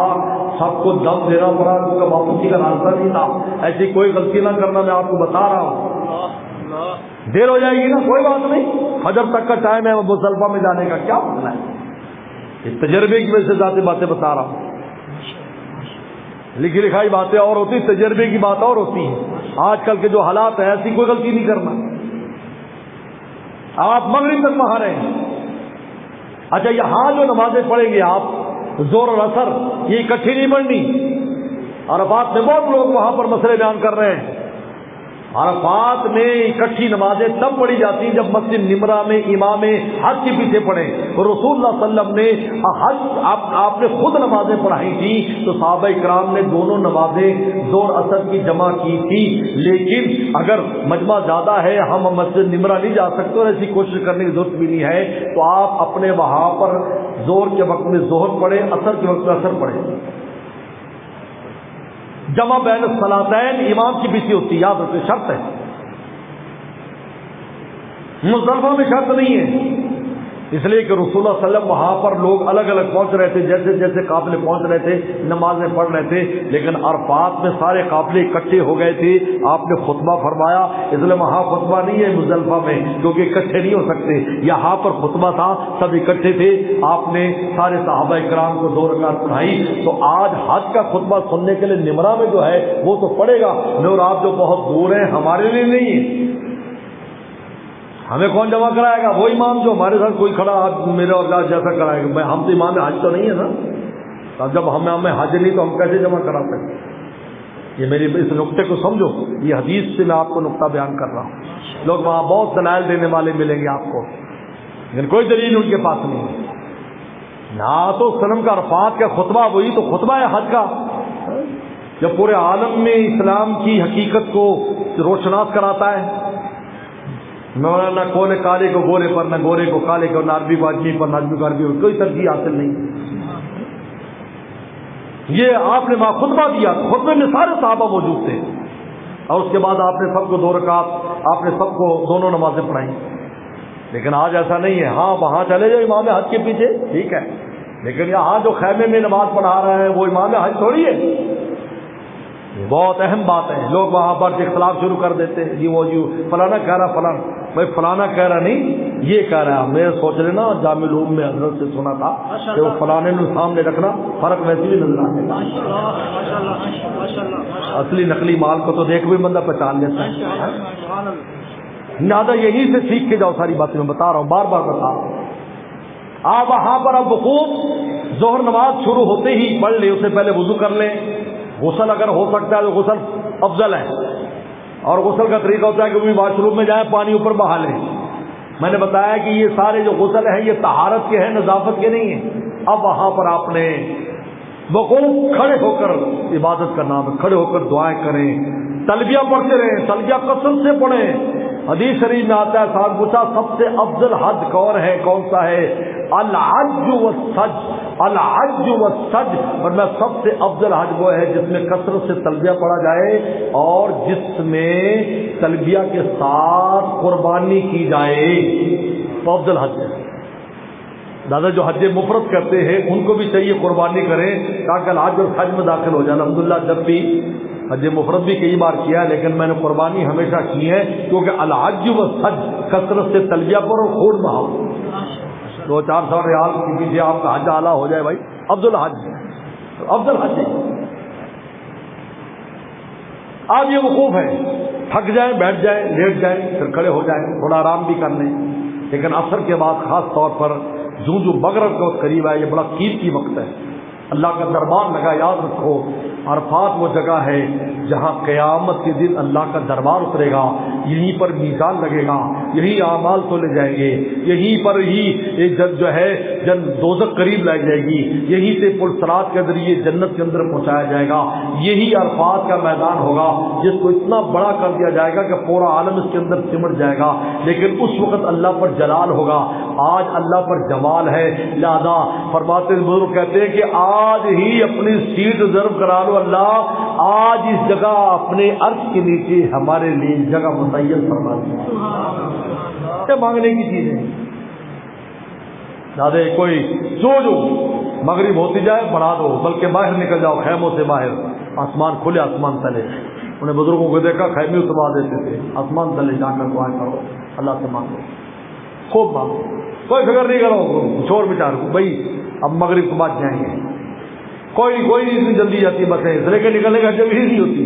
سب کو دم دینا پڑا کیونکہ واپسی کا راستہ نہیں تھا۔ ایسی کوئی غلطی نہ کرنا، میں آپ کو بتا رہا ہوں، دیر ہو جائے گی نا کوئی بات نہیں، فجر تک کا ٹائم ہے مزدلفہ میں جانے کا، کیا مسئلہ ہے؟ اس تجربے کی وجہ سے ذاتی باتیں بتا رہا ہوں، لکھی لکھائی باتیں اور ہوتی، تجربے کی بات اور ہوتی ہے۔ آج کل کے جو حالات ہیں ایسی کوئی غلطی نہیں کرنا۔ آپ مغرب تک وہاں رہیں۔ اچھا یہاں جو نمازیں پڑھیں گے آپ، ظہر اور عصر، یہ اکٹھی نہیں پڑھنی۔ عرفات میں بہت لوگ وہاں پر مسئلے بیان کر رہے ہیں۔ عرفات میں اکٹھی نمازیں تب پڑھی جاتی ہیں جب مسجد نمرہ میں امام حج کے پیچھے پڑھیں۔ رسول اللہ صلی اللہ علیہ وسلم نے حج آپ نے خود نمازیں پڑھائی تھی تو صحابہ کرام نے دونوں نمازیں ظہر اثر کی جمع کی تھی، لیکن اگر مجمع زیادہ ہے، ہم مسجد نمرہ نہیں جا سکتے اور ایسی کوشش کرنے کی ضرورت بھی نہیں ہے، تو آپ اپنے وہاں پر ظہر کے وقت میں ظہر پڑھیں، اثر کے وقت میں اثر پڑھیں۔ جمع بین الصلاتین امام کی پیچھے ہوتی ہے، یاد رکھیں، شرط ہے۔ مزدلفہ میں شرط نہیں ہے، اس لیے کہ رسول اللہ صلی اللہ علیہ وسلم وہاں پر لوگ الگ الگ پہنچ رہے تھے، جیسے جیسے قافلے پہنچ رہے تھے نمازیں پڑھ رہے تھے، لیکن عرفات میں سارے قافلے اکٹھے ہو گئے تھے، آپ نے خطبہ فرمایا، اس لیے وہاں خطبہ نہیں ہے مزدلفہ میں، کیونکہ اکٹھے نہیں ہو سکتے، یہاں پر خطبہ تھا، سب اکٹھے تھے، آپ نے سارے صحابہ کرام کو 2 رکعت پڑھائی۔ تو آج حج کا خطبہ سننے کے لیے نمرہ میں جو ہے وہ تو پڑے گا، اور آپ جو بہت دور ہیں ہمارے لیے نہیں ہے، ہمیں کون جمع کرائے گا؟ وہ امام جو ہمارے ساتھ کوئی کھڑا میرے اور جیسا کرائے گا، ہم تو امام حج تو نہیں ہے نا، جب ہمیں حج نہیں تو ہم کیسے جمع کرا سکتے؟ یہ میری اس نقطے کو سمجھو، یہ حدیث سے میں آپ کو نقطہ بیان کر رہا ہوں۔ لوگ وہاں بہت دلائل دینے والے ملیں گے آپ کو، لیکن کوئی دلیل ان کے پاس نہیں ہے۔ نہ تو صنم کا عرفات کا خطبہ وہی تو خطبہ ہے حج کا، جب پورے عالم میں اسلام کی حقیقت کو روشناس کراتا ہے۔ نہ کولے کالے کو گورے پر، نہ گورے کو کالے کو، نہ عربی کو عجمی پر، نہ عجمی کو عربی پر، کوئی ترجیح حاصل نہیں۔ یہ آپ نے وہاں خطبہ دیا، خطبے میں سارے صحابہ موجود تھے، اور اس کے بعد آپ نے سب کو 2 رکعت، آپ نے سب کو دونوں نمازیں پڑھائیں۔ لیکن آج ایسا نہیں ہے، ہاں وہاں چلے جاؤ امام حج کے پیچھے، ٹھیک ہے، لیکن یہاں جو خیمے میں نماز پڑھا رہے ہیں وہ امام حج تھوڑی ہے۔ بہت اہم بات ہے، لوگ وہاں پر اختلاف شروع کر دیتے ہیں، جی وہ جی فلانا کہہ رہا فلانا، بھائی فلانا کہہ رہا نہیں، یہ کہہ رہا ہے، میں سوچ لینا جامع العلوم میں حضرت سے سنا تھا کہ وہ فلانے نے سامنے رکھنا، فرق ویسے بھی نظر آنے گا، اصلی نقلی مال کو تو دیکھ بھی بندہ پہچان لیتا ہے۔ لہٰذا یہیں سے سیکھ کے جاؤ، ساری باتیں میں بتا رہا ہوں، بار بار بتا رہا ہوں۔ آپ وہاں پر اب وقوف ظہر نماز شروع ہوتے ہی پڑھ لیں، اس سے پہلے وضو کر لیں، غسل اگر ہو سکتا ہے تو غسل افضل ہے، اور غسل کا طریقہ ہوتا ہے کہ بھی واش روم میں جائیں، پانی اوپر بہا لیں۔ میں نے بتایا کہ یہ سارے جو غسل ہیں یہ طہارت کے ہیں، نظافت کے نہیں ہیں۔ اب وہاں پر آپ نے وقوف کھڑے ہو کر عبادت کرنا، کھڑے ہو کر دعائیں کریں، تلبیہ پڑھتے رہیں، تلبیہ کثرت سے پڑھیں، حدیث شریف میں آتا ہے، صاحب پوچھا سب سے افضل حج کون سا ہے؟ الحج والسج، الحج والسج، اور میں سب سے افضل حج وہ ہے جس میں کثرت سے تلبیہ پڑھا جائے اور جس میں تلبیہ کے ساتھ قربانی کی جائے، تو افضل حج ہے۔ دادا جو حج مفرد کرتے ہیں ان کو بھی چاہیے قربانی کریں تاکہ الحج اور حج میں داخل ہو جائے۔ الحمدللہ جب بھی حج مفرد بھی کئی بار کیا ہے لیکن میں نے قربانی ہمیشہ کی ہے، کیونکہ الحج والحج کثرت سے تلبیہ پر اور خون بہاؤ، 200-400 ریال کے پیچھے آپ کا حج اعلیٰ ہو جائے بھائی، افضل حج، افضل حج ہے۔ آپ یہ وقوف ہے، تھک جائیں بیٹھ جائیں لیٹ جائیں پھر کھڑے ہو جائیں، تھوڑا آرام بھی کر لیں، لیکن عصر کے بعد خاص طور پر جو مغرب کا وقت قریب ہے، یہ بڑا قیمتی وقت ہے، اللہ کا دربار لگا۔ یاد رکھو عرفات وہ جگہ ہے جہاں قیامت کے دن اللہ کا دربار اترے گا، یہیں پر میزان لگے گا، یہی اعمال تولے جائیں گے، یہیں پر ہی جو ہے دوزخ قریب لائی جائے گی، یہیں سے پل صراط کے ذریعے جنت کے اندر پہنچایا جائے گا۔ یہی عرفات کا میدان ہوگا جس کو اتنا بڑا کر دیا جائے گا کہ پورا عالم اس کے اندر سمٹ جائے گا، لیکن اس وقت اللہ پر جلال ہوگا۔ آج اللہ پر جمال ہے، لہذا فرماتے بزرگ کہتے ہیں کہ آج ہی اپنی سیٹ ریزرو کرا لو، اللہ آج اس جگہ اپنے عرش کے نیچے ہمارے لیے جگہ متعین فرما دیا۔ مانگنے کی چیز ہے دادے، کوئی جو مغرب ہوتی جائے بڑھا دو، بلکہ باہر نکل جاؤ خیموں سے باہر، آسمان کھلے آسمان تلے۔ انہیں بزرگوں کو دیکھا خیمے اتروا دیتے تھے، آسمان تلے جا کر دعائیں کرو، اللہ سے مانگو، خوب مانگو، کوئی فکر نہیں کرو شور بچار بھائی اب مغرب کو بعد جائیں گے، کوئی اتنی جلدی جاتی بسیں اس لیے کہ نکلنے کا جب ہی نہیں ہوتی،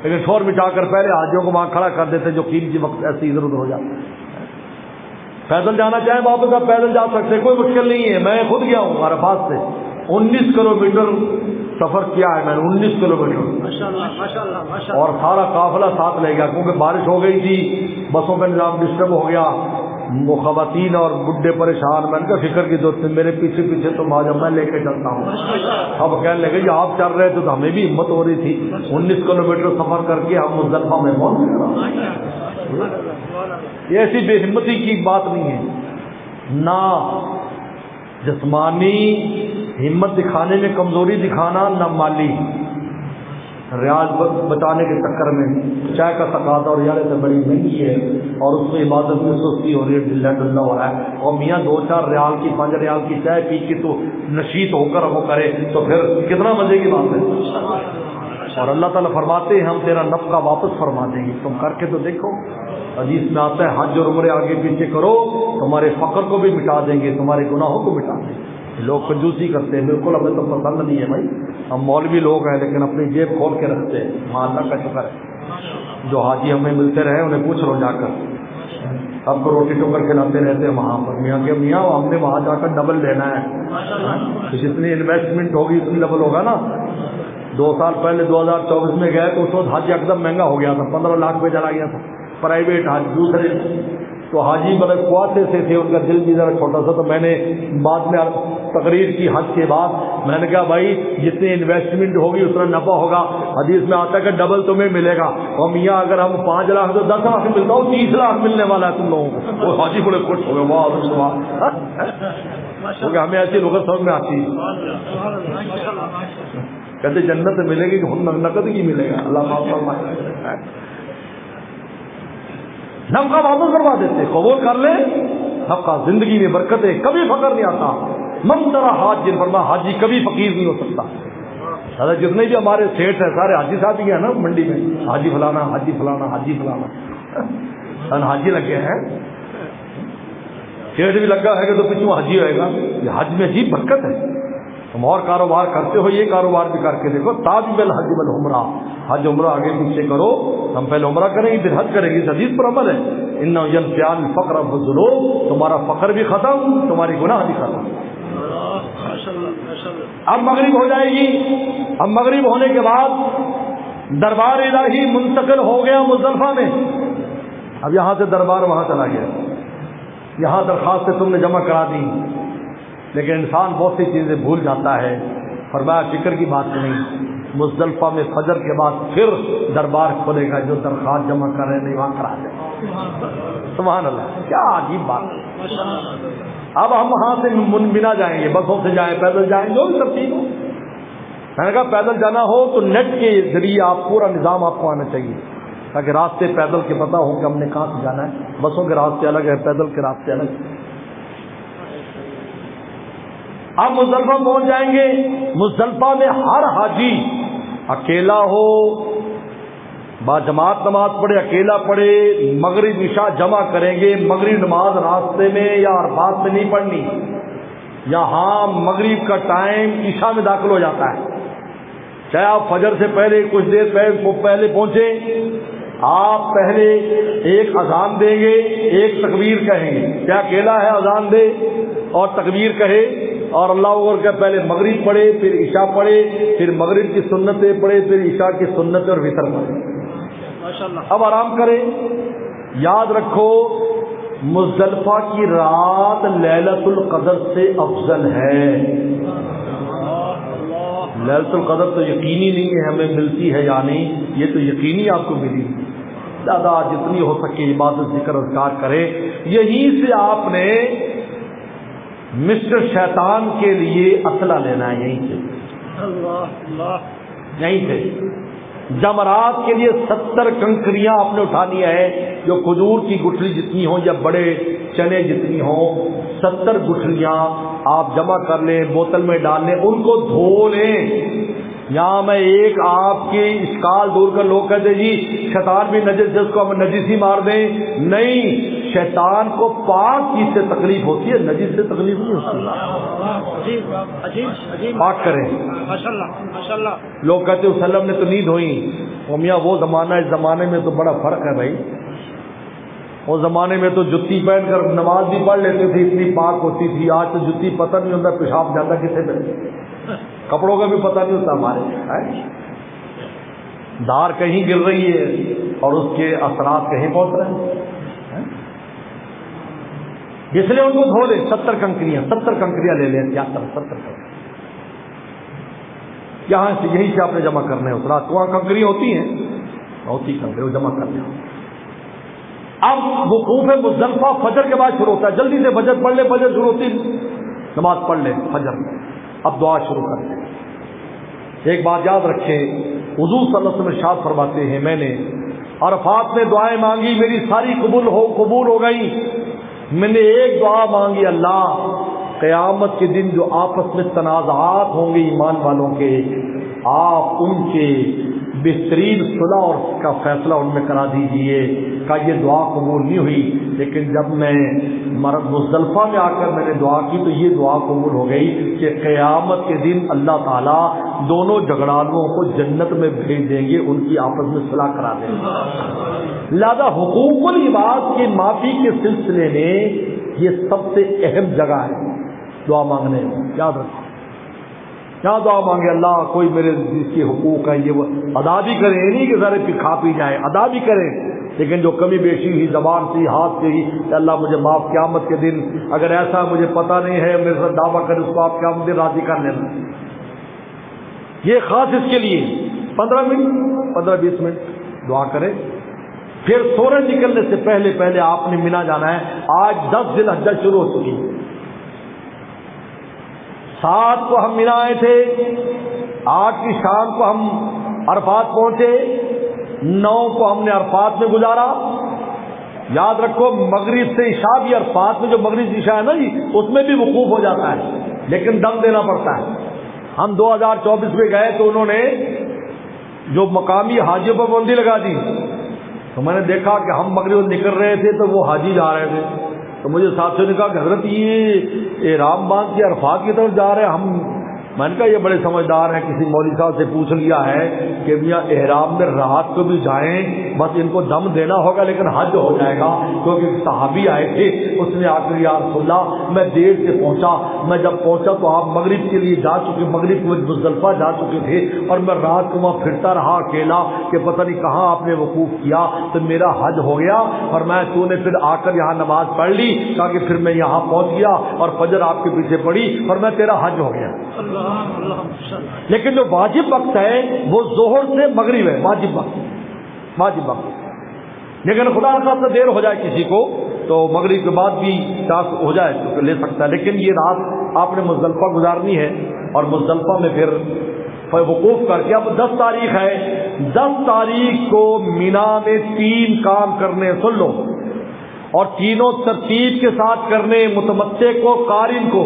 لیکن شور مٹا کر پہلے حاجیوں کو وہاں کھڑا کر دیتے جو قیمتی وقت ایسے ادھر ادھر ہو جاتا۔ پیدل جانا چاہیں واپس آپ پیدل جا سکتے، کوئی مشکل نہیں ہے، میں خود گیا ہوں عرفات سے 19 کلومیٹر سفر کیا ہے میں نے، 19 کلومیٹر، اور سارا قافلہ ساتھ لے گیا کیونکہ بارش ہو گئی تھی، بسوں کا نظام ڈسٹرب ہو گیا، وہ خواتین اور بڈھے پریشان، میں نے کہا فکر کی ضرورت نہیں، میرے پیچھے پیچھے تم آ جاؤ میں لے کے چلتا ہوں۔ اب کہنے لگے یہ آپ چل رہے تھے تو ہمیں بھی ہمت ہو رہی تھی، 19 کلومیٹر سفر کر کے ہم مزدلفہ میں پہنچ گئے۔ یہ ایسی بے ہمتی کی بات نہیں ہے، نہ جسمانی ہمت دکھانے میں کمزوری دکھانا، نہ مالی ریاض بچانے کے چکر میں چائے کا تقاضا اور ریالے سے بڑی مہنگی ہے اور اس میں عبادت میں سستی ہو رہی ہے، ڈلہ ڈلہ ہو رہا ہے، اور میاں 2-4 ریال کی 5 ریال کی چائے پی کے تو نشیط ہو کر وہ کرے تو پھر کتنا مزے کی بات ہے۔ اور اللہ تعالیٰ فرماتے ہیں ہم تیرا نفقہ واپس فرما دیں گے، تم کر کے تو دیکھو۔ حدیث میں آتا ہے حج اور عمرے آگے پیچھے کرو، تمہارے فقر کو بھی مٹا دیں گے، تمہارے گناہوں کو مٹا دیں گے۔ لوگ کنجوسی کرتے ہیں، بالکل ہمیں تو پسند نہیں ہے بھائی، ہم مولوی لوگ ہیں لیکن اپنی جیب کھول کے رکھتے ہیں، وہاں اللہ کا شکر ہے۔ جو حاجی ہمیں ملتے رہے انہیں پوچھ لو جا کر، سب کو روٹی ٹوکر کھلاتے رہتے ہیں وہاں پر، میاں کہ میاں ہم نے وہاں جا کر ڈبل لینا ہے، جتنی انویسٹمنٹ ہوگی اتنی ڈبل ہوگا نا۔ 2 سال پہلے 2024 میں گئے تو اس وقت حج ایک دم مہنگا ہو گیا تھا، 15 لاکھ پہ چلا گیا تھا پرائیویٹ حج۔ دوسرے تو حاجی بڑے قواتے سے تھے، ان کا دل بھی ذرا چھوٹا سا، تو میں نے بعد میں تقریر کی حج کے بعد، میں نے کہا بھائی جتنی انویسٹمنٹ ہوگی اتنا نفع ہوگا، حدیث میں آتا ہے کہ ڈبل تمہیں ملے گا، اور میاں اگر ہم 5 لاکھ تو 10 لاکھ ملتا ہوں، 30 لاکھ ملنے والا ہے تم لوگوں کو۔ وہ حاجی بڑے خوش ہو گئے، واہ کیونکہ ہمیں ایسی لغت سمجھ میں آتی ہے، کہتے جنت ملے گی نقد کی ملے گا، اللہ معاف فرمائے، نفقہ واپس کروا دیتے، قبول کر لیں نفقہ، زندگی میں برکت ہے، کبھی فقر نہیں آتا۔ منظرہ حاج جن فرما حاجی کبھی فقیر نہیں ہو سکتا۔ دادا جتنے بھی ہمارے سیٹ ہیں سارے حاجی صاحب ہی ہیں نا منڈی میں، حاجی فلانا حاجی فلانا حاجی فلانا، حاجی لگے ہیں، سیٹ بھی لگا ہے کہ تو پچھو حاجی ہوئے گا۔ یہ حج میں عجیب برکت ہے، تم اور کاروبار کرتے ہو یہ کاروبار بھی کر کے دیکھو، تاج بالحج بالعمرہ، حج عمرہ آگے پیچھے کرو، ہم پہلے عمرہ کریں گے پھر حج کریں گے، اس حدیث پر عمل ہے۔ ان ینفیان الفقر والذنوب، تمہارا فقر بھی ختم، تمہاری گناہ بھی ختم۔ اب مغرب ہو جائے گی، اب مغرب ہونے کے بعد دربار الہی منتقل ہو گیا مزدلفہ میں، اب یہاں سے دربار وہاں چلا گیا، یہاں درخواستیں تم نے جمع کرا دی، لیکن انسان بہت سی چیزیں بھول جاتا ہے۔ فرمایا فکر کی بات نہیں، مزدلفہ میں فجر کے بعد پھر دربار کھولے گا، جو درخواست جمع کر رہے نہیں وہاں کرا دیں۔ سبحان اللہ، کیا عجیب بات۔ اب ہم وہاں سے بنا جائیں گے، بسوں سے جائیں، پیدل جائیں، جو بھی ترتیب ہو۔ میں نے کہا پیدل جانا ہو تو نیٹ کے ذریعے آپ پورا نظام آپ کو آنا چاہیے، تاکہ راستے پیدل کے پتہ ہو کہ ہم نے کہاں سے جانا ہے۔ بسوں کے راستے الگ ہے، پیدل کے راستے الگ ہے۔ اب مزدلفہ پہنچ جائیں گے۔ مزدلفہ میں ہر حاجی اکیلا ہو، با جماعت نماز پڑھے، اکیلا پڑھے، مغرب عشاء جمع کریں گے۔ مغرب نماز راستے میں یا عرفات میں نہیں پڑھنی، یہاں مغرب کا ٹائم عشاء میں داخل ہو جاتا ہے۔ چاہے آپ فجر سے پہلے کچھ دیر پہلے پہنچے، آپ پہلے ایک اذان دیں گے، ایک تکبیر کہیں گے، کیا اکیلا ہے اذان دے اور تکبیر کہے اور اللہ اکبر کہ پہلے مغرب پڑھے، پھر عشاء پڑھے، پھر مغرب کی سنتیں پڑھے، پھر عشاء کی سنتیں اور وتر پڑھے۔ اب آرام کریں۔ یاد رکھو مزدلفہ کی رات لیلۃ القدر سے افضل ہے۔ لیلۃ القدر تو یقینی نہیں ہے ہمیں ملتی ہے یا نہیں، یہ تو یقینی آپ کو ملی۔ زیادہ جتنی ہو سکے عبادت ذکر اذکار کرے۔ یہیں سے آپ نے مسٹر شیطان کے لیے اسلحہ لینا ہے، یہیں سے یہیں سے جمرات کے لیے 70 کنکریاں آپ نے اٹھانی ہے، جو کھجور کی گٹھلی جتنی ہوں یا بڑے چنے جتنی ہوں، 70 گٹھلیاں آپ جمع کر لیں، بوتل میں ڈال لیں، ان کو دھو لیں۔ یہاں میں ایک آپ کی اشکال دور کر، لوگ کہتے جی شیطان بھی نجس ہے، اس کو ہم نجس ہی مار دیں۔ نہیں، شیطان کو پاک چیز سے تکلیف ہوتی ہے، نجس سے تکلیف نہیں ہوتی۔ پاک کریں۔ لوگ کہتے وسلم نے تو نہیں دھوئی، میاں وہ زمانہ اس زمانے میں تو بڑا فرق ہے بھائی۔ اس زمانے میں تو جتی پہن کر نماز بھی پڑھ لیتے تھے، اتنی پاک ہوتی تھی۔ آج تو جتی پتہ نہیں ہوتا پیشاب جاتا کسے پہ، کپڑوں کا بھی پتہ نہیں ہوتا ہمارے۔ دھار کہیں گر رہی ہے اور اس کے اثرات کہیں پہنچ رہے ہیں، اس لیے ان کو دھو لیں۔ 70 کنکریاں لے لیں، 70 یہاں سے یہیں سے آپ نے جمع کرنے ہیں۔ رات کو وہاں کنکریاں ہوتی ہیں، ہوتی کنکریاں جمع کرنے ہیں۔ اب وقوف مزدلفہ فجر کے بعد شروع ہوتا ہے، جلدی سے فجر پڑھ لیں، فجر شروع ہوتی نماز پڑھ لیں فجر میں۔ اب دعا شروع کرتے ہیں۔ ایک بات یاد رکھیں، حضور صلی اللہ علیہ وسلم ارشاد فرماتے ہیں، میں نے عرفات میں دعائیں مانگی، میری ساری قبول ہو گئی۔ میں نے ایک دعا مانگی، اللہ قیامت کے دن جو آپس میں تنازعات ہوں گے ایمان والوں کے، آپ ان کے بہترین صلح اور کا فیصلہ ان میں کرا دیجئے۔ کہ یہ دعا قبول نہیں ہوئی، لیکن جب میں مزدلفہ میں آ کر میں نے دعا کی تو یہ دعا قبول ہو گئی کہ قیامت کے دن اللہ تعالیٰ دونوں جھگڑالوں کو جنت میں بھیج دیں گے، ان کی آپس میں صلح کرا دیں گے۔ لہذا حقوق العباد کی معافی کے سلسلے میں یہ سب سے اہم جگہ ہے دعا مانگنے میں۔ یاد رکھو، کیا دعا مانگے، اللہ کوئی میرے جس کے حقوق ہیں یہ وہ ادا بھی کریں، یہ نہیں کہ سارے پھر کھا پی جائیں، ادا بھی کریں، لیکن جو کمی بیشی ہوئی زبان سے ہاتھ سے ہی کہ اللہ مجھے معاف، قیامت کے دن اگر ایسا مجھے پتہ نہیں ہے میرے ساتھ دعویٰ کرے، اس کو آپ قیامت دن راضی کر لینا۔ یہ خاص اس کے لیے 15-20 منٹ دعا کریں۔ پھر سورج نکلنے سے پہلے آپ نے منا جانا ہے۔ آج 10 ذی الحجہ شروع ہو چکی، 7 کو ہم منا آئے تھے، 8 کی شام کو ہم عرفات پہنچے، 9 کو ہم نے عرفات میں گزارا۔ یاد رکھو مغرب سے عشاء بھی عرفات میں جو مغرب عشاء ہے نا جی، اس میں بھی وقوف ہو جاتا ہے، لیکن دم دینا پڑتا ہے۔ ہم 2024 میں گئے تو انہوں نے جو مقامی حاجیوں پر پابندی لگا دی، تو میں نے دیکھا کہ ہم مغرب نکل رہے تھے تو وہ حاجی جا رہے تھے، تو مجھے ساتھیوں نے کہا کہ حضرت یہ احرام باندھ کے عرفات کی طرف جا رہے ہیں ہم۔ میں نے کہا یہ بڑے سمجھدار ہیں، کسی مولوی صاحب سے پوچھ لیا ہے کہ میاں احرام میں رات کو بھی جائیں، بس ان کو دم دینا ہوگا لیکن حج ہو جائے گا، کیونکہ صحابی آئے تھے، اس نے آ کر یا رسول اللہ میں دیر سے پہنچا، میں جب پہنچا تو آپ مغرب کے لیے جا چکے، مغرب کو مزدلفہ جا چکے تھے، اور میں رات کو وہاں پھرتا رہا اکیلا کہ پتہ نہیں کہاں آپ نے وقوف کیا، تو میرا حج ہو گیا۔ اور میں تو نے پھر آ کر یہاں نماز پڑھ لی تاکہ پھر میں یہاں پہنچ گیا اور فجر آپ کے پیچھے پڑی اور میں تیرا حج ہو گیا۔ لیکن جو واجب وقت ہے وہ ظہر سے مغرب ہے، واجب وقت۔ لیکن خدا نہ خاصا دیر ہو جائے کسی کو تو مغرب کے بعد بھی چانس ہو جائے تو لے سکتا ہے، لیکن یہ رات آپ نے مزدلفہ گزارنی ہے اور مزدلفہ میں پھر وقوف کر کے اب 10 تاریخ ہے، 10 تاریخ کو مینا میں 3 کام کرنے، سن لو، اور تینوں ترتیب کے ساتھ کرنے، متمتع کو، قارن کو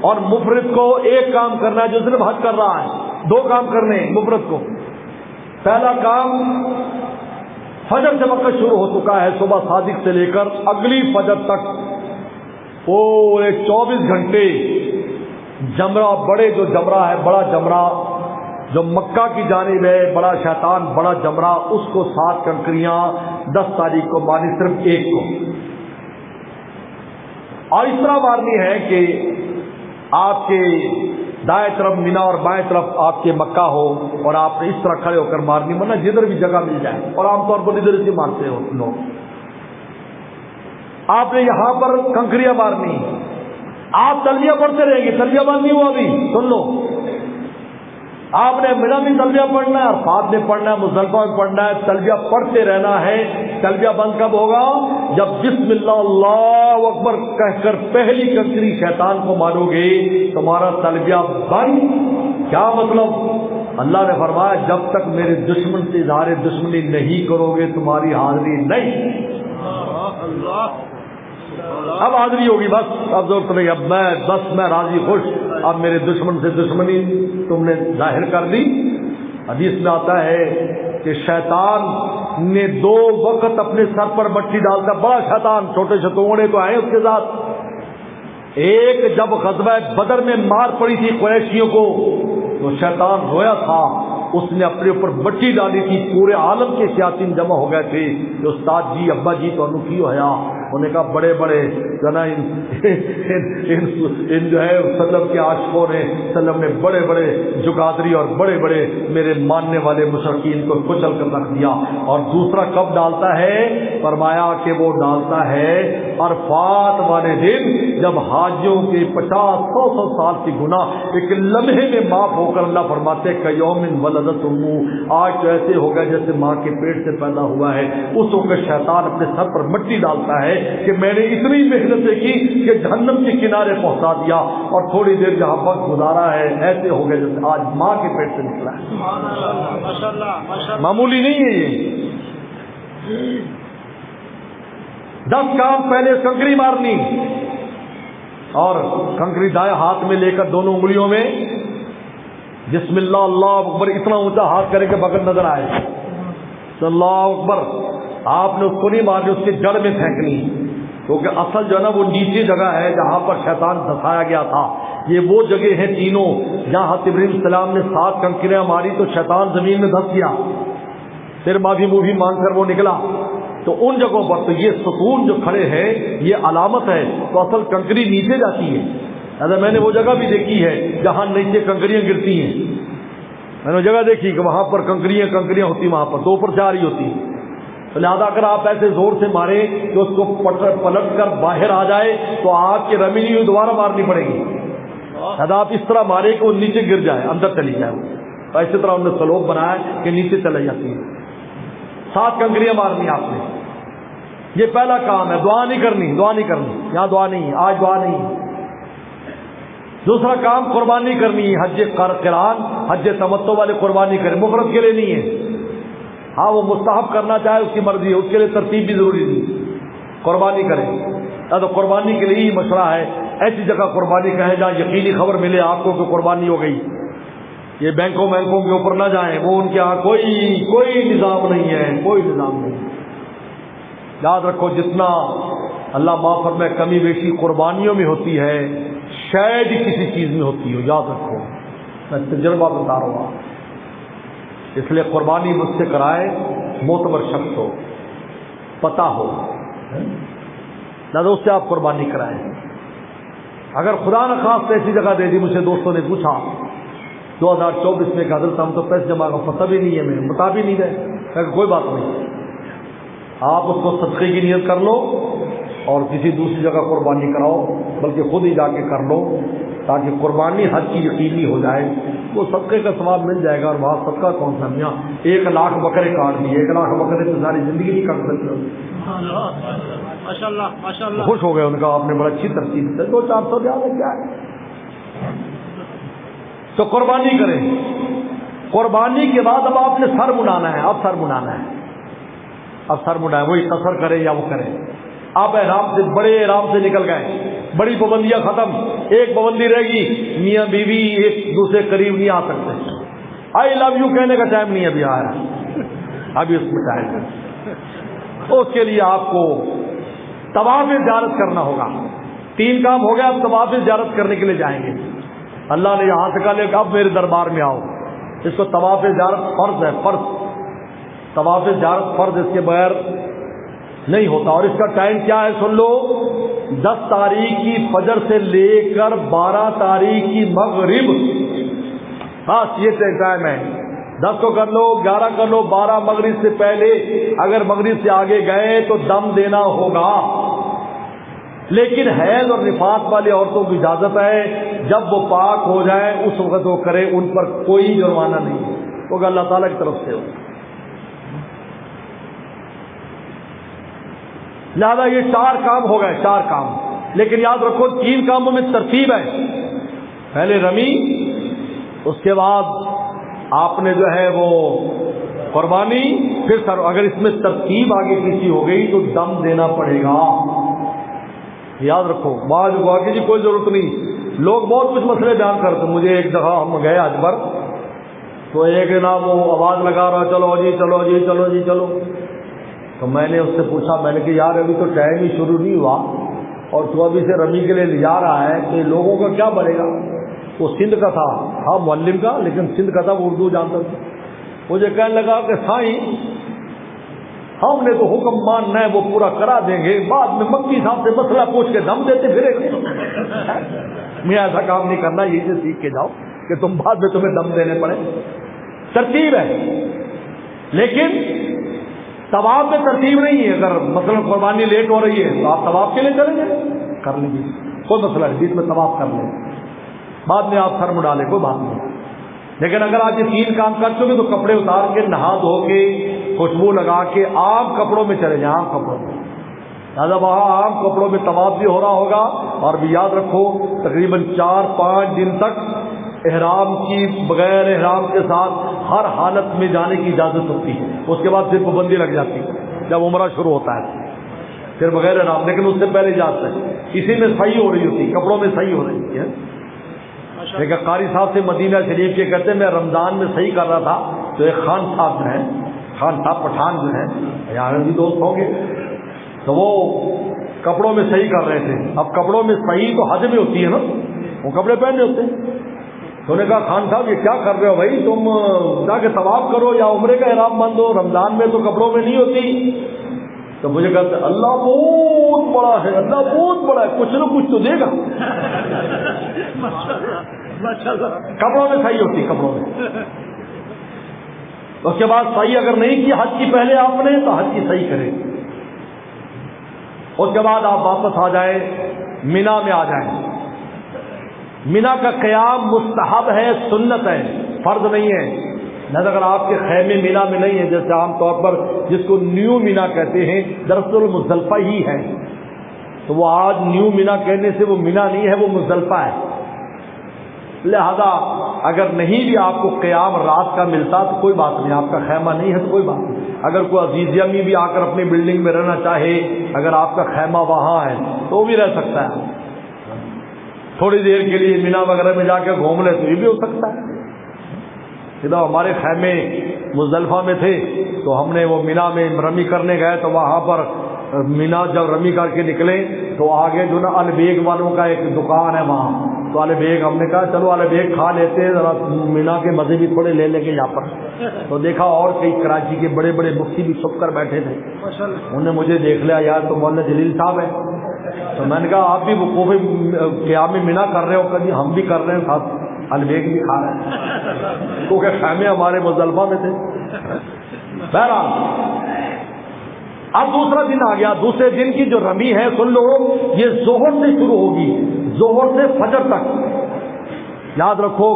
اور مفرد کو ایک کام کرنا ہے جو صرف حج کر رہا ہے، 2 کام کرنے مفرد کو۔ پہلا کام، فجر سے وقت شروع ہو چکا ہے، صبح صادق سے لے کر اگلی فجر تک پورے 24 گھنٹے جمرہ، بڑے جو جمرہ ہے، بڑا جمرہ جو مکہ کی جانب ہے، بڑا شیطان بڑا جمرہ، اس کو 7 کنکریاں 10 تاریخ کو مارنی، صرف ایک کو، اور اس طرح مارنی ہے کہ آپ کے دائیں طرف مینا اور بائیں طرف آپ کے مکہ ہو، اور آپ نے اس طرح کھڑے ہو کر مارنی، ورنہ جدھر بھی جگہ مل جائے، اور عام طور پر ادھر سے مارتے ہو لوگ۔ آپ نے یہاں پر کنکریاں مارنی، آپ تلبیہ پڑھتے رہیں گے، تلبیہ بند نہیں ہوا ابھی، سن لو، آپ نے مینا میں تلبیہ پڑھنا ہے، عرفات میں پڑھنا ہے، مزدلفہ میں پڑھنا ہے، تلبیہ پڑھتے رہنا ہے۔ تلبیہ بند کب ہوگا؟ جب بسم اللہ اللہ اکبر کہہ کر پہلی کنکری شیطان کو مارو گے، تمہارا تلبیہ بند۔ کیا مطلب؟ اللہ نے فرمایا جب تک میرے دشمن سے اظہار دشمنی نہیں کرو گے تمہاری حاضری نہیں۔ اب حاضری ہوگی، بس اب ضرورت نہیں، اب میں راضی خوش، اب میرے دشمن سے دشمنی تم نے ظاہر کر دی۔ حدیث میں آتا ہے کہ شیطان نے 2 وقت اپنے سر پر مٹی ڈالتا، بڑا شیطان، چھوٹے چھتوڑے تو آئے اس کے ساتھ۔ ایک جب غزوہ بدر میں مار پڑی تھی قریشیوں کو تو شیطان رویا تھا، اس نے اپنے اوپر مٹی ڈالی تھی، پورے عالم کے شیاطین جمع ہو گئے تھے کہ استاد جی، ابا جی تو انوکھی ہوا، انہوں نے کہا بڑے بڑے جنا ان جو ہے وسلم کے عاشقوں نے، وسلم نے بڑے بڑے جگادری اور بڑے بڑے میرے ماننے والے مشرکین کو کچل کر رکھ دیا۔ اور دوسرا کب ڈالتا ہے؟ فرمایا کہ وہ ڈالتا ہے عرفات والے دن، جب حاجیوں کے 50-100 سال کی گناہ ایک لمحے میں معاف ہو کر اللہ فرماتے کہ یوم ولدت امہ، آج تو ایسے ہو گئے جیسے ماں کے پیٹ سے پیدا ہوا ہے۔ اس وقت شیطان اپنے سر پر مٹی ڈالتا ہے کہ میں نے اتنی محنتیں کی کہ جہنم کے کنارے پہنچا دیا، اور تھوڑی دیر جہاں وقت گزارا ہے ایسے ہو گئے جیسے آج ماں کے پیٹ سے نکلا ہے۔ معمولی نہیں ہے یہ۔ 10 کام پہلے کنکری مارنی، اور کنکری دائیں ہاتھ میں لے کر دونوں انگلیوں میں بسم اللہ اللہ اکبر، اتنا اونچا ہاتھ کرے کہ بغل نظر آئے، اللہ اکبر۔ آپ نے اس کو نہیں مارنی، اس کی جڑ میں پھینکنی، کیونکہ اصل جو ہے نا وہ نیچے جگہ ہے جہاں پر شیطان دھسایا گیا تھا۔ یہ وہ جگہ ہیں تینوں جہاں حضرت ابراہیم السلام نے 7 کنکریاں ماری تو شیطان زمین میں دھس گیا، پھر معافی موفی مانگ کر وہ نکلا۔ تو ان جگہوں پر تو یہ ستون جو کھڑے ہیں یہ علامت ہے، تو اصل کنکری نیچے جاتی ہے۔ اگر میں نے وہ جگہ بھی دیکھی ہے جہاں نیچے کنکریاں گرتی ہیں، میں نے وہ جگہ دیکھی کہ وہاں پر کنکریاں ہوتی، وہاں پر 2 پر 4 ہی ہوتی۔ تو لہٰذا اگر آپ ایسے زور سے ماریں کہ اس کو پلٹ کر باہر آ جائے تو آپ کی رمی نہیں دوبارہ مارنی پڑے گی۔ لہٰذا آپ اس طرح مارے کہ وہ نیچے گر جائے، اندر چلی جائے، تو اسی طرح انہوں نے سلوک بنایا کہ نیچے چلے جاتی ہے۔ 7 کنکریاں مارنی آپ نے، یہ پہلا کام ہے۔ دعا نہیں کرنی، یہاں دعا نہیں، آج دعا نہیں۔ دوسرا کام قربانی کرنی ہے، حج قران، حج تمتع والے قربانی کریں، مفرد کے لیے نہیں ہے۔ ہاں وہ مستحب کرنا چاہے اس کی مرضی ہے، اس کے لیے ترتیب بھی ضروری نہیں، قربانی کریں۔ تو قربانی کے لیے ہی مشورہ ہے، ایسی جگہ قربانی کریں جہاں یقینی خبر ملے آپ کو کہ قربانی ہو گئی۔ یہ بینکوں کے اوپر نہ جائیں، وہ ان کے یہاں کوئی نظام نہیں ہے، کوئی نظام نہیں۔ یاد رکھو جتنا اللہ معاف فرمائے کمی بیشی قربانیوں میں ہوتی ہے شاید ہی کسی چیز میں ہوتی ہو، یاد رکھو، میں تجربہ بتا رہا ہوں۔ اس لیے قربانی مجھ سے کرائے معتبر شخص ہو، پتہ ہو، نہ اس سے آپ قربانی کرائیں۔ اگر خدا نہ خواستہ ایسی جگہ دے دی، مجھ سے دوستوں نے پوچھا 2024 میں کہ حضرت ہم تو پیسے جمع کا پتہ بھی نہیں ہے، میں بتا بھی نہیں رہے، کہ کوئی بات نہیں، آپ اس کو صدقے کی نیت کر لو، اور کسی دوسری جگہ قربانی کراؤ، بلکہ خود ہی جا کے کر لو تاکہ قربانی حج کی یقینی ہو جائے، وہ صدقے کا ثواب مل جائے گا۔ اور وہاں صدقہ کون سا میاں 1,00,000 بکرے کاٹ دیے، 1,00,000 بکرے تو ساری زندگی نہیں کاٹ سکتے۔ ماشاء اللہ ماشاء اللہ، خوش ہو گئے، ان کا آپ نے بڑا اچھی ترتیب سے 200-400 دیا ہے، کیا ہے؟ تو قربانی کریں۔ قربانی کے بعد اب آپ نے سر منانا ہے، اب سر منانا ہے، اب سر منانا ہے، وہی قصر کرے یا وہ کرے۔ آپ احرام سے بڑے احرام سے نکل گئے، بڑی پابندیاں ختم، ایک پابندی رہے گی، میاں بیوی ایک دوسرے قریب نہیں آ سکتے، آئی لو یو کہنے کا ٹائم نہیں ابھی آیا، ابھی اس میں ٹائم ہے۔ اس کے لیے آپ کو طواف زیارت کرنا ہوگا۔ 3 کام ہو گیا، اب طواف زیارت کرنے کے لیے جائیں گے۔ اللہ نے یہاں سے کہا کہ اب میرے دربار میں آؤ۔ اس کو طواف زیارت فرض ہے، فرض، طواف زیارت فرض، اس کے بغیر نہیں ہوتا۔ اور اس کا ٹائم کیا ہے سن لو، 10 تاریخ کی فجر سے لے کر 12 تاریخ کی مغرب، بس یہ ٹائم ہے۔ 10 کو کر لو، 11 کر لو، 12 مغرب سے پہلے، اگر مغرب سے آگے گئے تو دم دینا ہوگا۔ لیکن حیض اور نفاس والی عورتوں کی اجازت ہے، جب وہ پاک ہو جائیں اس وقت وہ کرے، ان پر کوئی جرمانہ نہیں ہے، کیونکہ اللہ تعالیٰ کی طرف سے ہو۔ لہذا یہ 4 کام ہو گئے، 4 کام۔ لیکن یاد رکھو 3 کاموں میں ترتیب ہے، پہلے رمی، اس کے بعد آپ نے جو ہے وہ قربانی، پھر سر۔ اگر اس میں ترتیب آگے پیچھے ہو گئی تو دم دینا پڑے گا، یاد رکھو۔ بعض واقعی جی کوئی ضرورت نہیں، لوگ بہت کچھ مسئلے بیان کرتے۔ مجھے ایک جگہ ہم گئے حج پر، تو ایک نا وہ آواز لگا رہا، چلو جی چلو جی چلو جی چلو۔ تو میں نے اس سے پوچھا، میں نے کہ یار ابھی تو ٹائم ہی شروع نہیں ہوا اور تو ابھی سے رمی کے لیے لے جا رہا ہے، کہ لوگوں کا کیا بنے گا؟ وہ سندھ کا تھا، ہاں معلم کا، لیکن سندھ کا تھا، وہ اردو جانتا تھا۔ مجھے کہنے لگا کہ سائیں ہم نے تو حکم ماننا ہے، وہ پورا کرا دیں گے، بعد میں مکی صاحب سے مسئلہ پوچھ کے دم دیتے پھرے گا۔ میں ایسا کام نہیں کرنا، یہی سے سیکھ کے جاؤ کہ تم بعد میں تمہیں دم دینے پڑے۔ ترتیب ہے، لیکن طواف میں ترتیب نہیں ہے۔ اگر مثلا قربانی لیٹ ہو رہی ہے تو آپ طواف کے لیے چلیں گے، کر لیجیے، کوئی مسئلہ نہیں، بیچ میں طواف کر لیں، بعد میں آپ سر مڈا لیں، کوئی بات نہیں۔ لیکن اگر آپ یہ 3 کام کر چکے تو کپڑے اتار کے، نہا دھو کے، خوشبو لگا کے عام کپڑوں میں چلے جائیں، عام کپڑوں میں۔ لہٰذا وہاں عام کپڑوں میں طواف بھی ہو رہا ہوگا، اور بھی یاد رکھو تقریباً 4-5 دن تک احرام کی، بغیر احرام کے ساتھ ہر حالت میں جانے کی اجازت ہوتی ہے۔ اس کے بعد پھر پابندی لگ جاتی ہے جب عمرہ شروع ہوتا ہے، پھر بغیر احرام، لیکن اس سے پہلے اجازت ہے۔ اسی میں صحیح ہو رہی ہوتی، کپڑوں میں صحیح ہو رہی ہے۔ لیکن قاری صاحب سے مدینہ شریف کے کہتے ہیں، میں رمضان میں صحیح کر رہا تھا، تو ایک خان صاحب جو ہیں، خان صاحب پٹھان جو ہیں، یہاں بھی دوست ہوں گے، تو وہ کپڑوں میں صحیح کر رہے تھے۔ اب کپڑوں میں صحیح تو حج میں ہوتی ہے نا، وہ کپڑے پہننے ہوتے ہیں۔ تو انہوں نے کہا خان صاحب یہ کیا کر رہے ہو بھائی، تم جا کے طواف کرو یا عمرے کا احرام باندھو، رمضان میں تو کپڑوں میں نہیں ہوتی۔ تو مجھے کہتے اللہ بہت بڑا ہے، اللہ بہت بڑا ہے، کچھ نہ کچھ تو دے گا۔ کپڑوں میں صحیح ہوتی، کپڑوں میں۔ اس کے بعد صحیح اگر نہیں کی حج کی پہلے آپ نے، تو حج کی صحیح کریں۔ اس کے بعد آپ واپس آ جائیں، مینا میں آ جائیں۔ مینا کا قیام مستحب ہے، سنت ہے، فرض نہیں ہے۔ لہذا اگر آپ کے خیمے مینا میں نہیں ہے، جیسے عام طور پر جس کو نیو مینا کہتے ہیں، دراصل مزدلفہ ہی ہے، تو وہ آج نیو مینا کہنے سے وہ مینا نہیں ہے، وہ مزدلفہ ہے۔ لہذا اگر نہیں بھی آپ کو قیام رات کا ملتا تو کوئی بات نہیں، آپ کا خیمہ نہیں ہے تو کوئی بات نہیں۔ اگر کوئی عزیزیہ میں بھی آ کر اپنی بلڈنگ میں رہنا چاہے، اگر آپ کا خیمہ وہاں ہے تو وہ بھی رہ سکتا ہے، تھوڑی دیر کے لیے مینا وغیرہ میں جا کے گھوم لے تو یہ بھی ہو سکتا ہے۔ سیدھا ہمارے خیمے مزدلفہ میں تھے، تو ہم نے وہ مینا میں رمی کرنے گئے، تو وہاں پر مینا جب رمی کر کے نکلے تو آگے جو نا البیگ والوں کا ایک دکان ہے وہاں، تو البیگ ہم نے کہا چلو البیگ کھا لیتے ہیں، ذرا مینا کے مزے بھی تھوڑے لے لیں گے یہاں پر۔ تو دیکھا اور کئی کراچی کے بڑے بڑے مفتی بھی چھپ کر بیٹھے تھے، انہوں نے مجھے دیکھ لیا، یار تو مولانا جلیل صاحب ہے۔ تو میں نے کہا آپ بھی وقوف قیام مینا کر رہے ہو؟ کہ ہم بھی کر رہے ہیں، ساتھ البیگ بھی کھا رہے ہیں، کیونکہ خیمے ہمارے مزدلفہ میں تھے۔ بہرحال اب دوسرا دن آ گیا. دوسرے دن کی جو رمی ہے سن لو, یہ ظہر سے شروع ہوگی, ظہر سے فجر تک. یاد رکھو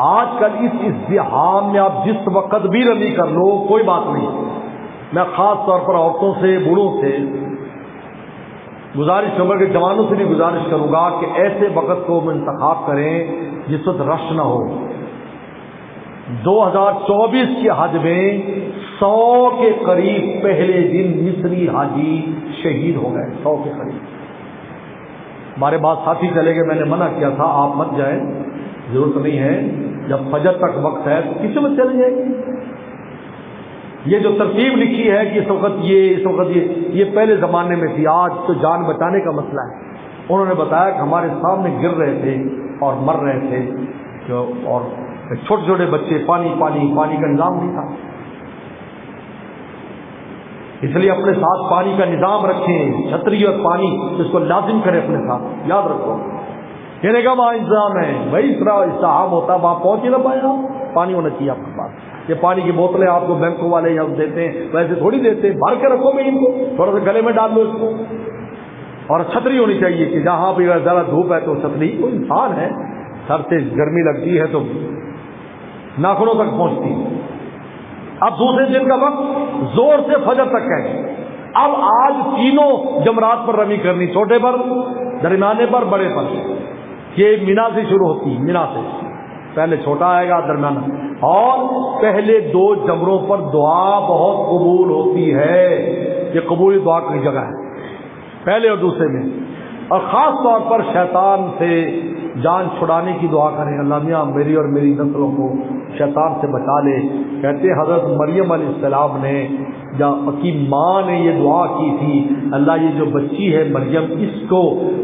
آج کل اس ازدحام میں آپ جس وقت بھی رمی کر لو کوئی بات نہیں. میں خاص طور پر عورتوں سے, بوڑھوں سے گزارش کروں گا, کہ جوانوں سے بھی گزارش کروں گا کہ ایسے وقت کو انتخاب کریں جس وقت رش نہ ہو. 2024 کے حج میں 100 کے قریب پہلے دن مصری حاجی شہید ہو گئے, 100 کے قریب. ہمارے بعد ساتھی چلے گئے, میں نے منع کیا تھا آپ مت جائیں, ضرورت نہیں ہے, جب فجر تک وقت ہے تو کسی میں چلے جائیں گے. یہ جو ترتیب لکھی ہے کہ اس وقت یہ پہلے زمانے میں تھی, آج تو جان بچانے کا مسئلہ ہے. انہوں نے بتایا کہ ہمارے سامنے گر رہے تھے اور مر رہے تھے, اور چھوٹے چھوٹے بچے, پانی کا نظام نہیں تھا. اس لیے اپنے ساتھ پانی کا نظام رکھیں, چھتری اور پانی اس کو لازم کریں اپنے ساتھ. یاد رکھو یہ نہیں کہ وہاں انتظام ہے, بھائی اس طرح استحام ہوتا ہے, وہاں پہنچ ہی نہ پائے, پانی ہونا چاہیے آپ کے پاس. یہ پانی کی بوتلیں آپ کو بینکوں والے یا دیتے ہیں, ویسے تھوڑی دیتے ہیں, بھر کے رکھو میں ان کو, تھوڑا سا گلے میں ڈال دو اس کو. اور چھتری ہونی چاہیے کہ جہاں بھی ذرا دھوپ ہے تو چھتری, کوئی انسان ہے سر سے گرمی لگتی ہے تو ناخنوں تک پہنچتی ہے. اب دوسرے دن کا وقت زور سے فجر تک ہے. اب آج تینوں جمرات پر رمی کرنی, چھوٹے پر, درمیانے پر, بڑے پر. یہ مینا سے شروع ہوتی ہے, مینا سے پہلے چھوٹا آئے گا, درمیانہ, اور پہلے 2 جمروں پر دعا بہت قبول ہوتی ہے. یہ قبولی دعا کی جگہ ہے پہلے اور دوسرے میں. اور خاص طور پر شیطان سے جان چھڑانے کی دعا کریں, اللہ میاں میری اور میری نسلوں کو شیطان سے بچا لے. کہتے حضرت مریم علیہ السلام نے کی ماں نے یہ دعا کی تھی, اللہ یہ جو بچی ہے مریم, اس کو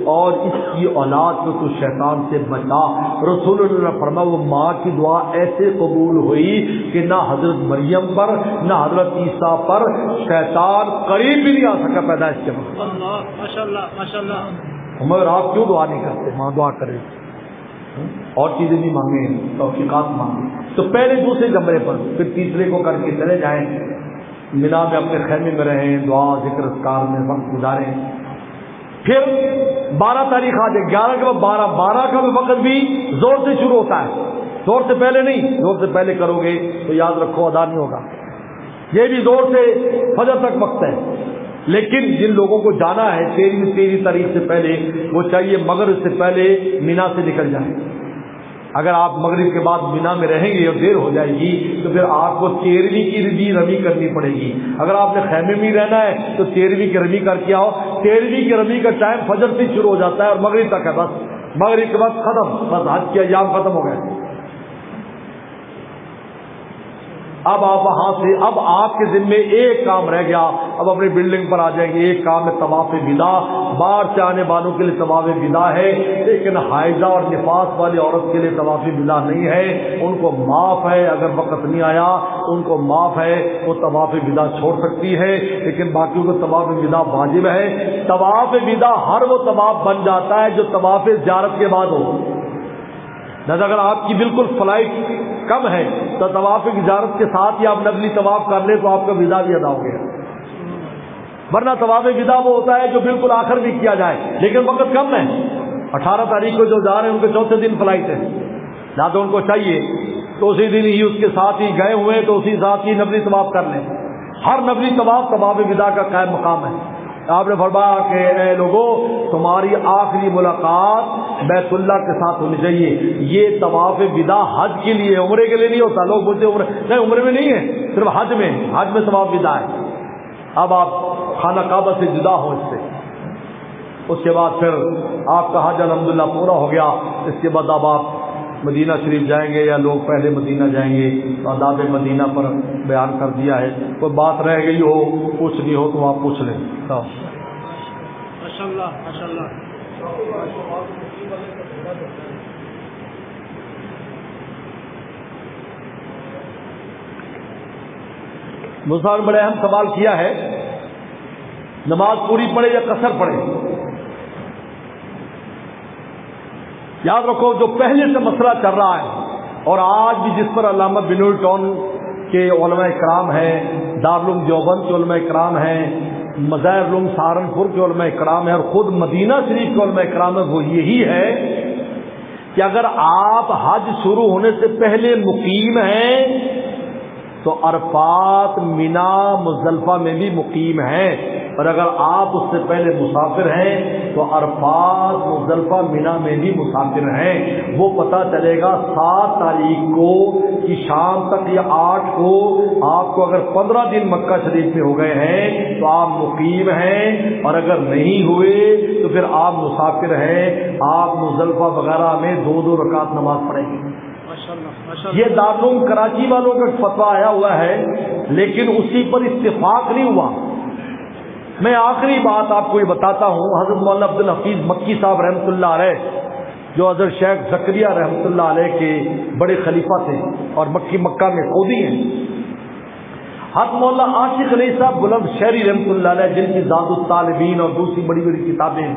اور اس کی اولاد کو تو شیطان سے بچا. رسول اللہ نے فرمایا وہ ماں کی دعا ایسے قبول ہوئی کہ نہ حضرت مریم پر نہ حضرت عیسیٰ پر شیطان قریب بھی نہیں آ سکا پیدائش کے وقت. ماشاءاللہ. مگر آپ کیوں دعا نہیں کرتے؟ ماں دعا کرے, اور چیزیں نہیں مانگیں, توفیقات مانگیں. تو پہلے دوسرے جمرے پر, پھر تیسرے کو کر کے چلے جائیں, مینا میں اپنے خیمے میں رہیں, دعا ذکر اذکار میں وقت گزاریں. پھر 12 تاریخ آ جائے, 11 کے بعد 12 کا وقت بھی زور سے شروع ہوتا ہے, زور سے پہلے نہیں. زور سے پہلے کرو گے تو یاد رکھو ادا نہیں ہوگا. یہ بھی زور سے فجر تک وقت ہے. لیکن جن لوگوں کو جانا ہے 13 تاریخ سے پہلے, وہ چاہیے مغرب سے پہلے مینا سے نکل جائیں. اگر آپ مغرب کے بعد مینا میں رہیں گے اور دیر ہو جائے گی تو پھر آپ کو 13ویں کی بھی رمی کرنی پڑے گی. اگر آپ نے خیمے میں رہنا ہے تو 13ویں کی رمی کر کے آؤ. 13ویں کی رمی کا ٹائم فجر سے شروع ہو جاتا ہے اور مغرب تک ہے, بس مغرب کے بعد ختم, بس حج کے ایام ختم ہو گئے. اب آپ وہاں سے, اب آپ کے ذمے ایک کام رہ گیا. اب اپنی بلڈنگ پر آ جائیں گے. ایک کام ہے طواف وداع. باہر سے آنے والوں کے لیے طواف وداع ہے, لیکن حائضہ اور نفاس والی عورت کے لیے طواف وداع نہیں ہے. ان کو معاف ہے, اگر وقت نہیں آیا ان کو معاف ہے, وہ طواف وداع چھوڑ سکتی ہے. لیکن باقیوں کو طواف وداع واجب ہے. طواف وداع ہر وہ طواف بن جاتا ہے جو طواف زیارت کے بعد ہو. اگر آپ کی بالکل فلائٹ کم ہے تو طواف زیارت کے ساتھ ہی آپ نقلی طواف کر لیں تو آپ کا ویزا بھی ادا ہو گیا. ورنہ طواف ویزا وہ ہوتا ہے جو بالکل آخر بھی کیا جائے, لیکن وقت کم ہے. 18 تاریخ کو جو جا رہے ہیں ان کے چوتھے دن فلائٹ ہے, نہ تو ان کو چاہیے تو اسی دن ہی اس کے ساتھ ہی گئے ہوئے تو اسی ساتھ ہی نقلی طواف کر لیں. ہر نقلی طواف ویزا کا قائم مقام ہے. آپ نے فرمایا کہ اے لوگوں تمہاری آخری ملاقات بیت اللہ کے ساتھ ہونی چاہیے. یہ طواف وداع حج کے لیے, عمرے کے لیے نہیں ہوتا. لوگ بولتے عمرے نہیں, عمرے میں نہیں ہے, صرف حج میں طواف وداع ہے. اب آپ خانہ کعبہ سے جدا ہو اس سے, اس کے بعد پھر آپ کا حج الحمدللہ پورا ہو گیا. اس کے بعد اب آپ مدینہ شریف جائیں گے یا لوگ پہلے مدینہ جائیں گے. آداب مدینہ پر بیان کر دیا ہے. کوئی بات رہ گئی ہو, پوچھنی ہو تو آپ پوچھ لیں. ماشاءاللہ. مسلمان بڑے اہم سوال کیا ہے, نماز پوری پڑھے یا قصر پڑھے. یاد رکھو جو پہلے سے مسئلہ چل رہا ہے اور آج بھی جس پر علامہ بنول ٹاؤن کے علماء کرام ہیں دارالعلوم دیوبند کے علماء کرام ہیں، مظاہر علوم سہارنپور کے علماء کرام ہیں، اور خود مدینہ شریف کے علماء کرام ہیں، وہ یہی ہے کہ اگر آپ حج شروع ہونے سے پہلے مقیم ہیں تو عرفات، مینا، مزدلفہ میں بھی مقیم ہیں، اور اگر آپ اس سے پہلے مسافر ہیں تو عرفات، مزدلفہ، مینا میں بھی مسافر ہیں۔ وہ پتہ چلے گا 7 تاریخ کو کہ شام تک یا 8 کو آپ کو اگر 15 دن مکہ شریف میں ہو گئے ہیں تو آپ مقیم ہیں، اور اگر نہیں ہوئے تو پھر آپ مسافر ہیں، آپ مزدلفہ وغیرہ میں 2 رکعت نماز پڑھیں گے۔ یہ دارالعلوم کراچی والوں کا فتویٰ آیا ہوا ہے، لیکن اسی پر اتفاق نہیں ہوا۔ میں آخری بات آپ کو یہ بتاتا ہوں، حضرت مولانا عبدالحفیظ مکی صاحب رحمۃ اللہ علیہ، جو حضرت شیخ زکریا رحمۃ اللہ علیہ کے بڑے خلیفہ تھے اور مکہ میں قوضی ہیں، حضرت مولانا عاشق علی صاحب بلند شہری رحمۃ اللہ علیہ، جن کی زاد الطالبین اور دوسری بڑی بڑی کتابیں ہیں،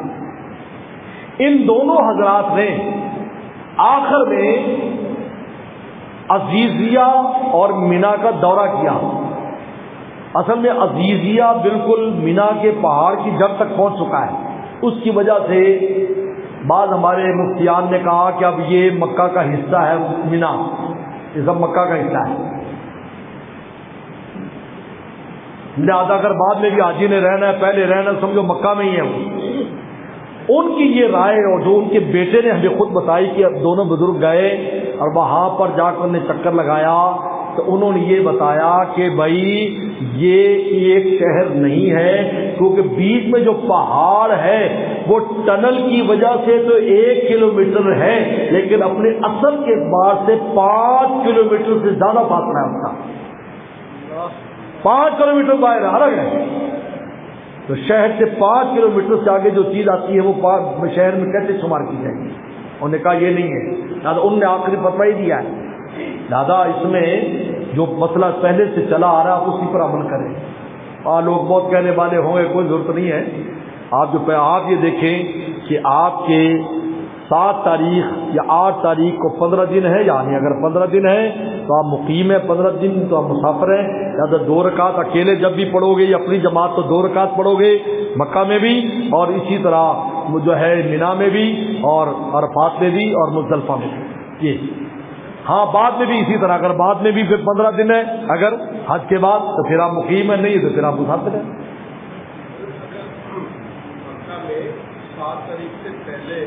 ان دونوں حضرات نے آخر میں عزیزیہ اور مینا کا دورہ کیا۔ اصل میں عزیزیہ بالکل مینا کے پہاڑ کی جڑ تک پہنچ چکا ہے، اس کی وجہ سے بعض ہمارے مفتیان نے کہا کہ اب یہ مکہ کا حصہ ہے، مینا یہ سب مکہ کا حصہ ہے، لہٰذا اگر بعد میں بھی حاجی نے رہنا ہے، پہلے رہنا سمجھو مکہ میں ہی ہے وہ۔ ان کی یہ رائے، اور جو ان کے بیٹے نے ہمیں خود بتائی کہ اب دونوں بزرگ گئے اور وہاں پر جا کر نے چکر لگایا تو انہوں نے یہ بتایا کہ بھائی یہ ایک شہر نہیں ہے، کیونکہ بیچ میں جو پہاڑ ہے وہ ٹنل کی وجہ سے تو 1 کلومیٹر ہے، لیکن اپنے اصل کے اعتبار سے 5 کلومیٹر سے زیادہ فاصلہ ہے اس کا، 5 کلومیٹر باہر الگ ہے۔ تو شہر سے 5 کلومیٹر سے آگے جو چیز آتی ہے وہ شہر میں کیسے شمار کی جائے گی؟ انہوں نے کہا یہ نہیں ہے، لہٰذا انہوں نے آخری فتویٰ ہی دیا ہے۔ لہٰذا اس میں جو مسئلہ پہلے سے چلا آ رہا ہے اسی پر عمل کریں۔ لوگ بہت کہنے والے ہوں گے، کوئی ضرورت نہیں ہے، آپ یہ دیکھیں کہ آپ کے 7 تاریخ یا 8 تاریخ کو 15 دن ہے، یعنی اگر 15 دن ہے تو آپ مقیم ہیں، 15 دن تو آپ مسافر ہیں، لہٰذا 2 رکعت اکیلے جب بھی پڑھو گے یا اپنی جماعت تو 2 رکعت پڑھو گے مکہ میں بھی، اور اسی طرح جو ہے مینا میں بھی اور عرفات میں بھی اور مزدلفہ میں بھی۔ یہ ہاں بعد میں بھی اسی طرح، اگر بعد میں بھی پھر 15 دن ہے اگر حج کے بعد تو پھر آپ مقیم ہیں، نہیں تو پھر آپ مسافر ہیں۔ 7 تاریخ سے پہلے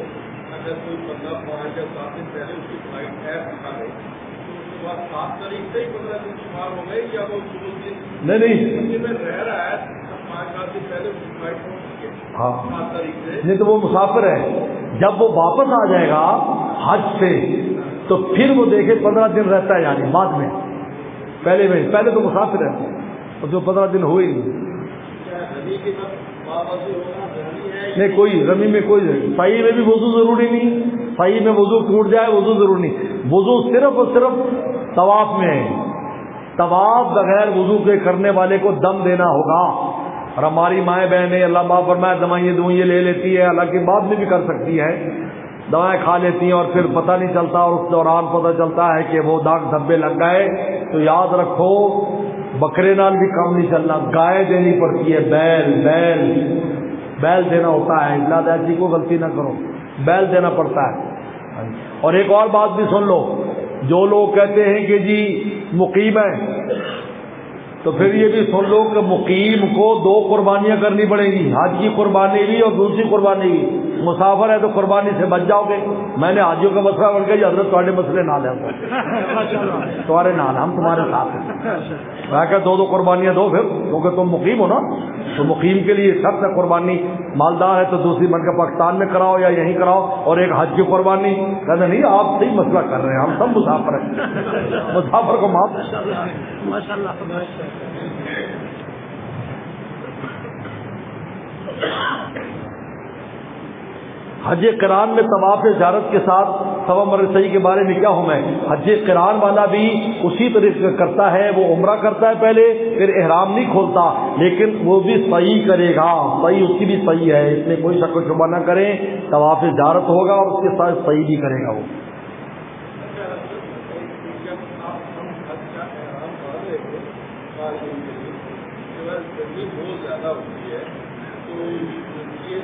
اگر کوئی بندہ 5 یا 7 دن پہلے اس کی فلائٹ ہے مکہ میں، تو اس کے بعد 7 تاریخ سے ہی 15 دن شمار ہو گئے، یا وہ نہیں میں رہ رہا ہے 5-7 دن پہلے اس کی فلائٹ پہنچ چکی ہے 7 تاریخ سے، نہیں تو وہ مسافر ہے۔ جب وہ واپس آ جائے گا حج سے تو پھر وہ دیکھے 15 دن رہتا ہے، یعنی بعد میں پہلے تو مسافر ہے، اور جو 15 دن ہوئے نہیں، کوئی رمی میں کوئی صحیح میں بھی وضو ضروری نہیں، صحیح میں وضو ٹوٹ جائے وضو ضروری نہیں، وضو صرف اور صرف طواف میں ہے۔ طواف بغیر وضو کے کرنے والے کو دم دینا ہوگا، اور ہماری مائیں بہنیں اللہ معاف فرمائے دوائیں لے لیتی ہے، حالانکہ بعد میں بھی کر سکتی ہے، دوائیں کھا لیتی ہیں اور پھر پتہ نہیں چلتا، اور اس دوران پتہ چلتا ہے کہ وہ داغ دھبے لگ گئے، تو یاد رکھو بکرے نال بھی کام نہیں چلنا، گائے دینی پڑتی ہے، بیل دینا ہوتا ہے، اللہ ایسی کو غلطی نہ کرو، بیل دینا پڑتا ہے۔ اور ایک اور بات بھی سن لو، جو لوگ کہتے ہیں کہ جی مقیم ہے، تو پھر یہ بھی سن لو کہ مقیم کو 2 قربانیاں کرنی پڑیں گی، حج کی قربانی بھی اور دوسری قربانی بھی۔ مسافر ہے تو قربانی سے بچ جاؤ گے۔ میں نے حاجیوں کا مسئلہ بڑھ گیا، حضرت تمہارے مسئلے نہ لیں، تمہارے نال ہم تمہارے ساتھ ہیں، میں کہ 2 قربانیاں دو پھر، کیونکہ تم مقیم ہو نا، تو مقیم کے لیے سب سے قربانی، مالدار ہے تو دوسری من کا پاکستان میں کراؤ یا یہیں کراؤ، اور ایک حج کی قربانی کہنا نہیں، آپ صحیح مسئلہ کر رہے ہیں، ہم سب مسافر ہیں، مسافر کو معاف۔ حج قران میں طواف زیارت کے ساتھ سوا مرہ صحیح کے بارے میں کیا حکم ہے؟ حج قران والا بھی اسی طریقے سے کرتا ہے، وہ عمرہ کرتا ہے پہلے، پھر احرام نہیں کھولتا، لیکن وہ بھی صحیح کرے گا، صحیح اس کی بھی صحیح ہے، اس میں کوئی شک و شبہ نہ کریں، طواف زیارت ہوگا اور اس کے ساتھ صحیح بھی کرے گا وہ۔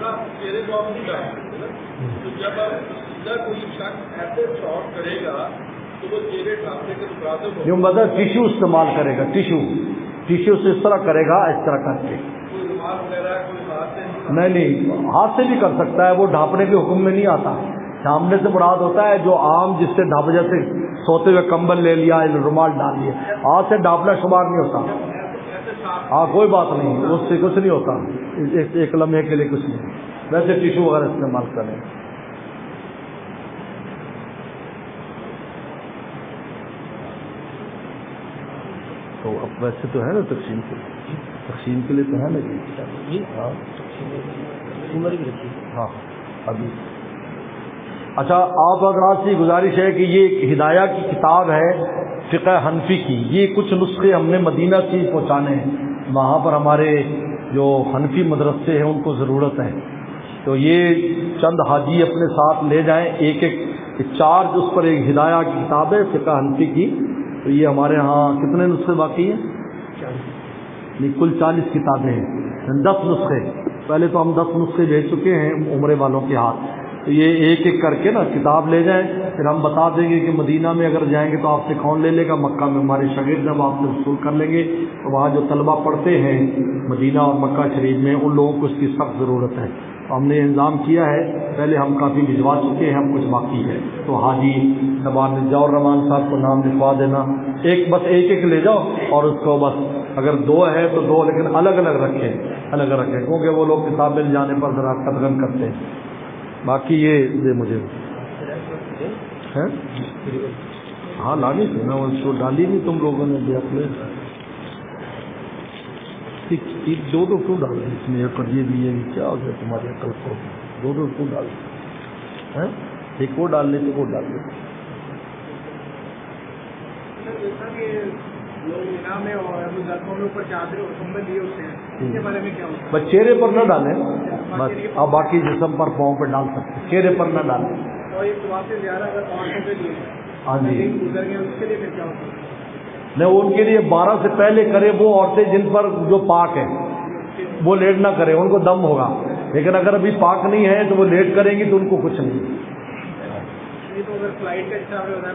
نا چہرے کو آپ نہیں ڈال سکتے نا, تو جب آپ سیدھا کوئی شخص ایسے شاٹ کرے گا تو وہ چہرے ڈھانپنے کے مقابلے جو مطلب ٹیشو استعمال کرے گا, ٹیشو سے اس طرح کرے گا, اس طرح کر کے کوئی رومال وغیرہ کوئی ہاتھ سے نہیں ہاتھ سے بھی کر سکتا ہے, وہ ڈھانپنے کے حکم میں نہیں آتا. ڈھانپنے سے مراد ہوتا ہے جو عام جس سے ڈھانپ, جیسے سوتے ہوئے کمبل لے لیا, رومال ڈال لیا, ہاتھ سے ڈھانپنا شمار نہیں ہوتا. ہاں کوئی بات نہیں, اس سے کچھ نہیں ہوتا, ایک لمحے کے لیے کچھ نہیں. ویسے ٹیشو وغیرہ استعمال کریں. تو اب ویسے تو ہے نا تقسیم کے لیے تو ہے نا جی. ہاں ابھی اچھا, آپ حضرات سے گزارش ہے کہ یہ ایک ہدایہ کی کتاب ہے فقہ حنفی کی. یہ کچھ نسخے ہم نے مدینہ سے پہنچانے ہیں, وہاں پر ہمارے جو حنفی مدرسے ہیں ان کو ضرورت ہے. تو یہ چند حاجی اپنے ساتھ لے جائیں, ایک چارج اس پر ایک ہدایہ کی کتاب ہے فقہ حنفی کی. تو یہ ہمارے ہاں کتنے نسخے باقی ہیں؟ کل 40 کتابیں ہیں, 10 نسخے. پہلے تو ہم 10 نسخے بھیج چکے ہیں عمرے والوں کے ہاتھ. تو یہ ایک ایک کر کے نا کتاب لے جائیں, پھر ہم بتا دیں گے کہ مدینہ میں اگر جائیں گے تو آپ سے کون لے لے گا, مکہ میں ہمارے شاگرد جب آپ سے وصول کر لیں گے. تو وہاں جو طلبہ پڑھتے ہیں مدینہ اور مکہ شریف میں, ان لوگوں کو اس کی سخت ضرورت ہے. تو ہم نے انتظام کیا ہے, پہلے ہم کافی بھجوا چکے ہیں, ہم کچھ باقی ہے. تو حاجی شبان جاؤ رحمان صاحب کو نام لکھوا دینا, بس ایک لے جاؤ, اور اس کو بس اگر 2 ہے تو 2, لیکن الگ الگ رکھیں کیونکہ وہ لوگ کتاب مل جانے پر ذرا قدغن کرتے ہیں. باقی یہ دے مجھے ہاں لانی تھی نا, اس کو ڈالی نہیں تم لوگوں نے بھی اپنے 2 کیوں ڈال دی اس میں, یہ بھی یہ کیا ہو گیا تمہاری عقل کو, 2 کیوں ڈال دی, ایک وہ ڈال لیتے, وہ ڈال لیتے. بس چہرے پر نہ ڈالیں, بس آپ باقی جسم پر پاؤں پہ ڈال سکتے, چہرے پر نہ ڈالیں. ہاں جی نہیں, ان کے لیے 12 سے پہلے کرے وہ عورتیں جن پر جو پاک ہے, وہ لیٹ نہ کرے, ان کو دم ہوگا. لیکن اگر ابھی پاک نہیں ہے تو وہ لیٹ کریں گی تو ان کو کچھ نہیں. فلائٹ کا حساب ہوتا ہے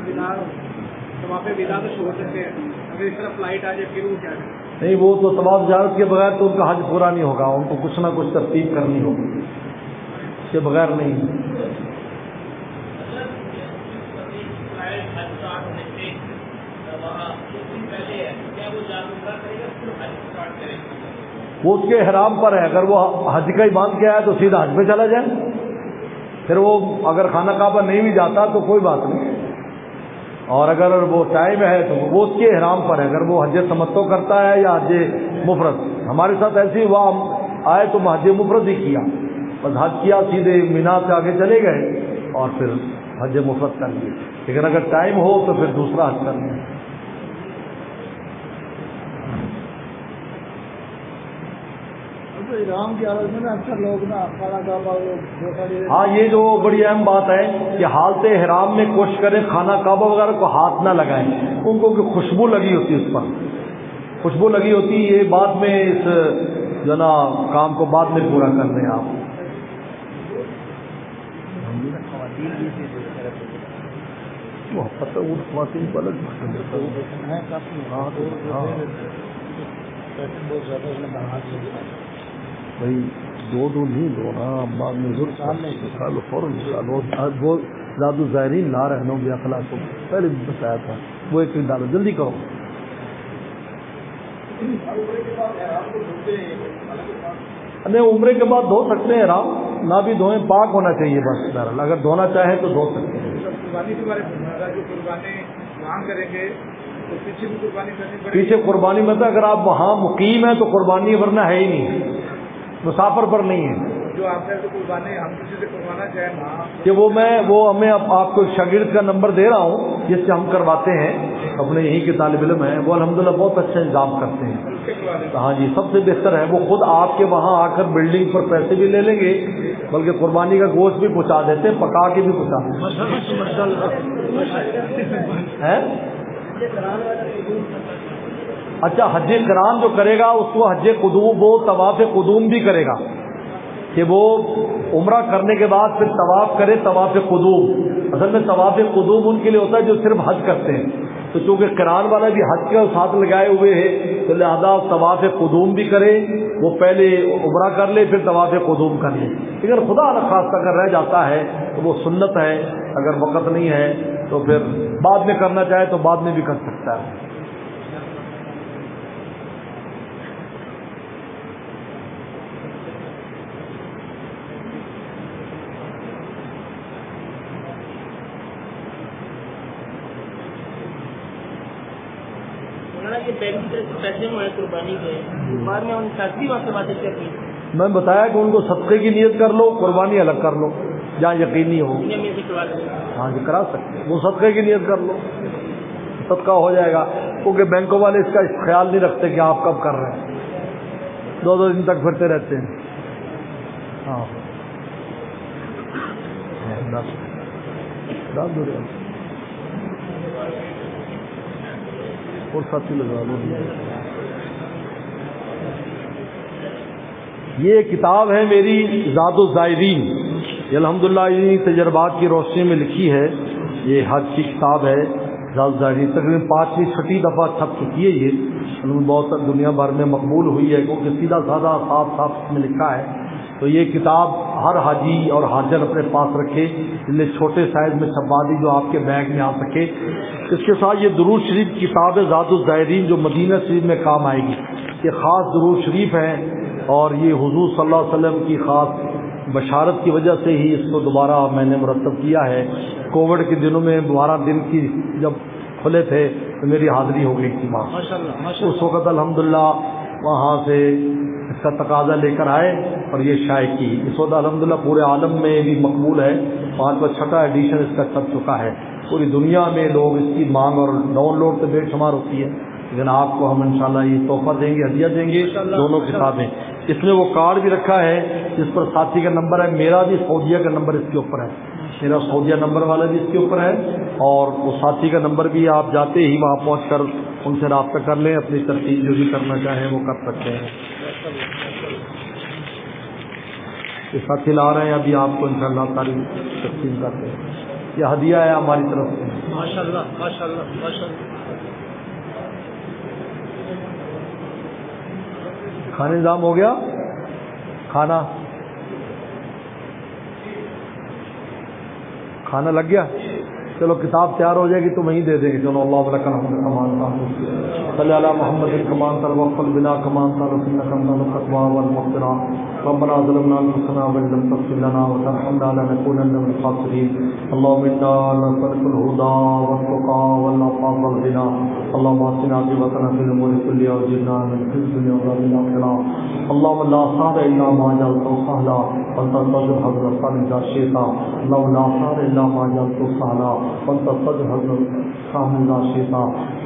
تو وہاں پہ ویزا تو چھوڑ سکتے ہیں, اگر اس طرح فلائٹ آ جائے پھر وہ کیا کریں؟ نہیں, وہ تو طواف زیارت کے بغیر تو ان کا حج پورا نہیں ہوگا, ان کو کچھ نہ کچھ ترتیب کرنی ہوگی, اس کے بغیر نہیں. وہ اس کے احرام پر ہے, اگر وہ حج کا ہی باندھ کے آیا تو سیدھا حج پہ چلا جائے, پھر وہ اگر خانہ کعبہ نہیں بھی جاتا تو کوئی بات نہیں. اور اگر وہ ٹائم ہے تو وہ اس کے احرام پر ہے, اگر وہ حج تمتع کرتا ہے یا حج مفرد. ہمارے ساتھ ایسے ہی ہوا, ہم آئے تو حج مفرد ہی کیا, بس حج کیا, سیدھے مینا سے آگے چلے گئے اور پھر حج مفرد کر لیے. لیکن اگر ٹائم ہو تو پھر دوسرا حج کر لیں. ہاں, یہ جو بڑی اہم بات ہے کہ حالت احرام میں کوشش کریں خانہ کعبہ وغیرہ کو ہاتھ نہ لگائیں, ان کو کہ خوشبو لگی ہوتی ہے, اس پر خوشبو لگی ہوتی. یہ بعد میں اس جو نا کام کو بعد میں پورا کر لیں آپ. بھائی 2 نہیں دو نا, بعد میں نکالو, فوراً نکالو. وہ زیادہ ظاہرین لا رہے بے اخلاق کو پہلے بھی بتایا تھا, وہ ایک ڈالو, جلدی کرو. نہیں, عمرے کے بعد دھو سکتے ہیں احرام, نہ بھی دھوئیں, پاک ہونا چاہیے بس. بہرحال اگر دھونا چاہیں تو دھو سکتے ہیں. پیچھے قربانی مطلب اگر آپ وہاں مقیم ہیں تو قربانی, ورنہ ہے ہی نہیں, مسافر پر نہیں ہے. جو آپ نے قربانی ہم کسی سے قربانا چاہیں کہ وہ ہمیں آپ کو شاگرد کا نمبر دے رہا ہوں جس سے ہم کرواتے ہیں, اپنے یہیں کے طالب علم ہیں, وہ الحمدللہ بہت اچھا انتظام کرتے ہیں. ہاں جی, سب سے بہتر ہے, وہ خود آپ کے وہاں آ کر بلڈنگ پر پیسے بھی لے لیں گے, بلکہ قربانی کا گوشت بھی پہنچا دیتے ہیں, پکا کے بھی پہنچا دیتے ہیں. اچھا, حج قران جو کرے گا اس کو حج قدوم, وہ طواف قدوم بھی کرے گا. کہ وہ عمرہ کرنے کے بعد پھر طواف کرے طواف قدوم. اصل میں طواف قدوم ان کے لیے ہوتا ہے جو صرف حج کرتے ہیں. تو چونکہ قران والا بھی حج کے ساتھ لگائے ہوئے ہیں تو لہذا طواف قدوم بھی کرے, وہ پہلے عمرہ کر لے پھر طواف قدوم کر لے. اگر خدا نخواستہ اگر رہ جاتا ہے تو وہ سنت ہے, اگر وقت نہیں ہے تو پھر بعد میں کرنا چاہے تو بعد میں بھی کر سکتا ہے. پیسے ہوئے قربانی کے بعد میں ان شادی وہاں سے باتیں کرنی. میں نے بتایا کہ ان کو صدقے کی نیت کر لو, قربانی الگ کر لو جہاں یقینی ہو. ہاں جی کرا سکتے, وہ صدقے کی نیت کر لو, صدقہ ہو جائے گا. کیونکہ بینکوں والے اس کا خیال نہیں رکھتے کہ آپ کب کر رہے ہیں, 2 دن تک پھرتے رہتے ہیں. ہاں 10 دو اور ساتھی لگا لو. یہ کتاب ہے میری زاد الزائرین, یہ الحمدللہ انہی تجربات کی روشنی میں لکھی ہے. یہ حج کی کتاب ہے زاد الزائرین, تقریباً 5ویں-6ٹھی دفعہ چھپ چکی ہے. یہ بہت دنیا بھر میں مقبول ہوئی ہے کیونکہ سیدھا سادہ صاف میں لکھا ہے. تو یہ کتاب ہر حاجی اور حاجر اپنے پاس رکھے, جن میں چھوٹے سائز میں چھپا دی جو آپ کے بیگ میں آ سکے. اس کے ساتھ یہ درود شریف کتاب ہے زاد الزائرین جو مدینہ شریف میں کام آئے گی. یہ خاص درود شریف ہے اور یہ حضور صلی اللہ علیہ وسلم کی خاص بشارت کی وجہ سے ہی اس کو دوبارہ میں نے مرتب کیا ہے. کووڈ کے دنوں میں 12 دن کی جب کھلے تھے تو میری حاضری ہو گئی تھی وہاں. اس وقت الحمدللہ وہاں سے اس کا تقاضا لے کر آئے اور یہ شائع کی. اس وقت الحمدللہ پورے عالم میں بھی مقبول ہے. 5واں-6واں ایڈیشن اس کا چھپ چکا ہے. پوری دنیا میں لوگ اس کی مانگ اور ڈاؤن لوڈ سے بے شمار ہوتی ہے. لیکن آپ کو ہم انشاءاللہ یہ تحفہ دیں گے, ہدیہ دیں گے, دونوں کتابیں. اس میں وہ کارڈ بھی رکھا ہے جس پر ساتھی کا نمبر ہے. میرا بھی سعودیہ کا نمبر اس کے اوپر ہے, میرا سعودیہ نمبر والا بھی اس کے اوپر ہے, اور وہ ساتھی کا نمبر بھی آپ جاتے ہی وہاں پہنچ کر ان سے رابطہ کر لیں, اپنی ترتیب جو بھی کرنا چاہیں وہ کر سکتے ہیں. یہ ساتھی لا رہے ہیں ابھی آپ کو انشاءاللہ ساری تقسیم کرتے ہیں. یہ ہدیہ ہے ہماری طرف سے. ماشاءاللہ ماشاءاللہ ماشاءاللہ. کھانے انتظام ہو گیا؟ کھانا لگ گیا؟ چلو کتاب تیار ہو جائے گی تو وہیں دے دیں گے. چلو اللہ ولا کرم کمان صلی علی محمد کمان تر وقل بنا کمان تر رسول کمان القوا والمغفرہ ربنا ظلمنا انفسنا وان لم تغفر لنا وترحمنا لنكونن من الخاسرين. اللهم انا نسألك الهدى والتقى والعفاف والغنى. اللهم اعطنا عاقبتنا في الامور كلها واجرنا من خزي الدنيا وعذاب الاخره. اللهم لا سهل الا ما جعلته سهلا وانت تجعل الحزن اذا شئت. اللهم لا سهل الا ما جعلته سهلا وانت تجعل الحزن اذا شئت.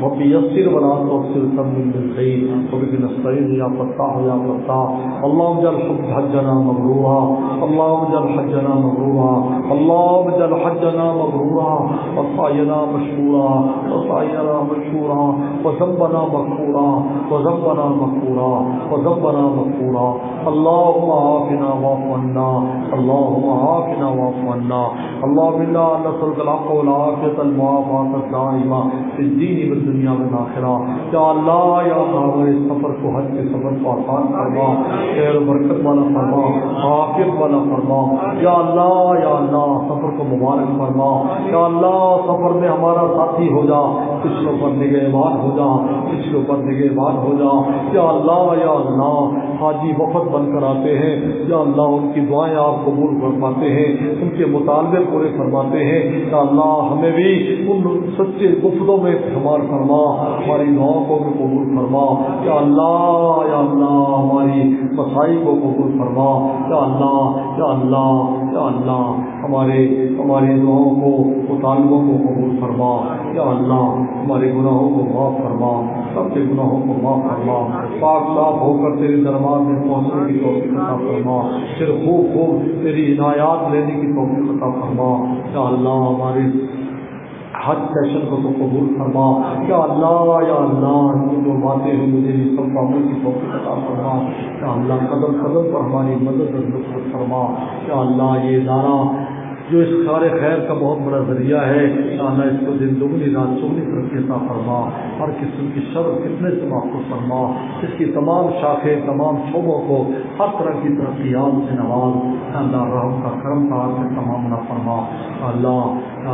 رب يسر ولا تعسر تمم بالخير وبك نستعين يا فتاح يا فتاح. اللهم اجعل حجنا مبرورا. اللهم اجعل حجنا مبرورا. اللهم اجعل حجنا مبرورا وسعينا مشكورا وسعينا مشكورا وذنبنا مغفورا وذنبنا مغفورا وذنبنا مغفورا. اللهم عافنا واعف عنا. اللهم عافنا واعف عنا. اللهم انا نسألك العفو والعافية المعافاة الدائمة في الدين والدنيا والآخرة. یا اللہ یا ہمارے سفر کو حج کے سفر کو آسان فرما, خیر و برکت والا فرما, عافیت والا فرما. یا اللہ سفر کو مبارک فرما. یا اللہ سفر میں ہمارا ساتھی ہو جا, کچھ کے اوپر نگہبان ہو جا, کچھ کے اوپر نگہبان ہو جا. یا اللہ حاجی وفد بن کر آتے ہیں, یا اللہ ان کی دعائیں آپ قبول فرماتے ہیں, ان کے مطالبے پورے فرماتے ہیں. یا اللہ ہمیں بھی ان سچے وفدوں میں شمار فرما, ہماری دعاؤں کو بھی قبول فرما. یا اللہ ہماری مسائل کو قبول فرما. یا اللہ ہماری دعاؤں کو مطالبوں کو قبول فرما. یا اللہ ہمارے گناہوں کو معاف فرما, سب کے گناہوں کو معاف فرما. پاک صاف ہو کر تیرے دربار میں پہنچنے کی توفیق عطا فرما. پھر خوب تیری عنایات لینے کی توفیق عطا فرما. یا اللہ ہمارے حج سیشن کو تو قبول فرما. یا اللہ یہ جو باتیں ہیں مجھے یہ سب باتوں کی توفیق عطا فرما. یا اللہ قدم قدم پر ہماری مدد اور نصرت فرما. یا اللہ یہ ادارہ جو اس کار خیر کا بہت بڑا ذریعہ ہے، یا اللہ اس کو دن دگنی رات چگنی ترقی عطا فرما. ہر قسم کی شر و فتنے سے محفوظ فرما. اس کی تمام شاخیں تمام شعبوں کو ہر طرح کی ترقیات سے نواز. اللہ رحم کا کرم کا سے تمام نہ فرما.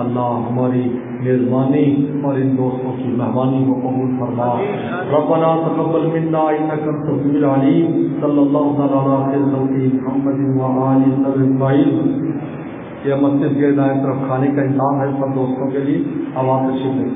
اللہ ہماری میزبانی اور ان دوستوں کی مہمانی کو قبول فرما. ربنا تقبل منا انک انت السمیع العلیم. صلی اللہ تعالی علی سیدنا محمد و آلہ اجمعین. یہ مسجد کے دائیں طرف کھانے کا انتظام ہے سب دوستوں کے لیے. آواز تشریف لیں.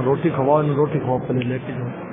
روٹی کھواؤ، روٹی کھواؤ پہلے لے کے جاؤ.